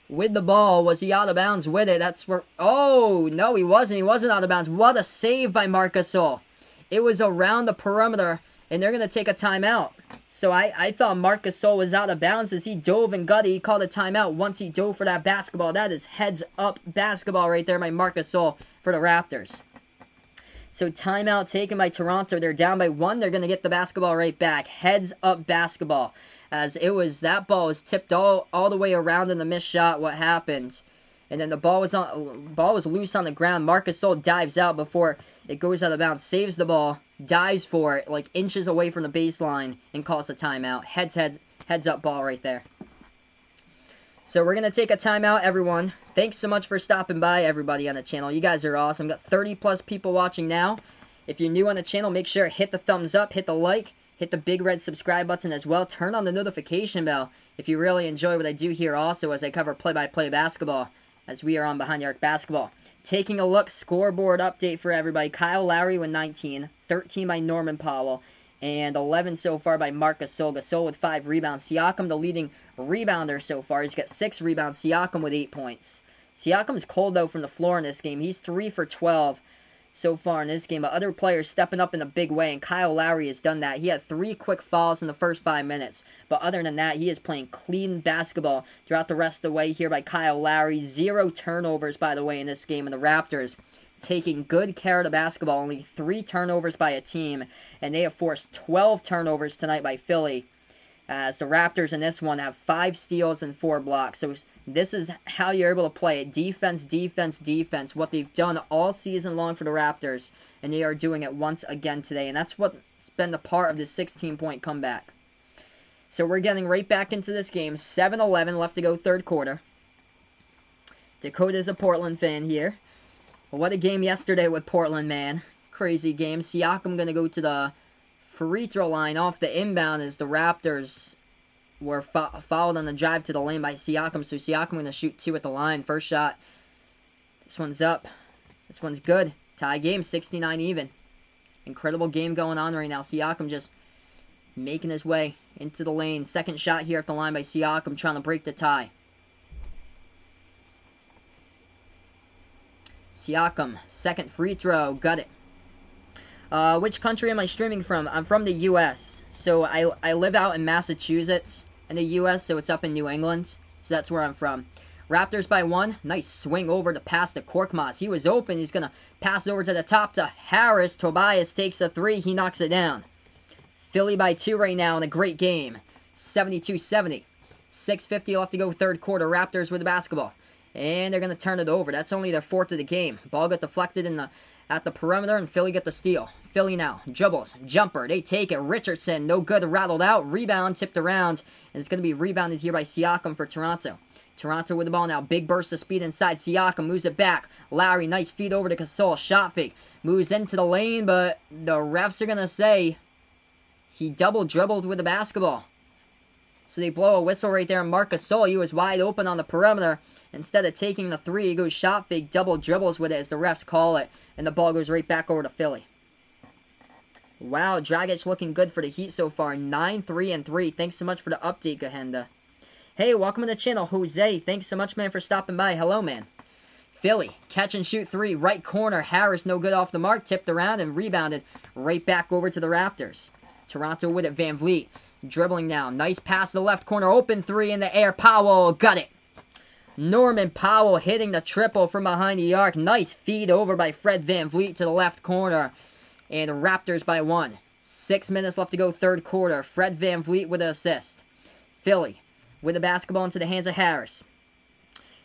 with the ball. Was he out of bounds with it? That's where, oh, no, he wasn't. He wasn't out of bounds. What a save by Marc Gasol. It was around the perimeter, and they're going to take a timeout. So I thought Marc Gasol was out of bounds as he dove and gutted. He called a timeout once he dove for that basketball. That is heads-up basketball right there by Marc Gasol for the Raptors. So timeout taken by Toronto. They're down by 1. They're going to get the basketball right back. Heads-up basketball. As it was, that ball was tipped all the way around in the missed shot. What happened? And then the ball was loose on the ground. Marc Gasol dives out before it goes out of bounds. Saves the ball. Dives for it, like inches away from the baseline, and calls a timeout. Heads up ball right there. So we're going to take a timeout, everyone. Thanks so much for stopping by, everybody on the channel. You guys are awesome. Got 30 plus people watching now. If you're new on the channel, make sure hit the thumbs up, hit the like, hit the big red subscribe button as well. Turn on the notification bell if you really enjoy what I do here also, as I cover play-by-play basketball, as we are on Behind the Arc Basketball. Taking a look, scoreboard update for everybody. Kyle Lowry with 19, 13 by Norman Powell, and 11 so far by Marc Gasol. Gasol with 5 rebounds. Siakam, the leading rebounder so far. He's got 6 rebounds. Siakam with 8 points. Siakam's cold, though, from the floor in this game. He's 3 for 12 so far in this game, but other players stepping up in a big way, and Kyle Lowry has done that. He had 3 quick fouls in the first 5 minutes, but other than that, he is playing clean basketball throughout the rest of the way here by Kyle Lowry. 0 turnovers, by the way, in this game, and the Raptors taking good care of the basketball. Only 3 turnovers by a team, and they have forced 12 turnovers tonight by Philly, as the Raptors in this one have 5 steals and 4 blocks. So this is how you're able to play it. Defense, defense, defense. What they've done all season long for the Raptors, and they are doing it once again today. And that's what's been the part of the 16-point comeback. So we're getting right back into this game. 7-11 left to go, third quarter. Dakota's a Portland fan here. What a game yesterday with Portland, man. Crazy game. Siakam going to go to the free throw line off the inbound as the Raptors were fouled on the drive to the lane by Siakam. So Siakam going to shoot 2 at the line. First shot. This one's up. This one's good. Tie game, 69 even. Incredible game going on right now. Siakam just making his way into the lane. Second shot here at the line by Siakam, trying to break the tie. Siakam, second free throw. Got it. Which country am I streaming from? I'm from the U.S. So I live out in Massachusetts in the U.S., so it's up in New England. so that's where I'm from. Raptors by 1. Nice swing over to pass to Korkmaz. He was open. He's going to pass it over to the top to Harris. Tobias takes a 3. He knocks it down. Philly by 2 right now in a great game. 72-70. 6:50 left to go, third quarter. Raptors with the basketball. And they're going to turn it over. That's only their 4th of the game. Ball got deflected at the perimeter, and Philly get the steal. Philly now. Dribbles. Jumper. They take it. Richardson. No good. Rattled out. Rebound. Tipped around. And it's going to be rebounded here by Siakam for Toronto. Toronto with the ball now. Big burst of speed inside. Siakam moves it back. Lowry. Nice feed over to Gasol. Shot fake. Moves into the lane, but the refs are going to say he double dribbled with the basketball. So they blow a whistle right there. And Marc Gasol, he was wide open on the perimeter. Instead of taking the 3, he goes shot fake, double dribbles with it as the refs call it. And the ball goes right back over to Philly. Wow, Dragic looking good for the Heat so far. 9-3-3. Thanks so much for the update, Gahenda. Hey, welcome to the channel, Jose. Thanks so much, man, for stopping by. Hello, man. Philly, catch and shoot 3. Right corner. Harris, no good off the mark. Tipped around and rebounded right back over to the Raptors. Toronto with it. Van Vliet dribbling now. Nice pass to the left corner. Open 3 in the air. Powell got it. Norman Powell hitting the triple from behind the arc. Nice feed over by Fred Van Vliet to the left corner. And Raptors by 1. 6 minutes left to go, third quarter. Fred Van Vliet with an assist. Philly with the basketball into the hands of Harris.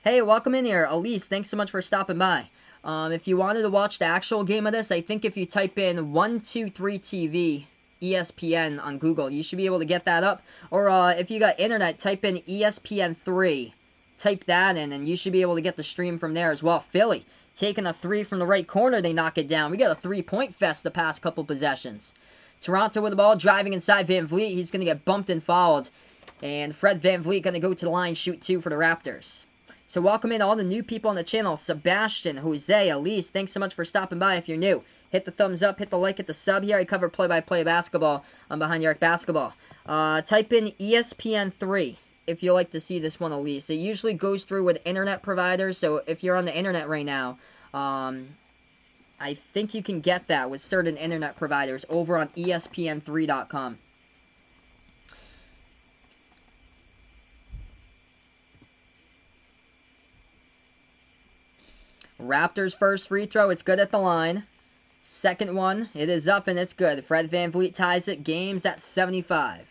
Hey, welcome in here. Elise, thanks so much for stopping by. If you wanted to watch the actual game of this, I think if you type in 123 TV ESPN on Google, you should be able to get that up. Or if you got internet, type in ESPN 3. Type that in, and you should be able to get the stream from there as well. Philly taking a 3 from the right corner. They knock it down. We got a 3-point fest the past couple possessions. Toronto with the ball, driving inside Van Vliet. He's going to get bumped and fouled. And Fred Van Vliet going to go to the line, shoot 2 for the Raptors. So welcome in all the new people on the channel. Sebastian, Jose, Elise, thanks so much for stopping by. If you're new, hit the thumbs up, hit the like, hit the sub here. I cover play-by-play basketball on Behind the Arc Basketball. Type in ESPN 3 if you like to see this one, Elise. It usually goes through with internet providers, so if you're on the internet right now, I think you can get that with certain internet providers over on ESPN3.com. Raptors first free throw. It's good at the line. Second one. It is up and it's good. Fred Van Vliet ties it. Game's at 75.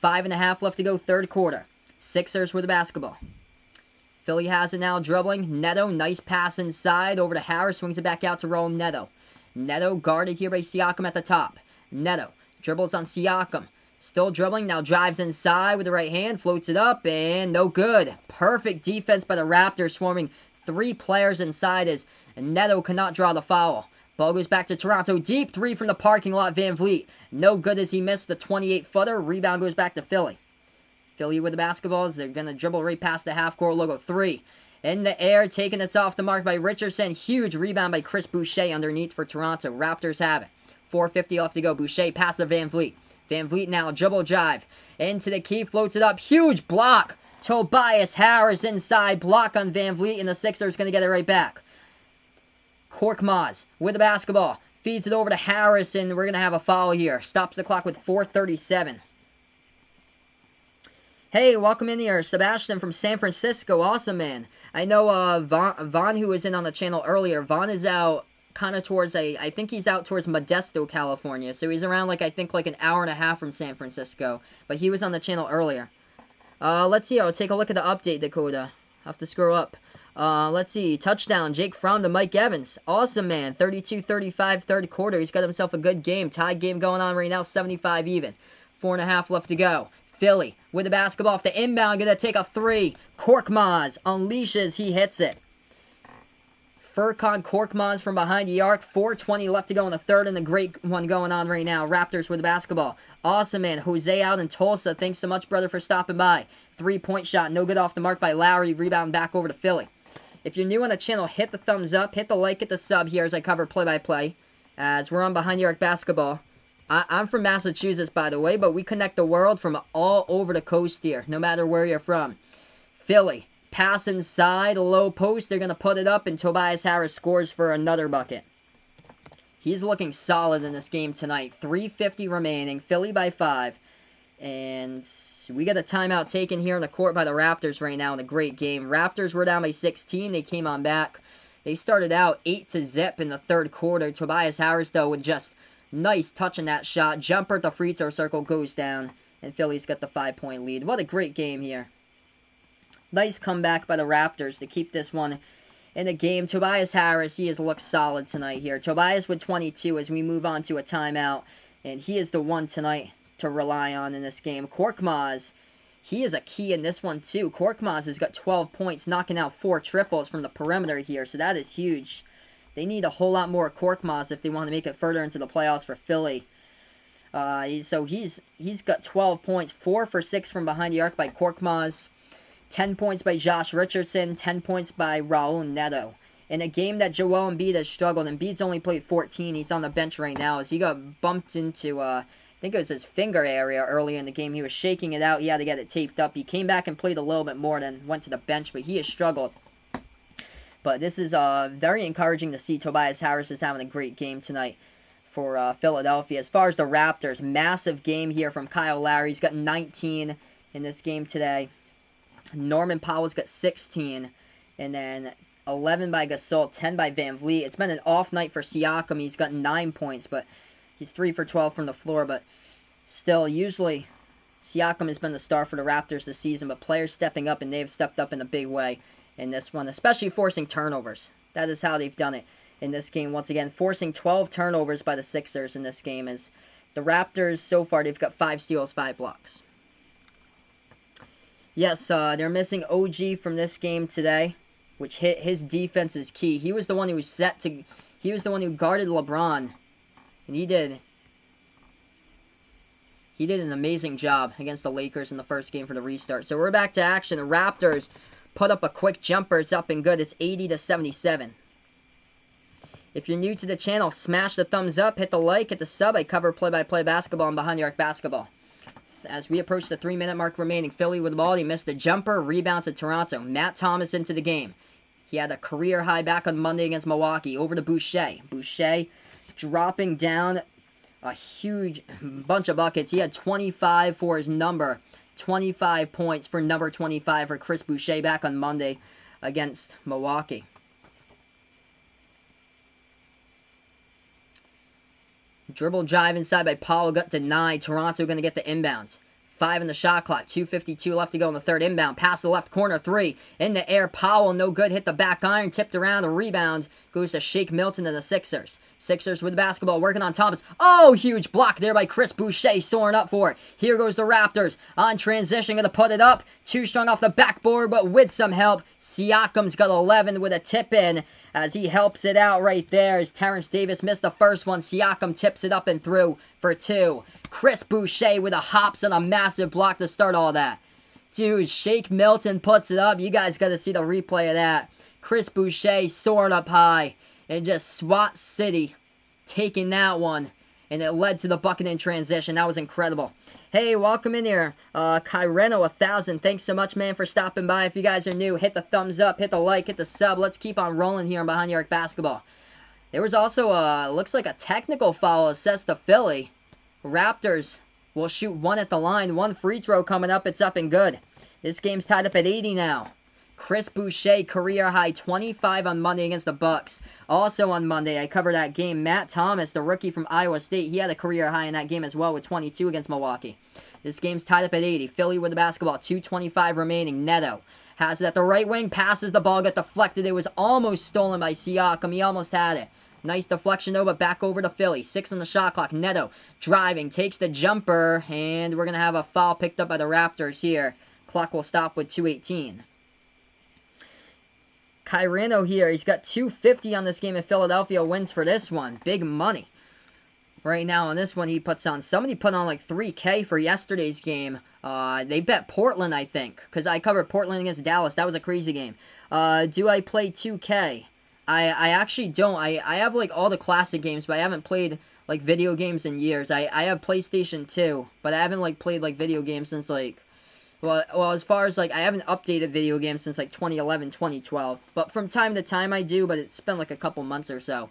5.5 left to go, third quarter. Sixers with the basketball. Philly has it now, dribbling. Neto, nice pass inside over to Harris. Swings it back out to Raul Neto. Neto guarded here by Siakam at the top. Neto dribbles on Siakam. Still dribbling, now drives inside with the right hand. Floats it up and no good. Perfect defense by the Raptors, swarming 3 players inside as Neto cannot draw the foul. Ball goes back to Toronto. Deep 3 from the parking lot. Van Vliet. No good as he missed the 28-footer. Rebound goes back to Philly. Philly with the basketballs. They're going to dribble right past the half-court logo. 3. In the air. Taking it off the mark by Richardson. Huge rebound by Chris Boucher underneath for Toronto. Raptors have it. 4:50 left to go. Boucher passes to Van Vliet. Van Vliet now. Dribble drive. Into the key. Floats it up. Huge block. Tobias Harris inside. Block on Van Vliet. And the Sixers going to get it right back. Korkmaz with the basketball. Feeds it over to Harris, and we're going to have a foul here. Stops the clock with 4:37. Hey, welcome in here. Sebastian from San Francisco. Awesome, man. I know Vaughn, who was in on the channel earlier, Vaughn is out kind of towards, I think he's out towards Modesto, California. So he's around, I think an hour and a half from San Francisco. But he was on the channel earlier. Let's see. I'll take a look at the update, Dakota. I'll have to scroll up. Let's see. Touchdown. Jake Fromm to Mike Evans. Awesome, man. 32-35, third quarter. He's got himself a good game. Tied game going on right now. 75 even. 4.5 left to go. Philly with the basketball off the inbound. Going to take a 3. Korkmaz unleashes. He hits it. Furkan Korkmaz from behind the arc. 4:20 left to go in the third, and the great one going on right now. Raptors with the basketball. Awesome, man. Jose out in Tulsa. Thanks so much, brother, for stopping by. 3-point shot. No good off the mark by Lowry. Rebound back over to Philly. If you're new on the channel, hit the thumbs up. Hit the like, hit the sub here as I cover play-by-play. As we're on Behind the Arc Basketball. I'm from Massachusetts, by the way, but we connect the world from all over the coast here, no matter where you're from. Philly. Pass inside, low post. They're going to put it up, and Tobias Harris scores for another bucket. He's looking solid in this game tonight. 3:50 remaining. Philly by 5. And we got a timeout taken here in the court by the Raptors right now in a great game. Raptors were down by 16. They came on back. They started out 8-0 in the third quarter. Tobias Harris, though, with just nice touching that shot. Jumper at the free throw circle goes down. And Philly's got the 5-point lead. What a great game here. Nice comeback by the Raptors to keep this one in the game. Tobias Harris, he has looked solid tonight here. Tobias with 22 as we move on to a timeout. And he is the one tonight to rely on in this game. Korkmaz, he is a key in this one too. Korkmaz has got 12 points, knocking out 4 triples from the perimeter here, so that is huge. They need a whole lot more Korkmaz if they want to make it further into the playoffs for Philly. So he's got 12 points, 4 for 6 from behind the arc by Korkmaz, 10 points by Josh Richardson, 10 points by Raul Neto. In a game that Joel Embiid has struggled, Embiid's only played 14. He's on the bench right now as he got bumped into I think it was his finger area earlier in the game. He was shaking it out. He had to get it taped up. He came back and played a little bit more, then went to the bench, but he has struggled. But this is very encouraging to see. Tobias Harris is having a great game tonight for Philadelphia. As far as the Raptors, massive game here from Kyle Lowry. He's got 19 in this game today. Norman Powell's got 16. And then 11 by Gasol, 10 by Van Vliet. It's been an off night for Siakam. He's got 9 points, but he's 3 for 12 from the floor, but still, usually Siakam has been the star for the Raptors this season, but players stepping up, and they've stepped up in a big way in this one, especially forcing turnovers. That is how they've done it in this game. Once again, forcing 12 turnovers by the Sixers in this game. As the Raptors, so far, they've got 5 steals, 5 blocks. Yes, they're missing OG from this game today, which his defense is key. He was the one who was he was the one who guarded LeBron. And he did an amazing job against the Lakers in the first game for the restart. So we're back to action. The Raptors put up a quick jumper. It's up and good. It's 80-77. If you're new to the channel, smash the thumbs up, hit the like, hit the sub. I cover play-by-play basketball and behind the arc basketball. As we approach the 3-minute mark remaining, Philly with the ball. He missed the jumper. Rebound to Toronto. Matt Thomas into the game. He had a career high back on Monday against Milwaukee. Over to Boucher. Boucher dropping down a huge bunch of buckets. He had 25 for his number. 25 points for number 25 for Chris Boucher back on Monday against Milwaukee. Dribble drive inside by Powell got denied. Toronto going to get the inbounds. 5 in the shot clock. 2:52 left to go in the third. Inbound. Pass to the left corner. 3. In the air. Powell, no good. Hit the back iron. Tipped around. A rebound. Goes to Shake Milton and the Sixers. Sixers with the basketball. Working on Thomas. Oh, huge block there by Chris Boucher. Soaring up for it. Here goes the Raptors. On transition. Going to put it up. Too strong off the backboard, but with some help. Siakam's got 11 with a tip in as he helps it out right there. As Terrence Davis missed the first one. Siakam tips it up and through for 2. Chris Boucher with a hops and a massive block to start all that. Dude, Shake Milton puts it up. You guys got to see the replay of that. Chris Boucher soaring up high and just SWAT City taking that one. And it led to the bucket in transition. That was incredible. Hey, welcome in here. Kyreno 1000. Thanks so much, man, for stopping by. If you guys are new, hit the thumbs up, hit the like, hit the sub. Let's keep on rolling here on Behind the Arc Basketball. There was also, looks like a technical foul assessed to Philly. Raptors will shoot 1 at the line. 1 free throw coming up. It's up and good. This game's tied up at 80 now. Chris Boucher, career high 25 on Monday against the Bucks. Also on Monday, I covered that game. Matt Thomas, the rookie from Iowa State, he had a career high in that game as well with 22 against Milwaukee. This game's tied up at 80. Philly with the basketball. 2:25 remaining. Neto has it at the right wing. Passes the ball. Got deflected. It was almost stolen by Siakam. He almost had it. Nice deflection, though, but back over to Philly. 6 on the shot clock. Neto driving. Takes the jumper. And we're going to have a foul picked up by the Raptors here. Clock will stop with 2:18. Kyreno here. He's got 250 on this game if Philadelphia wins for this one. Big money. Right now on this one he puts on. Somebody put on like $3K for yesterday's game. They bet Portland, I think. Because I covered Portland against Dallas. That was a crazy game. Do I play 2K? I actually don't. I have like all the classic games, but I haven't played like video games in years. I have PlayStation 2, but I haven't like played like video games since like, well, as far as like, I haven't updated video games since like 2011, 2012. But from time to time I do, but it's been like a couple months or so.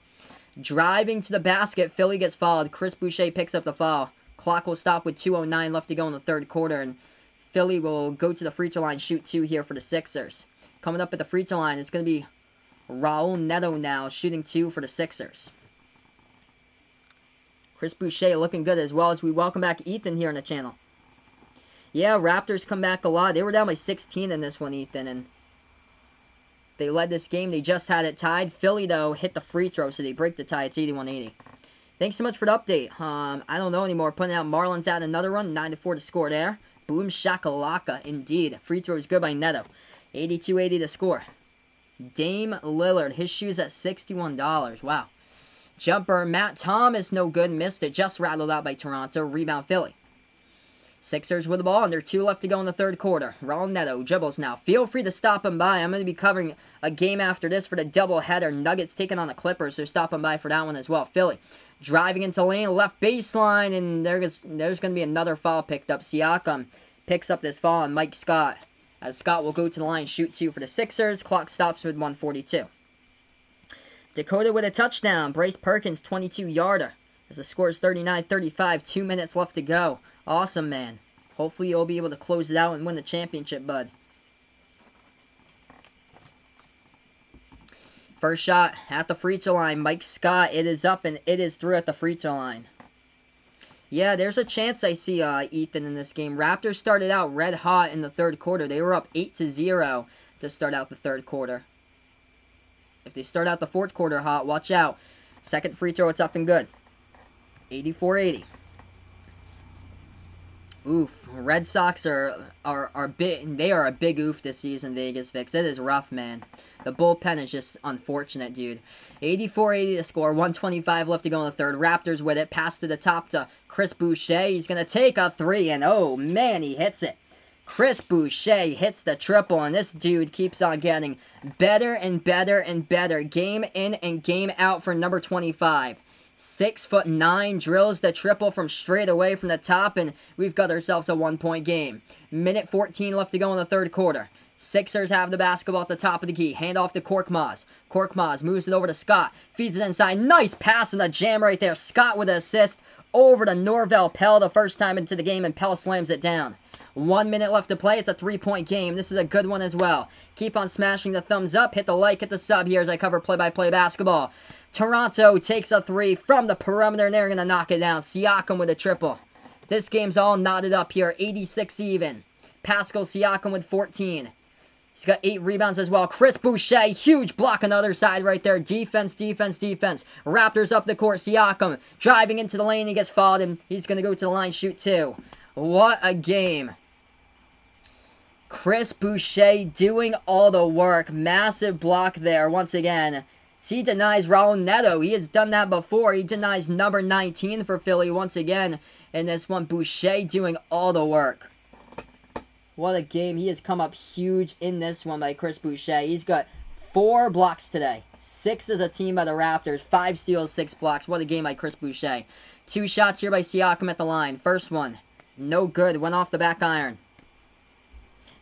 Driving to the basket, Philly gets fouled. Chris Boucher picks up the foul. Clock will stop with 2:09 left to go in the third quarter, and Philly will go to the free throw line, shoot 2 here for the Sixers. Coming up at the free throw line, it's going to be Raul Neto now, shooting 2 for the Sixers. Chris Boucher looking good, as well as we welcome back Ethan here on the channel. Yeah, Raptors come back a lot. They were down by 16 in this one, Ethan, and they led this game. They just had it tied. Philly, though, hit the free throw, so they break the tie. It's 81-80. Thanks so much for the update. I don't know anymore. Putting out Marlins at another run. 9-4 to score there. Boom shakalaka, indeed. Free throw is good by Neto. 82-80 to score. Dame Lillard, his shoes at $61. Wow. Jumper, Matt Thomas, no good. Missed it. Just rattled out by Toronto. Rebound, Philly. Sixers with the ball, and there are 2 left to go in the third quarter. Raul Neto dribbles now. Feel free to stop him by. I'm going to be covering a game after this for the doubleheader. Nuggets taking on the Clippers, so stop him by for that one as well. Philly driving into lane, left baseline, and there's going to be another foul picked up. Siakam picks up this foul on Mike Scott, as Scott will go to the line, shoot 2 for the Sixers. Clock stops with 1:42. Dakota with a touchdown. Bryce Perkins, 22-yarder. As the score is 39-35, 2 minutes left to go. Awesome, man. Hopefully you'll be able to close it out and win the championship, bud. First shot at the free throw line. Mike Scott, it is up and it is through at the free throw line. Yeah, there's a chance I see Ethan in this game. Raptors started out red hot in the third quarter. They were up 8-0 to start out the third quarter. If they start out the fourth quarter hot, watch out. Second free throw, it's up and good. 84-80. Oof. Red Sox are big. They are a big oof this season, Vegas Fix. It is rough, man. The bullpen is just unfortunate, dude. 84-80 to score. 1:25 left to go in the third. Raptors with it. Pass to the top to Chris Boucher. He's going to take a 3, and oh, man, he hits it. Chris Boucher hits the triple, and this dude keeps on getting better and better and better. Game in and game out for number 25. 6'9", drills the triple from straight away from the top, and we've got ourselves a 1-point game. Minute 14 left to go in the third quarter. Sixers have the basketball at the top of the key. Hand off to Korkmaz. Korkmaz moves it over to Scott. Feeds it inside. Nice pass and a jam right there. Scott with an assist over to Norvell Pell the first time into the game, and Pell slams it down. 1 minute left to play. It's a 3-point game. This is a good one as well. Keep on smashing the thumbs up. Hit the like, hit the sub here as I cover play-by-play basketball. Toronto takes a 3 from the perimeter, and they're going to knock it down. Siakam with a triple. This game's all knotted up here. 86 even. Pascal Siakam with 14. He's got 8 rebounds as well. Chris Boucher, huge block on the other side right there. Defense, defense, defense. Raptors up the court. Siakam driving into the lane. He gets fouled, and he's going to go to the line, shoot 2. What a game. Chris Boucher doing all the work. Massive block there once again. He denies Raul Neto. He has done that before. He denies number 19 for Philly once again. And this one, Boucher doing all the work. What a game. He has come up huge in this one by Chris Boucher. He's got 4 blocks today. 6 as a team by the Raptors. 5 steals, 6 blocks. What a game by Chris Boucher. 2 shots here by Siakam at the line. First one, no good. Went off the back iron.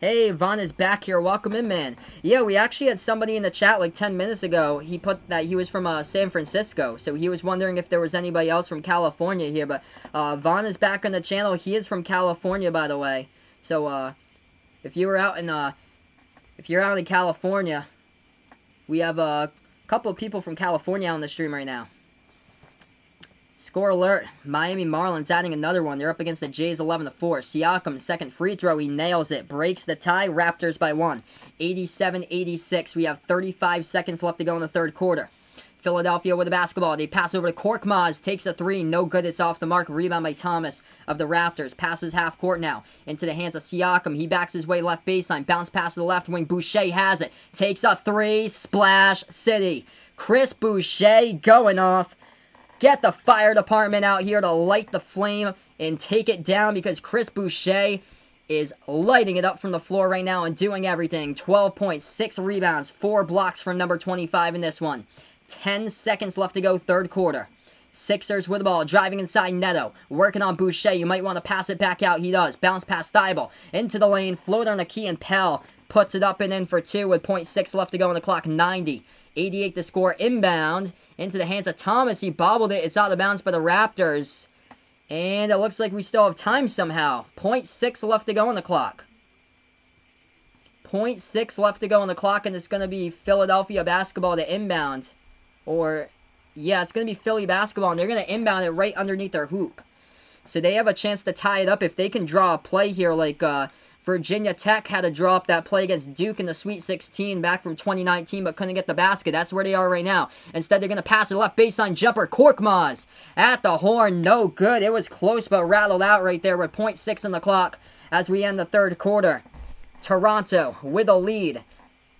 Hey, Vaughn is back here. Welcome in, man. Yeah, we actually had somebody in the chat like 10 minutes ago. He put that he was from San Francisco, so he was wondering if there was anybody else from California here. But Vaughn is back on the channel. He is from California, by the way. So if you're out in California, we have a couple of people from California on the stream right now. Score alert. Miami Marlins adding another one. They're up against the Jays 11-4. Siakam, second free throw. He nails it. Breaks the tie. Raptors by 1. 87-86. We have 35 seconds left to go in the third quarter. Philadelphia with the basketball. They pass over to Korkmaz. Takes a 3. No good. It's off the mark. Rebound by Thomas of the Raptors. Passes half court now. Into the hands of Siakam. He backs his way left baseline. Bounce pass to the left wing. Boucher has it. Takes a 3. Splash City. Chris Boucher going off. Get the fire department out here to light the flame and take it down, because Chris Boucher is lighting it up from the floor right now and doing everything. 12 points, 6 rebounds, 4 blocks for number 25 in this one. 10 seconds left to go, third quarter. Sixers with the ball, driving inside Neto. Working on Boucher. You might want to pass it back out. He does. Bounce past Thibault. Into the lane. Floater on a key, and Pell puts it up and in for 2 with 0.6 left to go on the clock. 90-88 to score. Inbound into the hands of Thomas. He bobbled it. It's out of bounds by the Raptors. And it looks like we still have time somehow. 0.6 left to go on the clock. 0.6 left to go on the clock, and it's going to be Philadelphia basketball to inbound. Or, yeah, it's going to be Philly basketball, and they're going to inbound it right underneath their hoop. So they have a chance to tie it up if they can draw a play here like Virginia Tech had to draw up that play against Duke in the Sweet 16 back from 2019 but couldn't get the basket. That's where they are right now. Instead, they're going to pass it left baseline jumper. Korkmaz at the horn. No good. It was close but rattled out right there with 0.6 on the clock as we end the third quarter. Toronto with a lead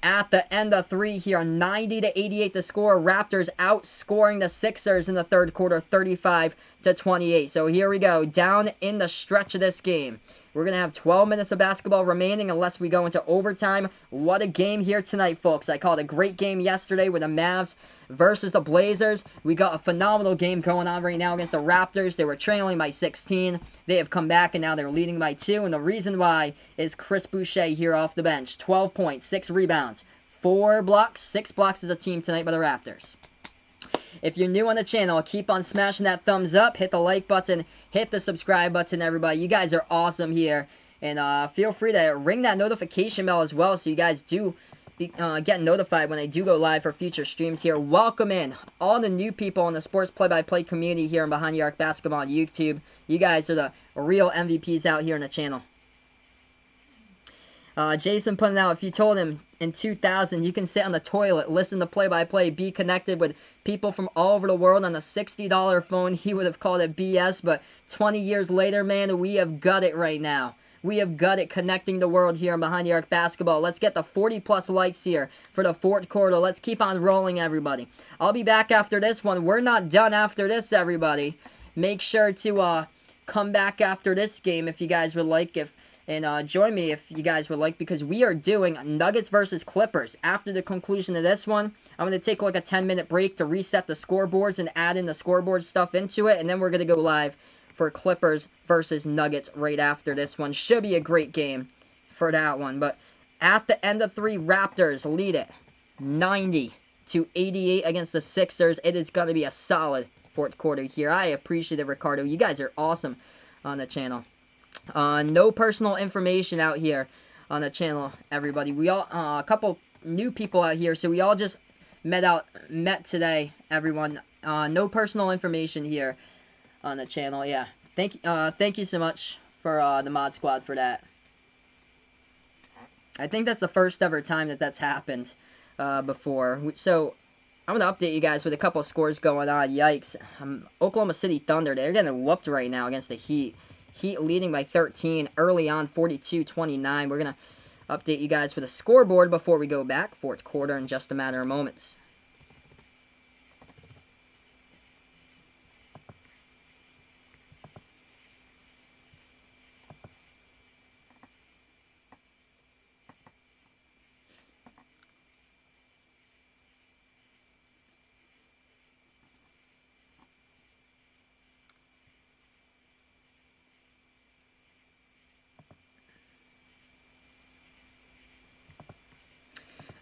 at the end of 3 here. 90-88 the score. Raptors outscoring the Sixers in the third quarter 35-28. So here we go. Down in the stretch of this game. We're going to have 12 minutes of basketball remaining unless we go into overtime. What a game here tonight, folks. I called a great game yesterday with the Mavs versus the Blazers. We got a phenomenal game going on right now against the Raptors. They were trailing by 16. They have come back, and now they're leading by 2. And the reason why is Chris Boucher here off the bench. 12 points, 6 rebounds, 4 blocks, 6 blocks as a team tonight by the Raptors. If you're new on the channel, keep on smashing that thumbs up, hit the like button, hit the subscribe button, everybody. You guys are awesome here. And feel free to ring that notification bell as well so you guys do get notified when I do go live for future streams here. Welcome in all the new people in the sports play-by-play community here in Behind the Arc Basketball on YouTube. You guys are the real MVPs out here on the channel. Jason putting out, if you told him in 2000 you can sit on the toilet, listen to play-by-play, be connected with people from all over the world on a $60 phone, he would have called it BS, but 20 years later, man, we have got it right now. We have got it connecting the world here on Behind the Arc Basketball. Let's get the 40-plus likes here for the fourth quarter. Let's keep on rolling, everybody. I'll be back after this one. We're not done after this, everybody. Make sure to come back after this game if you guys would like, and join me if you guys would like, because we are doing Nuggets versus Clippers. After the conclusion of this one, I'm going to take like a 10-minute break to reset the scoreboards and add in the scoreboard stuff into it, and then we're going to go live for Clippers versus Nuggets right after this one. Should be a great game for that one. But at the end of 3, Raptors lead it 90-88 against the Sixers. It is going to be a solid fourth quarter here. I appreciate it, Ricardo. You guys are awesome on the channel. No personal information out here on the channel, everybody. We all, a couple new people out here, so we all just met today, everyone. No personal information here on the channel. Yeah, thank you so much for the mod squad for that. I think that's the first ever time that's happened before. So I'm gonna update you guys with a couple scores going on. Yikes! Oklahoma City Thunder, they're getting whooped right now against the Heat. Heat leading by 13 early on, 42-29. We're going to update you guys with a scoreboard before we go back. Fourth quarter in just a matter of moments.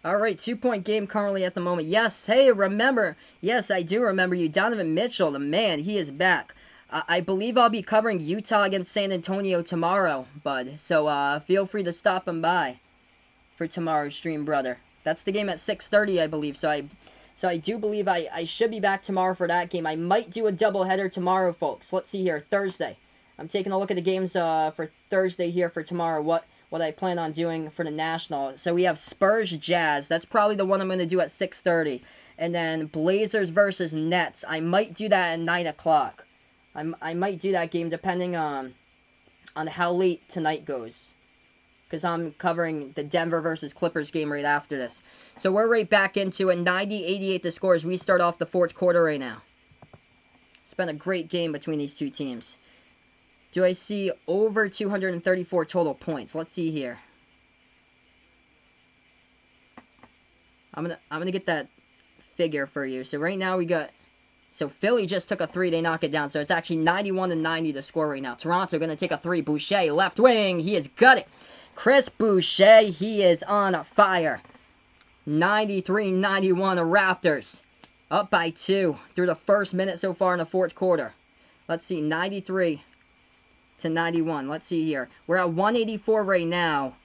Alright, 2-point game currently at the moment. Yes, hey, remember. Yes, I do remember you. Donovan Mitchell, the man, he is back. I believe I'll be covering Utah against San Antonio tomorrow, bud. So, feel free to stop him by for tomorrow's stream, brother. That's the game at 6:30, I believe. So I do believe I should be back tomorrow for that game. I might do a doubleheader tomorrow, folks. Let's see here, Thursday. I'm taking a look at the games for Thursday here for tomorrow. What I plan on doing for the National. So we have Spurs Jazz. That's probably the one I'm going to do at 6:30. And then Blazers versus Nets. I might do that at 9 o'clock. I might do that game depending on how late tonight goes. Because I'm covering the Denver versus Clippers game right after this. So we're right back into it. 90-88 the score as we start off the fourth quarter right now. It's been a great game between these two teams. Do I see over 234 total points? Let's see here. I'm gonna get that figure for you. So right now we got, so Philly just took a 3, they knock it down. So it's actually 91-90 the score right now. Toronto gonna take a 3. Boucher, left wing, he has got it. Chris Boucher, he is on fire. 93-91 the Raptors. Up by 2 through the first minute so far in the fourth quarter. Let's see, 93 to 91. Let's see here. We're at 184 right now.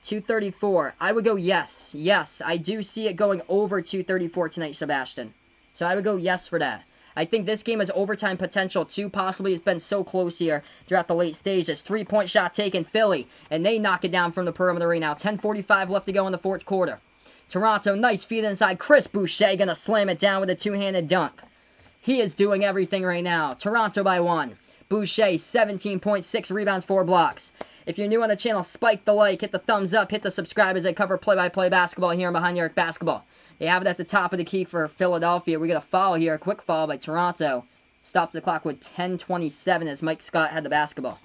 234. I would go yes. Yes, I do see it going over 234 tonight, Sebastian. So I would go yes for that. I think this game has overtime potential too, possibly. It's been so close here throughout the late stages. 3-point shot taken, Philly, and they knock it down from the perimeter right now. 10:45 left to go in the fourth quarter. Toronto, nice feed inside. Chris Boucher gonna slam it down with a two-handed dunk. He is doing everything right now. Toronto by 1. Boucher, 17.6 rebounds, 4 blocks. If you're new on the channel, spike the like, hit the thumbs up, hit the subscribe as I cover play-by-play basketball here on Behind the Arc Basketball. They have it at the top of the key for Philadelphia. We got a foul here, a quick foul by Toronto. Stopped the clock with 10:27 as Mike Scott had the basketball.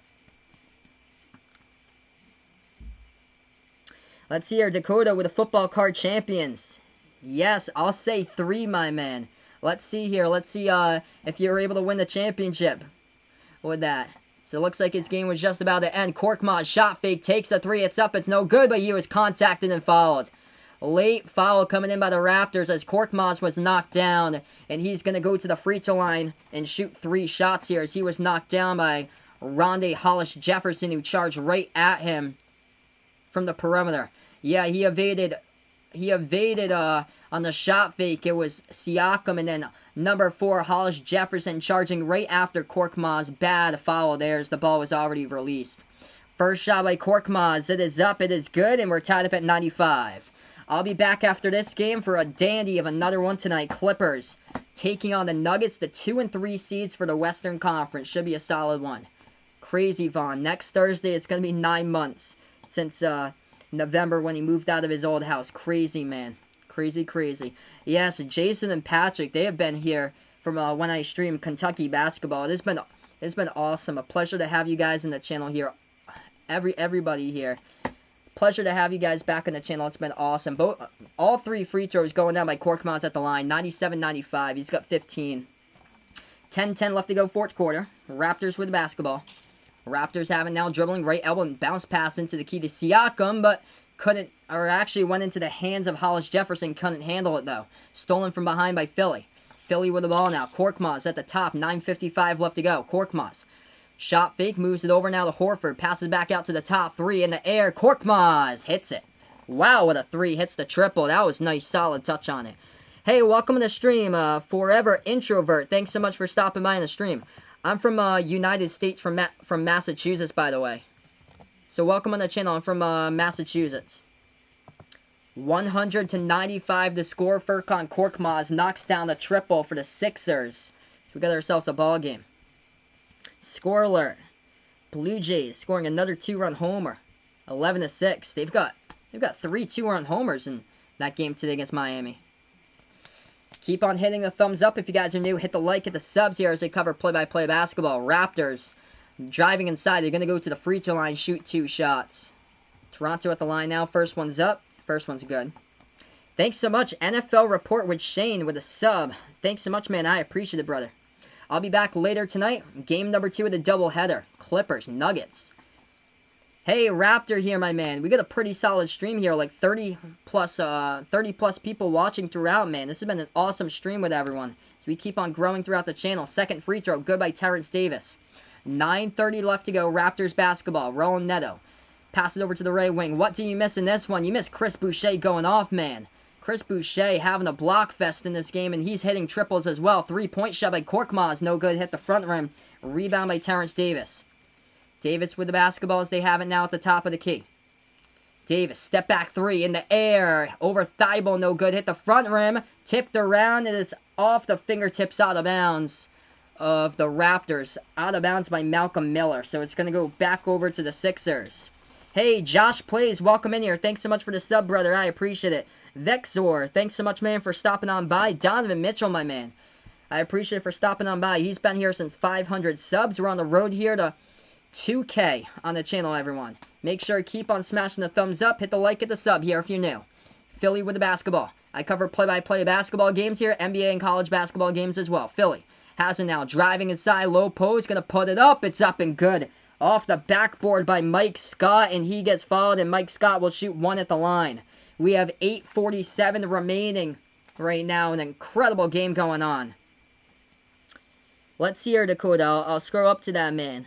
Let's see here, Dakota with the football card champions. Yes, I'll say 3, my man. Let's see here. Let's see if you're able to win the championship with that. So it looks like his game was just about to end. Korkmaz shot fake, takes a 3. It's up, it's no good, but he was contacted and fouled. Late foul coming in by the Raptors as Korkmaz was knocked down. And he's going to go to the free throw line and shoot 3 shots here as he was knocked down by Rondé Hollis-Jefferson, who charged right at him from the perimeter. Yeah, he evaded on the shot fake. It was Siakam, and then number 4, Hollis-Jefferson, charging right after Korkmaz. Bad foul there as the ball was already released. First shot by Korkmaz. It is up. It is good, and we're tied up at 95. I'll be back after this game for a dandy of another one tonight. Clippers taking on the Nuggets, the 2 and 3 seeds for the Western Conference. Should be a solid one. Crazy, Vaughn. Next Thursday, it's going to be 9 months since November when he moved out of his old house. Crazy, man. Crazy, crazy. Yes, Jason and Patrick, they have been here from when I stream Kentucky basketball. It's been awesome. A pleasure to have you guys in the channel here. Everybody here. Pleasure to have you guys back on the channel. It's been awesome. All 3 free throws going down by Korkmaz at the line. 97-95. He's got 15. 10-10 left to go, fourth quarter. Raptors with the basketball. Raptors have it now, dribbling right elbow and bounce pass into the key to Siakam, but couldn't, or actually went into the hands of Hollis-Jefferson. Couldn't handle it though. Stolen from behind by Philly. Philly with the ball now. Korkmaz at the top. 9:55 left to go. Korkmaz. Shot fake, moves it over now to Horford. Passes back out to the top. 3 in the air. Korkmaz hits it. Wow, what a 3. Hits the triple. That was nice, solid touch on it. Hey, welcome to the stream. Forever Introvert. Thanks so much for stopping by on the stream. I'm from United States, from Massachusetts, by the way. So welcome on the channel. I'm from Massachusetts. 100-95 the score. Furkan Korkmaz knocks down the triple for the Sixers. So we got ourselves a ball game. Score alert. Blue Jays scoring another 2-run homer. 11-6. They've got 3 2-run homers in that game today against Miami. Keep on hitting the thumbs up if you guys are new. Hit the like, hit the subs here as they cover play-by-play basketball. Raptors driving inside. They're going to go to the free throw line, shoot 2 shots. Toronto at the line now. First one's up. First one's good. Thanks so much. NFL Report with Shane with a sub. Thanks so much, man. I appreciate it, brother. I'll be back later tonight. Game number 2 of the doubleheader. Clippers, Nuggets. Hey, Raptor here, my man. We got a pretty solid stream here. Like 30 plus people watching throughout, man. This has been an awesome stream with everyone. So we keep on growing throughout the channel. Second free throw. Good by Terrence Davis. 9:30 left to go. Raptors basketball. Roland Neto. Pass it over to the right wing. What do you miss in this one? You miss Chris Boucher going off, man. Chris Boucher having a block fest in this game, and he's hitting triples as well. 3-point shot by Korkmaz. No good. Hit the front rim. Rebound by Terrence Davis. Davis with the basketball as they have it now at the top of the key. Davis, step back 3 in the air. Over Thibault, no good. Hit the front rim. Tipped around. It is off the fingertips out of bounds of the Raptors. Out of bounds by Malcolm Miller. So it's going to go back over to the Sixers. Hey, Josh Plays, welcome in here. Thanks so much for the sub, brother. I appreciate it. Vexor, thanks so much, man, for stopping on by. Donovan Mitchell, my man. I appreciate it for stopping on by. He's been here since 500 subs. We're on the road here to 2K on the channel, everyone. Make sure to keep on smashing the thumbs up. Hit the like, hit the sub here if you're new. Philly with the basketball. I cover play-by-play basketball games here, NBA and college basketball games as well. Philly has it now. Driving inside, low post. Going to put it up. It's up and good. Off the backboard by Mike Scott, and he gets fouled, and Mike Scott will shoot 1 at the line. We have 8:47 remaining right now. An incredible game going on. Let's see here, Dakota. I'll scroll up to that, man.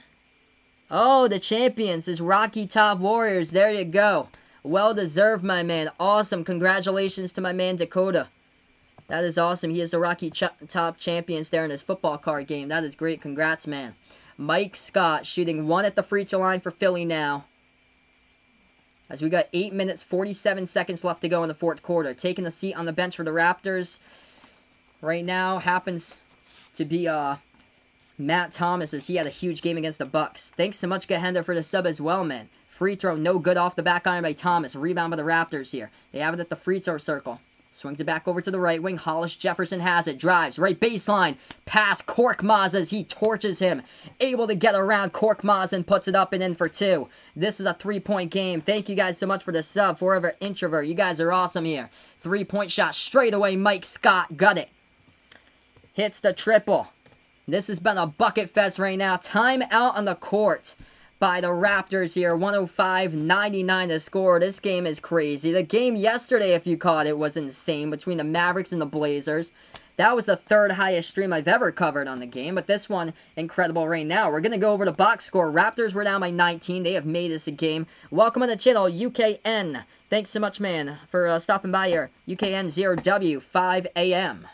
Oh, the champions is Rocky Top Warriors. There you go. Well deserved, my man. Awesome. Congratulations to my man, Dakota. That is awesome. He is the Rocky Top champions there in his football card game. That is great. Congrats, man. Mike Scott shooting 1 at the free throw line for Philly now. As we got 8 minutes, 47 seconds left to go in the fourth quarter. Taking a seat on the bench for the Raptors right now happens to be Matt Thomas, as he had a huge game against the Bucks. Thanks so much, Gahenda, for the sub as well, man. Free throw, no good off the back iron by Thomas. Rebound by the Raptors here. They have it at the free throw circle. Swings it back over to the right wing. Hollis Jefferson has it. Drives. Right baseline. Pass. Korkmaz as he torches him. Able to get around Korkmaz and puts it up and in for 2. This is a 3-point game. Thank you guys so much for the sub. Forever Introvert. You guys are awesome here. 3-point shot straight away. Mike Scott got it. Hits the triple. This has been a bucket fest right now. Time out on the court by the Raptors here. 105-99 to score. This game is crazy. The game yesterday, if you caught it, was insane between the Mavericks and the Blazers. That was the 3rd highest stream I've ever covered on the game. But this one, incredible right now. We're going to go over the box score. Raptors were down by 19. They have made this a game. Welcome on the channel, UKN. Thanks so much, man, for stopping by here. UKN 0W 5AM.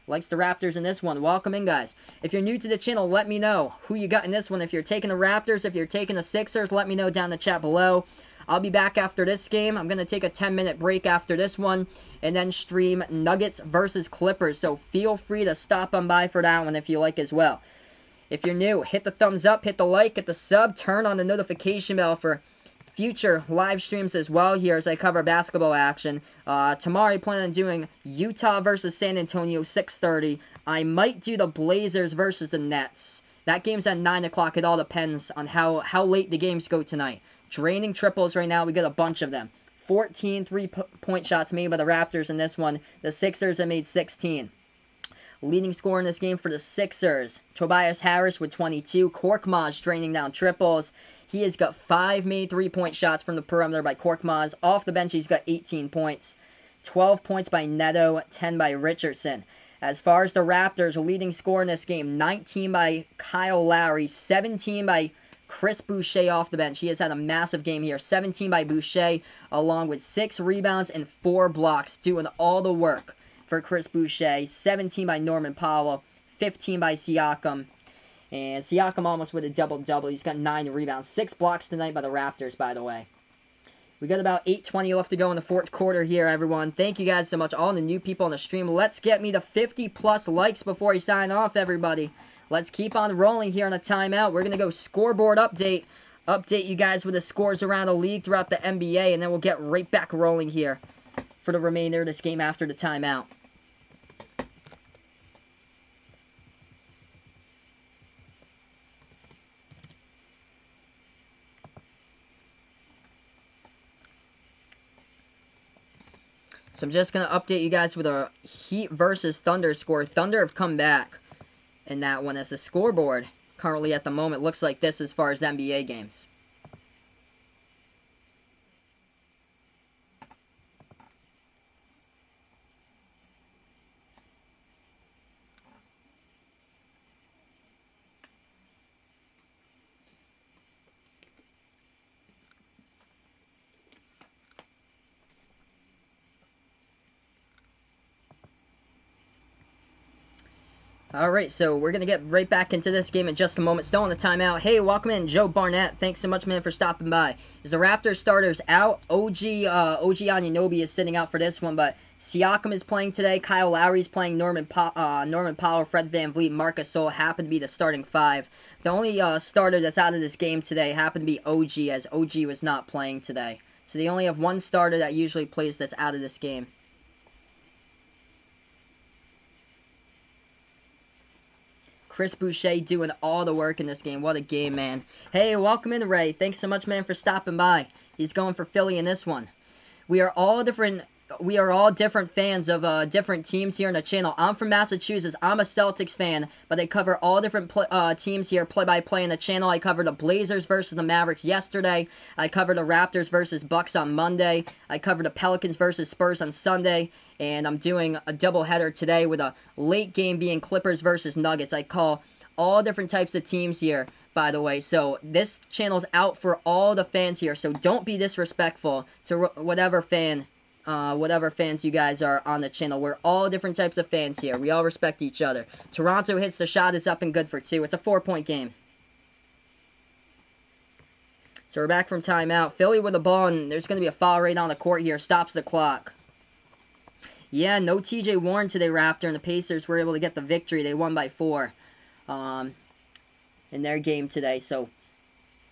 Likes the Raptors in this one. Welcome in, guys. If you're new to the channel, let me know who you got in this one. If you're taking the Raptors, if you're taking the Sixers, let me know down in the chat below. I'll be back after this game. I'm going to take a 10-minute break after this one and then stream Nuggets versus Clippers. So feel free to stop on by for that one if you like as well. If you're new, hit the thumbs up, hit the like, hit the sub, turn on the notification bell for future live streams as well here as I cover basketball action. Tomorrow I plan on doing Utah versus San Antonio, 6:30. I might do the Blazers versus the Nets. That game's at 9 o'clock. It all depends on how late the games go tonight. Draining triples right now. We got a bunch of them. 14 3-point shots made by the Raptors in this one. The Sixers have made 16. Leading scorer in this game for the Sixers, Tobias Harris with 22. Korkmaz draining down triples. He has got 5 made 3-point shots from the perimeter by Korkmaz. Off the bench, he's got 18 points. 12 points by Neto, 10 by Richardson. As far as the Raptors, leading scorer in this game, 19 by Kyle Lowry, 17 by Chris Boucher off the bench. He has had a massive game here. 17 by Boucher, along with 6 rebounds and 4 blocks, doing all the work for Chris Boucher. 17 by Norman Powell, 15 by Siakam. And Siakam almost with a double-double. He's got 9 rebounds. 6 blocks tonight by the Raptors, by the way. We got about 8:20 left to go in the fourth quarter here, everyone. Thank you guys so much, all the new people on the stream. Let's get me to 50-plus likes before we sign off, everybody. Let's keep on rolling here on a timeout. We're going to go scoreboard update. Update you guys with the scores around the league throughout the NBA, and then we'll get right back rolling here for the remainder of this game after the timeout. So I'm just going to update you guys with a Heat versus Thunder score. Thunder have come back in that one as the scoreboard currently at the moment looks like this as far as NBA games. Alright, so we're going to get right back into this game in just a moment. Still on the timeout. Hey, welcome in, Joe Barnett. Thanks so much, man, for stopping by. Is the Raptors starters out? OG Anunoby is sitting out for this one, but Siakam is playing today. Kyle Lowry is playing. Norman Powell, Fred VanVleet, Marc Gasol happen to be the starting 5. The only starter that's out of this game today happened to be OG, as OG was not playing today. So they only have one starter that usually plays that's out of this game. Chris Boucher doing all the work in this game. What a game, man. Hey, welcome in, Ray. Thanks so much, man, for stopping by. He's going for Philly in this one. We are all different fans of different teams here on the channel. I'm from Massachusetts. I'm a Celtics fan, but I cover all different teams here, play-by-play in the channel. I covered the Blazers versus the Mavericks yesterday. I covered the Raptors versus Bucks on Monday. I covered the Pelicans versus Spurs on Sunday. And I'm doing a doubleheader today with a late game being Clippers versus Nuggets. I call all different types of teams here, by the way. So this channel's out for all the fans here. So don't be disrespectful to whatever fans you guys are on the channel. We're all different types of fans here. We all respect each other. Toronto hits the shot. It's up and good for 2. It's a 4-point game. So we're back from timeout. Philly with the ball, and there's going to be a foul right on the court here. Stops the clock. Yeah, no TJ Warren today, Raptor, and the Pacers were able to get the victory. They won by 4 in their game today. So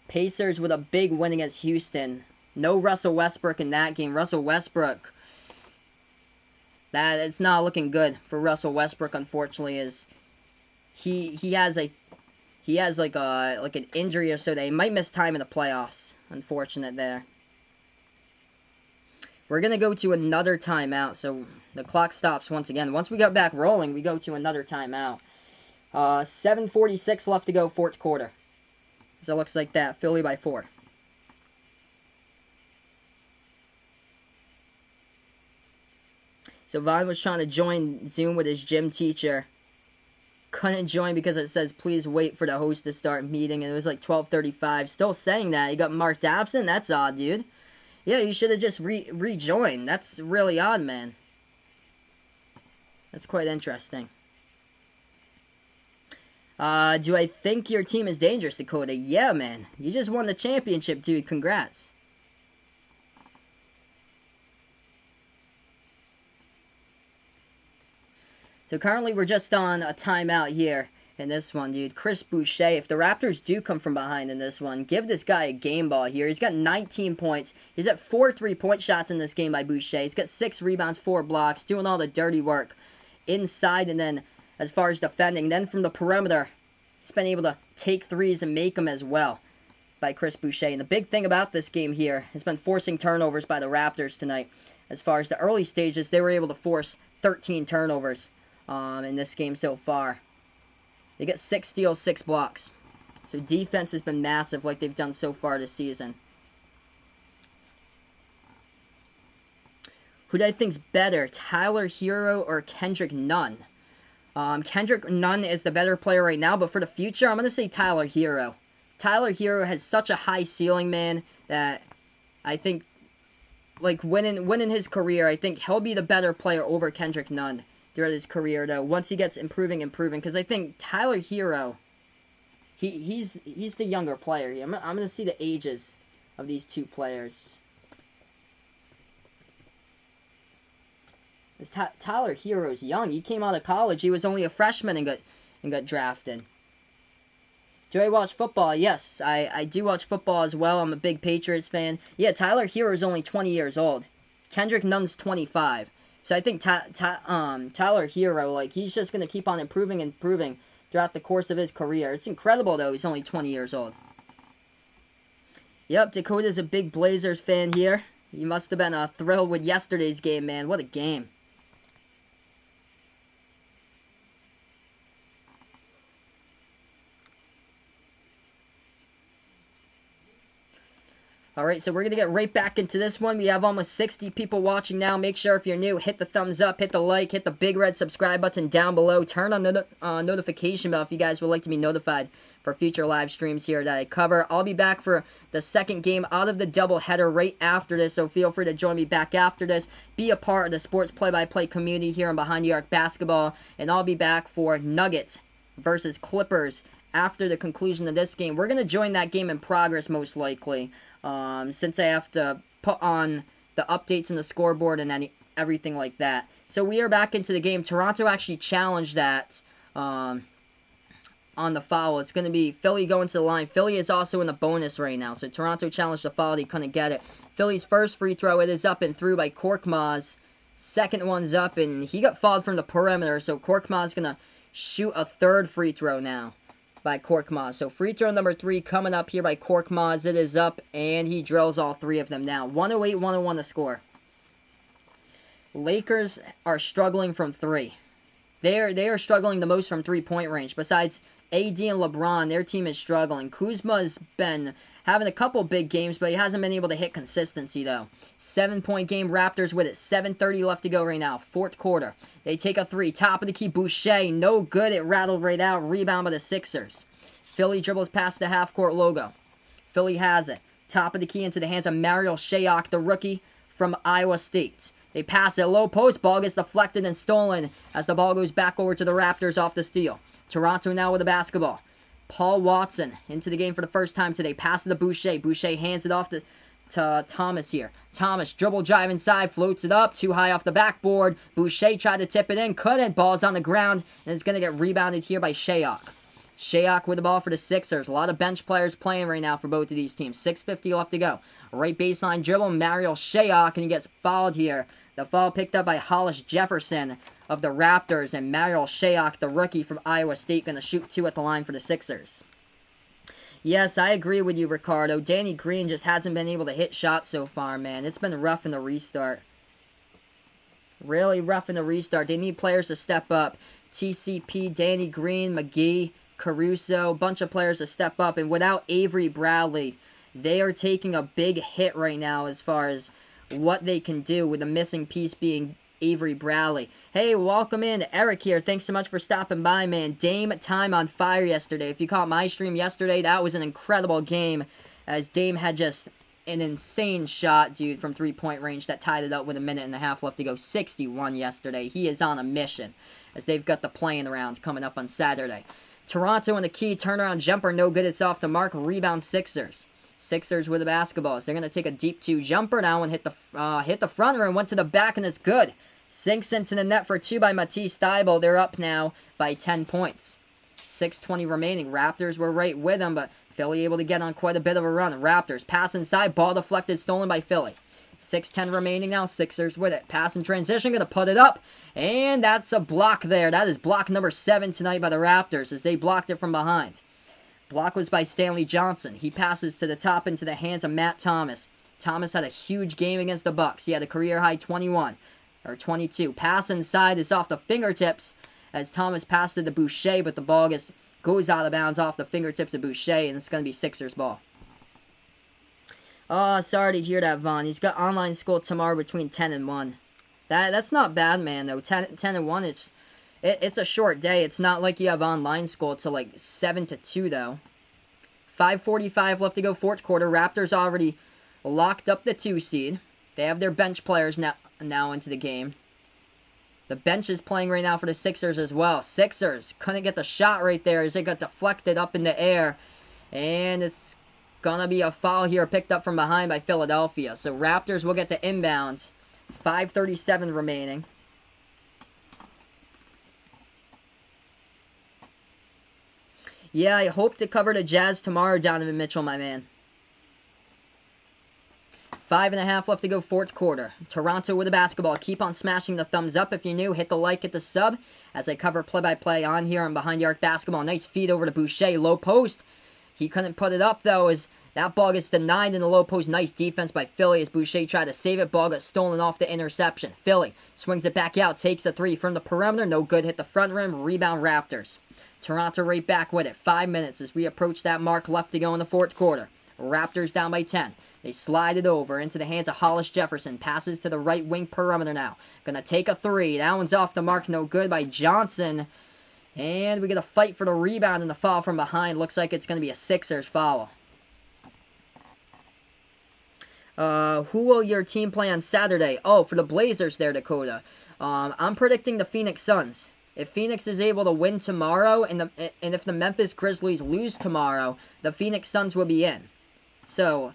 Pacers with a big win against Houston. No Russell Westbrook in that game. Russell Westbrook, it's not looking good for Russell Westbrook, unfortunately, as he has like an injury or so that he might miss time in the playoffs. Unfortunate there. We're going to go to another timeout, so the clock stops once again. Once we got back rolling, we go to another timeout. 7:46 left to go, fourth quarter. So it looks like that. Philly by 4. So Vaughn was trying to join Zoom with his gym teacher. Couldn't join because it says, please wait for the host to start meeting. And it was like 12:35. Still saying that. He got marked absent? That's odd, dude. Yeah, you should have just rejoined. That's really odd, man. That's quite interesting. Do I think your team is dangerous, Dakota? Yeah, man. You just won the championship, dude. Congrats. So currently we're just on a timeout here in this one, dude. Chris Boucher, if the Raptors do come from behind in this one, give this guy a game ball here. He's got 19 points. He's at 4 3-point shots in this game by Boucher. He's got 6 rebounds, 4 blocks, doing all the dirty work inside, and then as far as defending. Then from the perimeter, he's been able to take threes and make them as well by Chris Boucher. And the big thing about this game here has been forcing turnovers by the Raptors tonight. As far as the early stages, they were able to force 13 turnovers in this game so far. They got 6 steals, 6 blocks. So defense has been massive like they've done so far this season. Who do I think's better, Tyler Hero or Kendrick Nunn? Kendrick Nunn is the better player right now, but for the future, I'm going to say Tyler Hero. Tyler Hero has such a high ceiling, man, that I think, like, winning his career, I think he'll be the better player over Kendrick Nunn throughout his career, though, once he gets improving, because I think Tyler Hero, he's the younger player. I'm going to see the ages of these two players. Tyler Hero's young. He came out of college. He was only a freshman and got drafted. Do I watch football? Yes, I do watch football as well. I'm a big Patriots fan. Yeah, Tyler Hero's only 20 years old. Kendrick Nunn's 25. So I think Tyler Hero, like, he's just going to keep on improving throughout the course of his career. It's incredible, though. He's only 20 years old. Yep, Dakota's a big Blazers fan here. You must have been thrilled with yesterday's game, man. What a game. Alright, so we're going to get right back into this one. We have almost 60 people watching now. Make sure if you're new, hit the thumbs up, hit the like, hit the big red subscribe button down below. Turn on the notification bell if you guys would like to be notified for future live streams here that I cover. I'll be back for the second game out of the doubleheader right after this, so feel free to join me back after this. Be a part of the sports play-by-play community here on Behind New York Basketball, and I'll be back for Nuggets versus Clippers after the conclusion of this game. We're going to join that game in progress most likely. Since I have to put on the updates in the scoreboard and everything like that. So we are back into the game. Toronto actually challenged that on the foul. It's going to be Philly going to the line. Philly is also in the bonus right now. So Toronto challenged the foul. They couldn't get it. Philly's first free throw, it is up and through by Korkmaz. Second one's up, and he got fouled from the perimeter. So Korkmaz is going to shoot a third free throw now by Korkmaz. So free throw number 3 coming up here by Korkmaz. It is up, and he drills all 3 of them now. 108-101 to score. Lakers are struggling from 3. They are struggling the most from 3-point range, besides AD and LeBron, their team is struggling. Kuzma's been having a couple big games, but he hasn't been able to hit consistency, though. 7-point game, Raptors with it. 7:30 left to go right now. Fourth quarter. They take a three. Top of the key, Boucher. No good. It rattled right out. Rebound by the Sixers. Philly dribbles past the half-court logo. Philly has it. Top of the key into the hands of Mariel Shayok, the rookie from Iowa State. They pass it. Low post. Ball gets deflected and stolen as the ball goes back over to the Raptors off the steal. Toronto now with the basketball. Paul Watson into the game for the first time today. Pass to Boucher. Boucher hands it off to Thomas here. Thomas dribble drive inside. Floats it up. Too high off the backboard. Boucher tried to tip it in. Couldn't. Ball's on the ground. And it's going to get rebounded here by Shayok. Shayok with the ball for the Sixers. A lot of bench players playing right now for both of these teams. 6:50 left to go. Right baseline dribble. Mariel Shayok. And he gets fouled here. The foul picked up by Hollis Jefferson of the Raptors, and Mariel Shayok, the rookie from Iowa State, going to shoot 2 at the line for the Sixers. Yes, I agree with you, Ricardo. Danny Green just hasn't been able to hit shots so far, man. It's been rough in the restart. Really rough in the restart. They need players to step up. TCP, Danny Green, McGee, Caruso, bunch of players to step up. And without Avery Bradley, they are taking a big hit right now as far as what they can do, with the missing piece being Avery Bradley. Hey, welcome in. Eric here. Thanks so much for stopping by, man. Dame time on fire yesterday. If you caught my stream yesterday, that was an incredible game, as Dame had just an insane shot, dude, from three-point range that tied it up with 1.5 minutes left to go. 61 yesterday. He is on a mission, as they've got the playing round coming up on Saturday. Toronto in the key. Turnaround jumper. No good. It's off the mark. Rebound Sixers. Sixers with the basketballs. They're going to take a deep 2 jumper now and hit the front rim. Went to the back, and it's good. Sinks into the net for 2 by Matisse Thybulle. They're up now by 10 points. 6:20 remaining. Raptors were right with them, but Philly able to get on quite a bit of a run. Raptors pass inside. Ball deflected. Stolen by Philly. 6:10 remaining now. Sixers with it. Pass in transition. Going to put it up. And that's a block there. That is block number 7 tonight by the Raptors, as they blocked it from behind. Block was by Stanley Johnson. He passes to the top into the hands of Matt Thomas. Thomas had a huge game against the Bucks. He had a career-high 21, or 22. Pass inside. It's off the fingertips as Thomas passed it to Boucher, but the ball goes out of bounds off the fingertips of Boucher, and it's going to be Sixers ball. Oh, sorry to hear that, Vaughn. He's got online school tomorrow between 10 and 1. That's not bad, man, though. 10 and 1, it's a short day. It's not like you have online school till like 7 to 2, though. 5:45 left to go, fourth quarter. Raptors already locked up the 2 seed. They have their bench players now into the game. The bench is playing right now for the Sixers as well. Sixers couldn't get the shot right there as it got deflected up in the air. And it's going to be a foul here picked up from behind by Philadelphia. So Raptors will get the inbounds. 5:37 remaining. Yeah, I hope to cover the Jazz tomorrow, Donovan Mitchell, my man. 5.5 left to go, fourth quarter. Toronto with the basketball. Keep on smashing the thumbs up if you're new. Hit the like, hit the sub, as I cover play-by-play on here on Behind the Arc Basketball. Nice feed over to Boucher. Low post. He couldn't put it up, though, as that ball gets denied in the low post. Nice defense by Philly as Boucher tried to save it. Ball got stolen off the interception. Philly swings it back out. Takes a 3 from the perimeter. No good. Hit the front rim. Rebound Raptors. Toronto right back with it. 5 minutes as we approach that mark left to go in the fourth quarter. Raptors down by 10. They slide it over into the hands of Hollis Jefferson. Passes to the right wing perimeter now. Gonna take a 3. That one's off the mark. No good by Johnson. And we get a fight for the rebound and the foul from behind. Looks like it's going to be a Sixers foul. Who will your team play on Saturday? Oh, for the Blazers there, Dakota. I'm predicting the Phoenix Suns. If Phoenix is able to win tomorrow, and if the Memphis Grizzlies lose tomorrow, the Phoenix Suns will be in. So,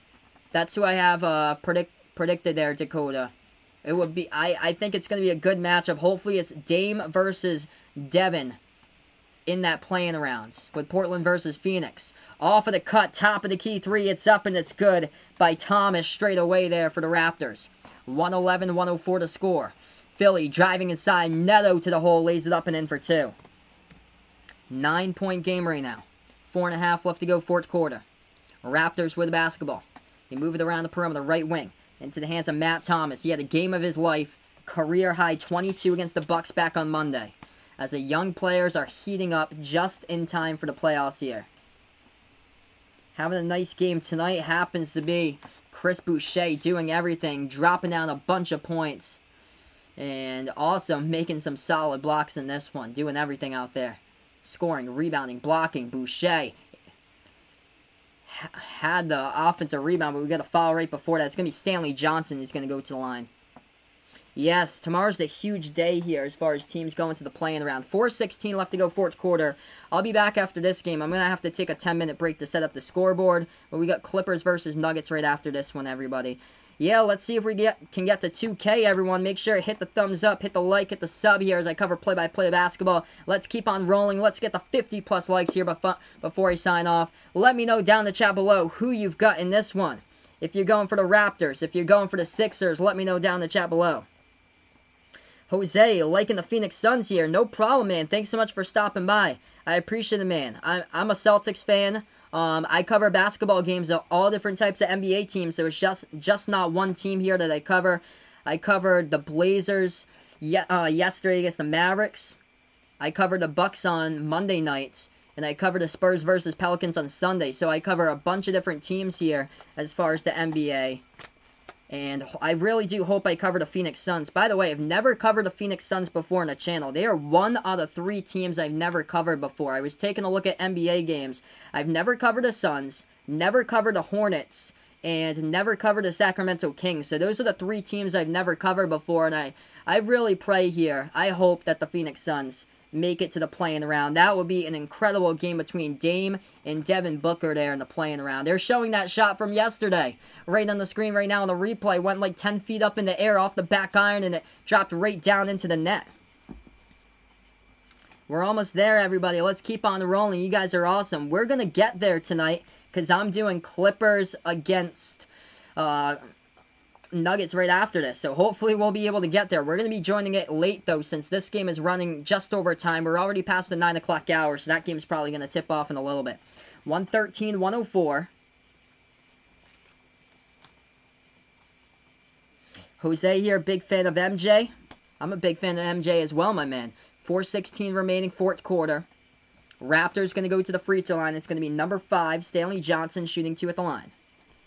that's who I have predicted there, Dakota. It would be. I think it's going to be a good matchup. Hopefully, it's Dame versus Devin in that playing round with Portland versus Phoenix. Off of the cut, top of the key 3. It's up and it's good by Thomas straight away there for the Raptors. 111-104 to score. Philly driving inside. Neto to the hole, lays it up and in for 2. 9-point game right now. 4.5 left to go, fourth quarter. Raptors with the basketball. They move it around the perimeter, right wing, into the hands of Matt Thomas. He had a game of his life. Career high 22 against the Bucks back on Monday, as the young players are heating up just in time for the playoffs here. Having a nice game tonight happens to be Chris Boucher doing everything, dropping down a bunch of points, and also making some solid blocks in this one, doing everything out there. Scoring, rebounding, blocking. Boucher had the offensive rebound, but we got a foul right before that. It's going to be Stanley Johnson who's going to go to the line. Yes, tomorrow's the huge day here as far as teams going to the play-in round. 4:16 left to go, fourth quarter. I'll be back after this game. I'm going to have to take a 10-minute break to set up the scoreboard. But we got Clippers versus Nuggets right after this one, everybody. Yeah, let's see if we can get to 2K, everyone. Make sure to hit the thumbs up, hit the like, hit the sub here as I cover play-by-play basketball. Let's keep on rolling. Let's get the 50-plus likes here before I sign off. Let me know down in the chat below who you've got in this one. If you're going for the Raptors, if you're going for the Sixers, let me know down in the chat below. Jose, liking the Phoenix Suns here. No problem, man. Thanks so much for stopping by. I appreciate it, man. I'm a Celtics fan. I cover basketball games of all different types of NBA teams, so it's just not one team here that I cover. I covered the Blazers yesterday against the Mavericks. I covered the Bucks on Monday nights, and I covered the Spurs versus Pelicans on Sunday. So I cover a bunch of different teams here as far as the NBA. And I really do hope I cover the Phoenix Suns. By the way, I've never covered the Phoenix Suns before on the channel. They are one out of 3 teams I've never covered before. I was taking a look at NBA games. I've never covered the Suns, never covered the Hornets, and never covered the Sacramento Kings. So those are the 3 teams I've never covered before. And I really pray here, I hope that the Phoenix Suns make it to the play-in round. That would be an incredible game between Dame and Devin Booker there in the play-in round. They're showing that shot from yesterday right on the screen right now on the replay. Went like 10 feet up in the air off the back iron, and it dropped right down into the net. We're almost there, everybody. Let's keep on rolling. You guys are awesome. We're going to get there tonight because I'm doing Clippers against Nuggets right after this, so hopefully we'll be able to get there. We're going to be joining it late, though, since this game is running just over time. We're already past the 9 o'clock hour, so that game's probably going to tip off in a little bit. 113-104. Jose here, big fan of MJ. I'm a big fan of MJ as well, my man. 4:16 remaining, fourth quarter. Raptors going to go to the free throw line. It's going to be number 5, Stanley Johnson, shooting 2 at the line.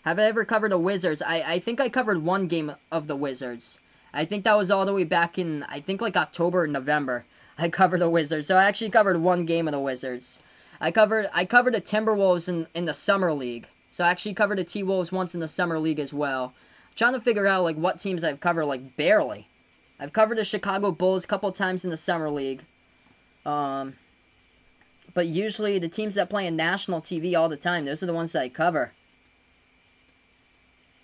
Have I ever covered the Wizards? I think I covered one game of the Wizards. I think that was all the way back in, I think like October or November. I covered the Wizards. So I actually covered one game of the Wizards. I covered the Timberwolves in the Summer League. So I actually covered the T-Wolves once in the Summer League as well. I'm trying to figure out like what teams I've covered, like barely. I've covered the Chicago Bulls a couple times in the Summer League. But usually the teams that play in national TV all the time, those are the ones that I cover.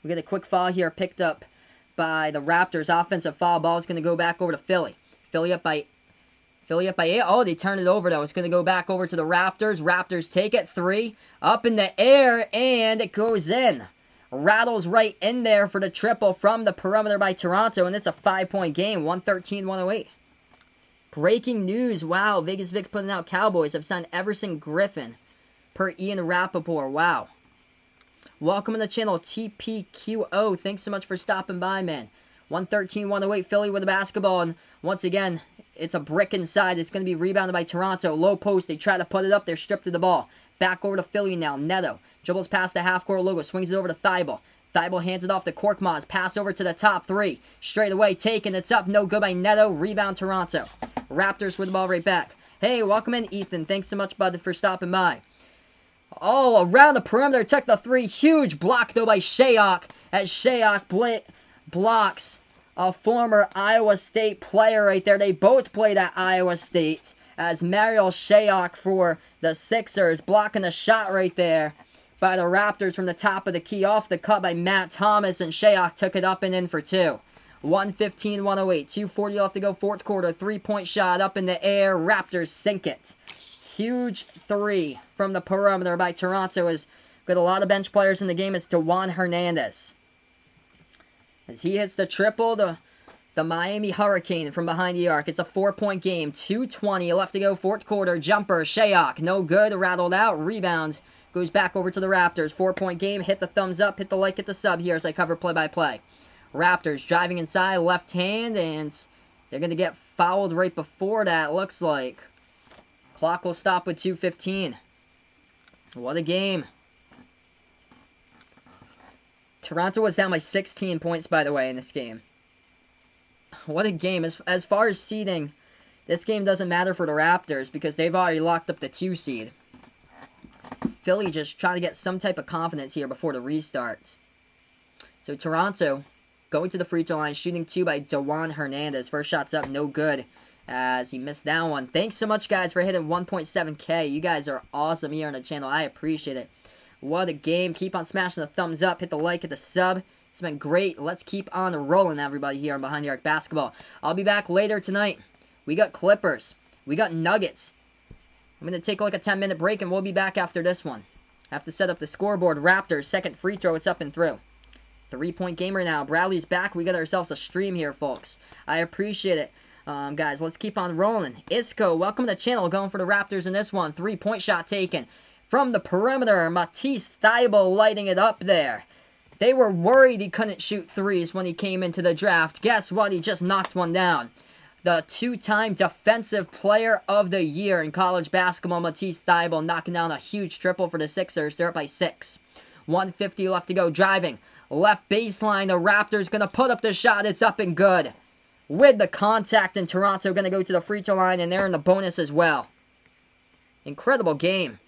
We get a quick foul here picked up by the Raptors. Offensive foul. Ball is going to go back over to Philly. Philly up by 8. Oh, they turn it over, though. It's going to go back over to the Raptors. Raptors take it. 3. Up in the air, and it goes in. Rattles right in there for the triple from the perimeter by Toronto, and it's a 5-point game. 113-108. Breaking news. Wow, Vegas Vic's putting out Cowboys have signed Everson Griffin per Ian Rappaport. Wow. Welcome to the channel, TPQO. Thanks so much for stopping by, man. 113-108, Philly with the basketball. And once again, it's a brick inside. It's going to be rebounded by Toronto. Low post. They try to put it up. They're stripped of the ball. Back over to Philly now. Neto dribbles past the half-court logo. Swings it over to Thibault. Thibault hands it off to Korkmaz. Pass over to the top 3. Straight away taken. It's up. No good by Neto. Rebound Toronto. Raptors with the ball right back. Hey, welcome in, Ethan. Thanks so much, bud, for stopping by. Oh, around the perimeter, took the 3. Huge block, though, by Shayok. As Shayok blocks a former Iowa State player right there. They both played at Iowa State. As Mario Shayok for the Sixers, blocking a shot right there by the Raptors from the top of the key. Off the cut by Matt Thomas, and Shayok took it up and in for 2. 115-108. 2:40 left to go, fourth quarter. 3-point shot up in the air. Raptors sink it. Huge 3 from the perimeter by Toronto. Has got a lot of bench players in the game. It's DeJuan Hernandez. As he hits the triple, the Miami Hurricane from behind the arc. It's a 4-point game. 2:20 left to go, fourth quarter. Jumper, Shayok, no good. Rattled out. Rebound. Goes back over to the Raptors. 4-point game. Hit the thumbs up. Hit the like. Hit the sub here as I cover play-by-play. Raptors driving inside. Left hand. And They're going to get fouled right before that, looks like. Clock will stop with 2:15. What a game. Toronto was down by 16 points, by the way, in this game. What a game. As far as seeding, this game doesn't matter for the Raptors because they've already locked up the 2 seed. Philly just trying to get some type of confidence here before the restart. So Toronto going to the free throw line, shooting 2 by Dewan Hernandez. First shot's up, no good, as he missed that one. Thanks so much, guys, for hitting 1.7K. You guys are awesome here on the channel. I appreciate it. What a game. Keep on smashing the thumbs up. Hit the like, hit the sub. It's been great. Let's keep on rolling, everybody, here on Behind the Arc Basketball. I'll be back later tonight. We got Clippers. We got Nuggets. I'm going to take like a 10-minute break, and we'll be back after this one. Have to set up the scoreboard. Raptors, second free throw. It's up and through. 3-point game right now. Bradley's back. We got ourselves a stream here, folks. I appreciate it. Guys, let's keep on rolling. Isco, welcome to the channel. Going for the Raptors in this one. 3-point shot taken. From the perimeter, Matisse Thybulle lighting it up there. They were worried he couldn't shoot threes when he came into the draft. Guess what? He just knocked one down. The 2-time Defensive Player of the Year in college basketball, Matisse Thybulle, knocking down a huge triple for the Sixers. They're up by 6. 1:50 left to go. Driving. Left baseline. The Raptors going to put up the shot. It's up and good. With the contact, and Toronto going to go to the free throw line, and they're in the bonus as well. Incredible game.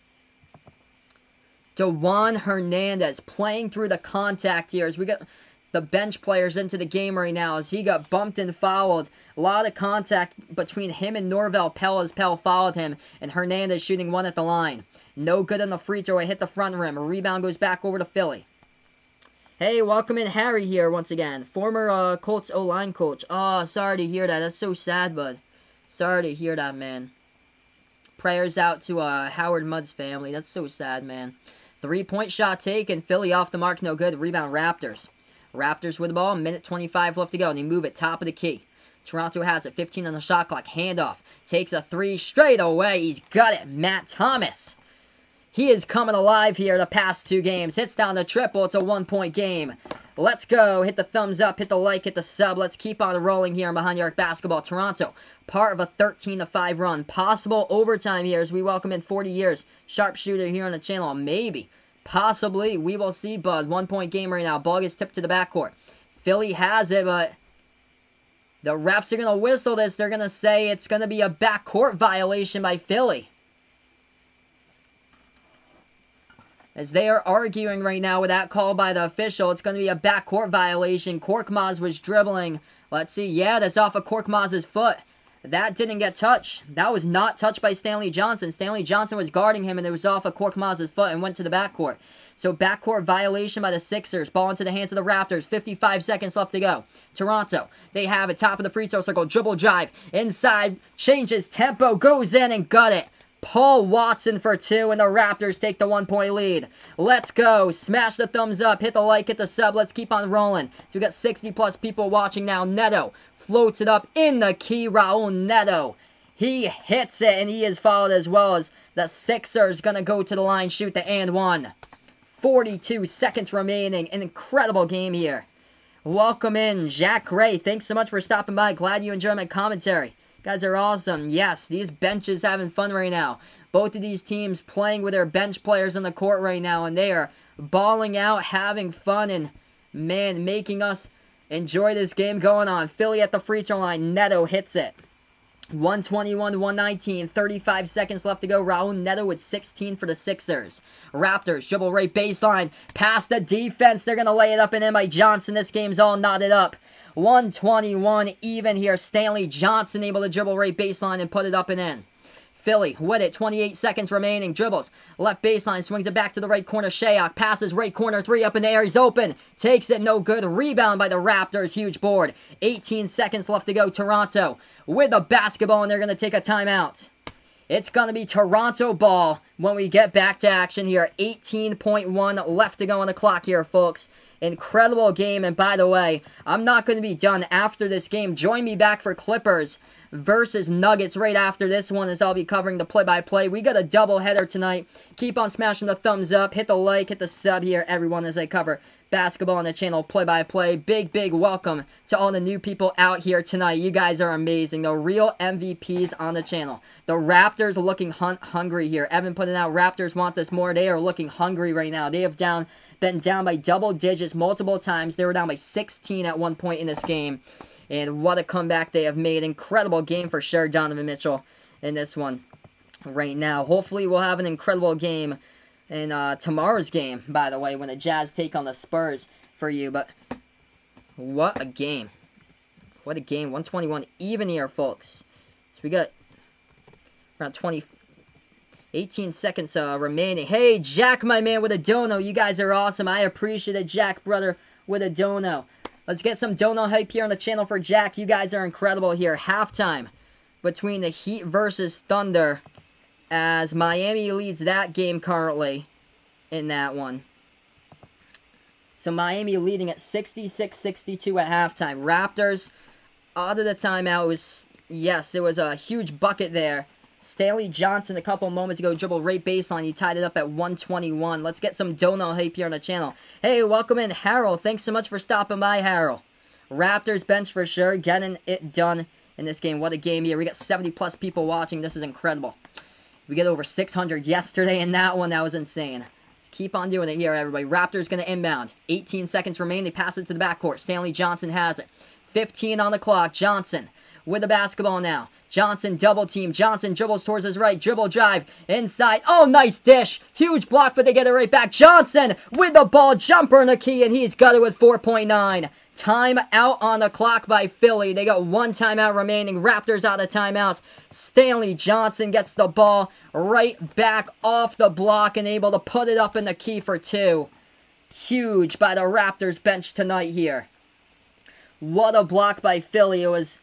Dewan Hernandez playing through the contact here as we got the bench players into the game right now as he got bumped and fouled. A lot of contact between him and Norvel Pell as Pell fouled him, and Hernandez shooting 1 at the line. No good on the free throw. It hit the front rim. A rebound goes back over to Philly. Hey, welcome in Harry here once again. Former Colts O-line coach. Oh, sorry to hear that. That's so sad, bud. Sorry to hear that, man. Prayers out to Howard Mudd's family. That's so sad, man. 3-point shot taken. Philly off the mark, no good. Rebound Raptors. Raptors with the ball. 1:25 left to go. And they move it top of the key. Toronto has it. 15 on the shot clock. Handoff. Takes a 3 straight away. He's got it. Matt Thomas. He is coming alive here the past 2 games. Hits down the triple. It's a 1-point game. Let's go. Hit the thumbs up. Hit the like. Hit the sub. Let's keep on rolling here on Behind the Arc Basketball. Toronto, part of a 13-5 run. Possible overtime here as we welcome in 40 years. Sharpshooter here on the channel. Maybe. Possibly. We will see, bud. 1-point game right now. Ball gets tipped to the backcourt. Philly has it, but the refs are going to whistle this. They're going to say it's going to be a backcourt violation by Philly. As they are arguing right now with that call by the official, it's going to be a backcourt violation. Korkmaz was dribbling. Let's see. Yeah, that's off of Korkmaz's foot. That didn't get touched. That was not touched by Stanley Johnson. Stanley Johnson was guarding him, and it was off of Korkmaz's foot and went to the backcourt. So backcourt violation by the Sixers. Ball into the hands of the Raptors. 55 seconds left to go. Toronto, they have it. Top of the free throw circle. Dribble drive. Inside. Changes tempo. Goes in and got it. Paul Watson for 2, and the Raptors take the 1-point lead. Let's go. Smash the thumbs up. Hit the like. Hit the sub. Let's keep on rolling. So we got 60-plus people watching now. Neto floats it up in the key. Raul Neto. He hits it, and he is fouled as well as the Sixers going to go to the line, shoot the and 1. 42 seconds remaining. An incredible game here. Welcome in, Jack Ray. Thanks so much for stopping by. Glad you enjoyed my commentary. Guys are awesome. Yes, these benches having fun right now. Both of these teams playing with their bench players on the court right now, and they are balling out, having fun, and, man, making us enjoy this game going on. Philly at the free throw line. Neto hits it. 121-119. 35 seconds left to go. Raul Neto with 16 for the Sixers. Raptors dribble right baseline. Past the defense. They're going to lay it up and in by Johnson. This game's all knotted up. 121 even here. Stanley Johnson able to dribble right baseline and put it up and in. Philly with it. 28 seconds remaining. Dribbles. Left baseline. Swings it back to the right corner. Shayok passes right corner. 3 up in the air. He's open. Takes it. No good. Rebound by the Raptors. Huge board. 18 seconds left to go. Toronto with the basketball, and they're going to take a timeout. It's going to be Toronto ball when we get back to action here. 18.1 left to go on the clock here, folks. Incredible game, and by the way, I'm not going to be done after this game. Join me back for Clippers versus Nuggets right after this one, as I'll be covering the play-by-play. We got a doubleheader tonight. Keep on smashing the thumbs up, hit the like, hit the sub here, everyone, as I cover basketball on the channel play-by-play. Big welcome to all the new people out here tonight. You guys are amazing. The real MVPs on the channel. The Raptors are looking hungry here. Evan putting out Raptors want this more. They are looking hungry right now. They have been down by double digits multiple times. They were down by 16 at one point in this game. And what a comeback they have made. Incredible game for sure, Donovan Mitchell, in this one right now. Hopefully we'll have an incredible game in tomorrow's game, by the way, when the Jazz take on the Spurs for you. But what a game. What a game. 121 even here, folks. So we got around 18 seconds remaining. Hey, Jack, my man, with a dono. You guys are awesome. I appreciate it, Jack, brother, with a dono. Let's get some dono hype here on the channel for Jack. You guys are incredible here. Halftime between the Heat versus Thunder, as Miami leads that game currently in that one. So Miami leading at 66-62 at halftime. Raptors out of the timeout. It was a huge bucket there. Stanley Johnson a couple moments ago dribbled right baseline. He tied it up at 121. Let's get some dono hype here on the channel. Hey, welcome in, Harold. Thanks so much for stopping by, Harold. Raptors bench for sure. Getting it done in this game. What a game here. We got 70+ people watching. This is incredible. We get over 600 yesterday in that one. That was insane. Let's keep on doing it here, everybody. Raptors going to inbound. 18 seconds remain. They pass it to the backcourt. Stanley Johnson has it. 15 on the clock. Johnson with the basketball now. Johnson double team. Johnson dribbles towards his right. Dribble drive. Inside. Oh, nice dish. Huge block, but they get it right back. Johnson with the ball. Jumper in the key, and he's got it with 4.9. Time out on the clock by Philly. They got one timeout remaining. Raptors out of timeouts. Stanley Johnson gets the ball right back off the block and able to put it up in the key for 2. Huge by the Raptors bench tonight here. What a block by Philly. It was,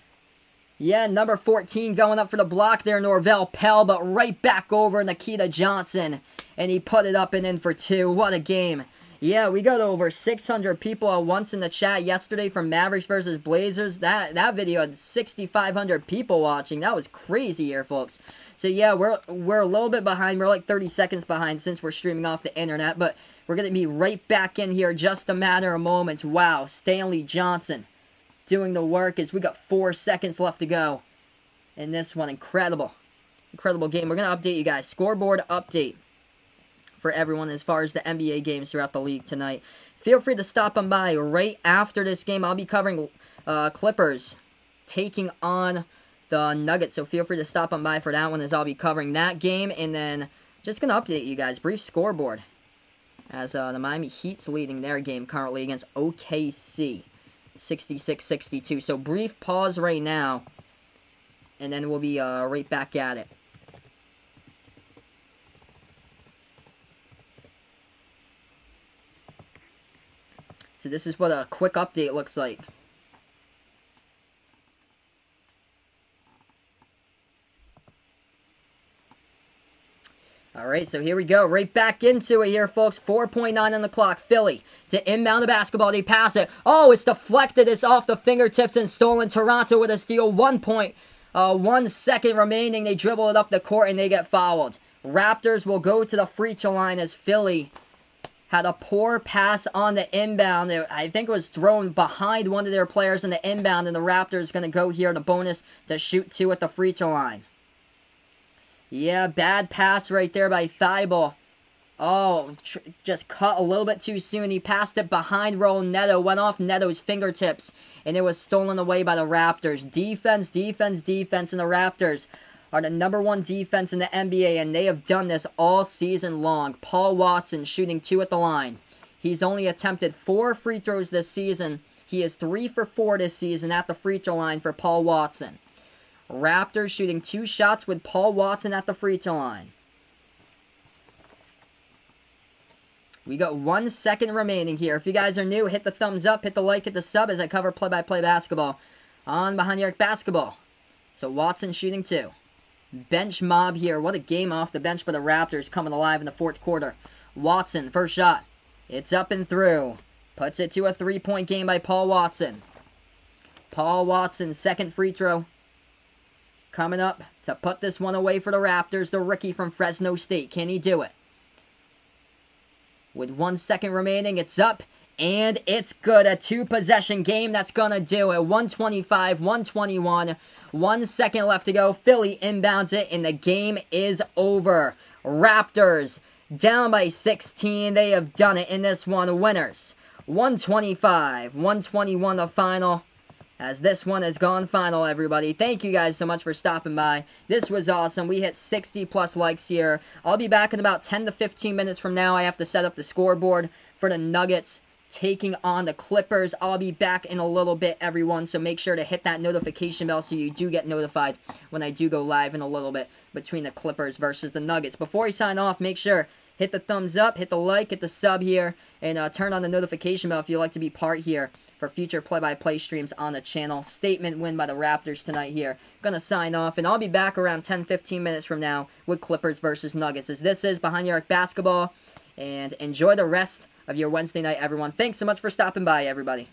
number 14 going up for the block there, Norvell Pell, but right back over Nikita Johnson. And he put it up and in for 2. What a game. Yeah, we got over 600 people at once in the chat yesterday from Mavericks versus Blazers. That video had 6,500 people watching. That was crazy here, folks. So yeah, we're a little bit behind. We're like 30 seconds behind since we're streaming off the internet, but we're going to be right back in here just a matter of moments. Wow, Stanley Johnson doing the work as we got 4 seconds left to go in this one. Incredible game. We're going to update you guys. Scoreboard update for everyone as far as the NBA games throughout the league tonight. Feel free to stop on by right after this game. I'll be covering Clippers taking on the Nuggets, so feel free to stop on by for that one as I'll be covering that game. And then just going to update you guys. Brief scoreboard as the Miami Heat's leading their game currently against OKC. 66-62. So brief pause right now, and then we'll be right back at it. So this is what a quick update looks like. Alright, so here we go. Right back into it here, folks. 4.9 on the clock. Philly to inbound the basketball. They pass it. Oh, it's deflected. It's off the fingertips and stolen. Toronto with a steal. 1 second remaining. They dribble it up the court and they get fouled. Raptors will go to the free throw line as Philly had a poor pass on the inbound. I think it was thrown behind one of their players in the inbound, and the Raptors going to go here to bonus to shoot 2 at the free throw line. Yeah, bad pass right there by Thibault. Oh, just cut a little bit too soon. He passed it behind Raul Neto, went off Neto's fingertips, and it was stolen away by the Raptors. Defense, and the Raptors are the #1 defense in the NBA, and they have done this all season long. Paul Watson shooting 2 at the line. He's only attempted 4 free throws this season. He is 3 for 4 this season at the free throw line for Paul Watson. Raptors shooting 2 shots with Paul Watson at the free throw line. We got 1 second remaining here. If you guys are new, hit the thumbs up, hit the like, hit the sub as I cover play-by-play basketball on Behind the Arc Basketball. So Watson shooting 2. bench mob here. What a game off the bench for the Raptors coming alive in the fourth quarter. Watson, first shot. It's up and through. Puts it to a 3-point game by Paul Watson. Paul Watson, second free throw. Coming up to put this one away for the Raptors. The rookie from Fresno State. Can he do it? With 1 second remaining, it's up. And it's good. A 2-possession game. That's going to do it. 125, 121. 1 second left to go. Philly inbounds it, and the game is over. Raptors down by 16. They have done it in this one. Winners. 125, 121 the final. As this one has gone final, everybody. Thank you guys so much for stopping by. This was awesome. We hit 60+ likes here. I'll be back in about 10 to 15 minutes from now. I have to set up the scoreboard for the Nuggets taking on the Clippers. I'll be back in a little bit, everyone, so make sure to hit that notification bell so you do get notified when I do go live in a little bit between the Clippers versus the Nuggets. Before we sign off, make sure hit the thumbs up, hit the like, hit the sub here, and turn on the notification bell if you'd like to be part here for future play-by-play streams on the channel. Statement win by the Raptors tonight here. Gonna sign off, and I'll be back around 10-15 minutes from now with Clippers versus Nuggets, as this is Behind the Arc Basketball, and enjoy the rest of your Wednesday night, everyone. Thanks so much for stopping by, everybody.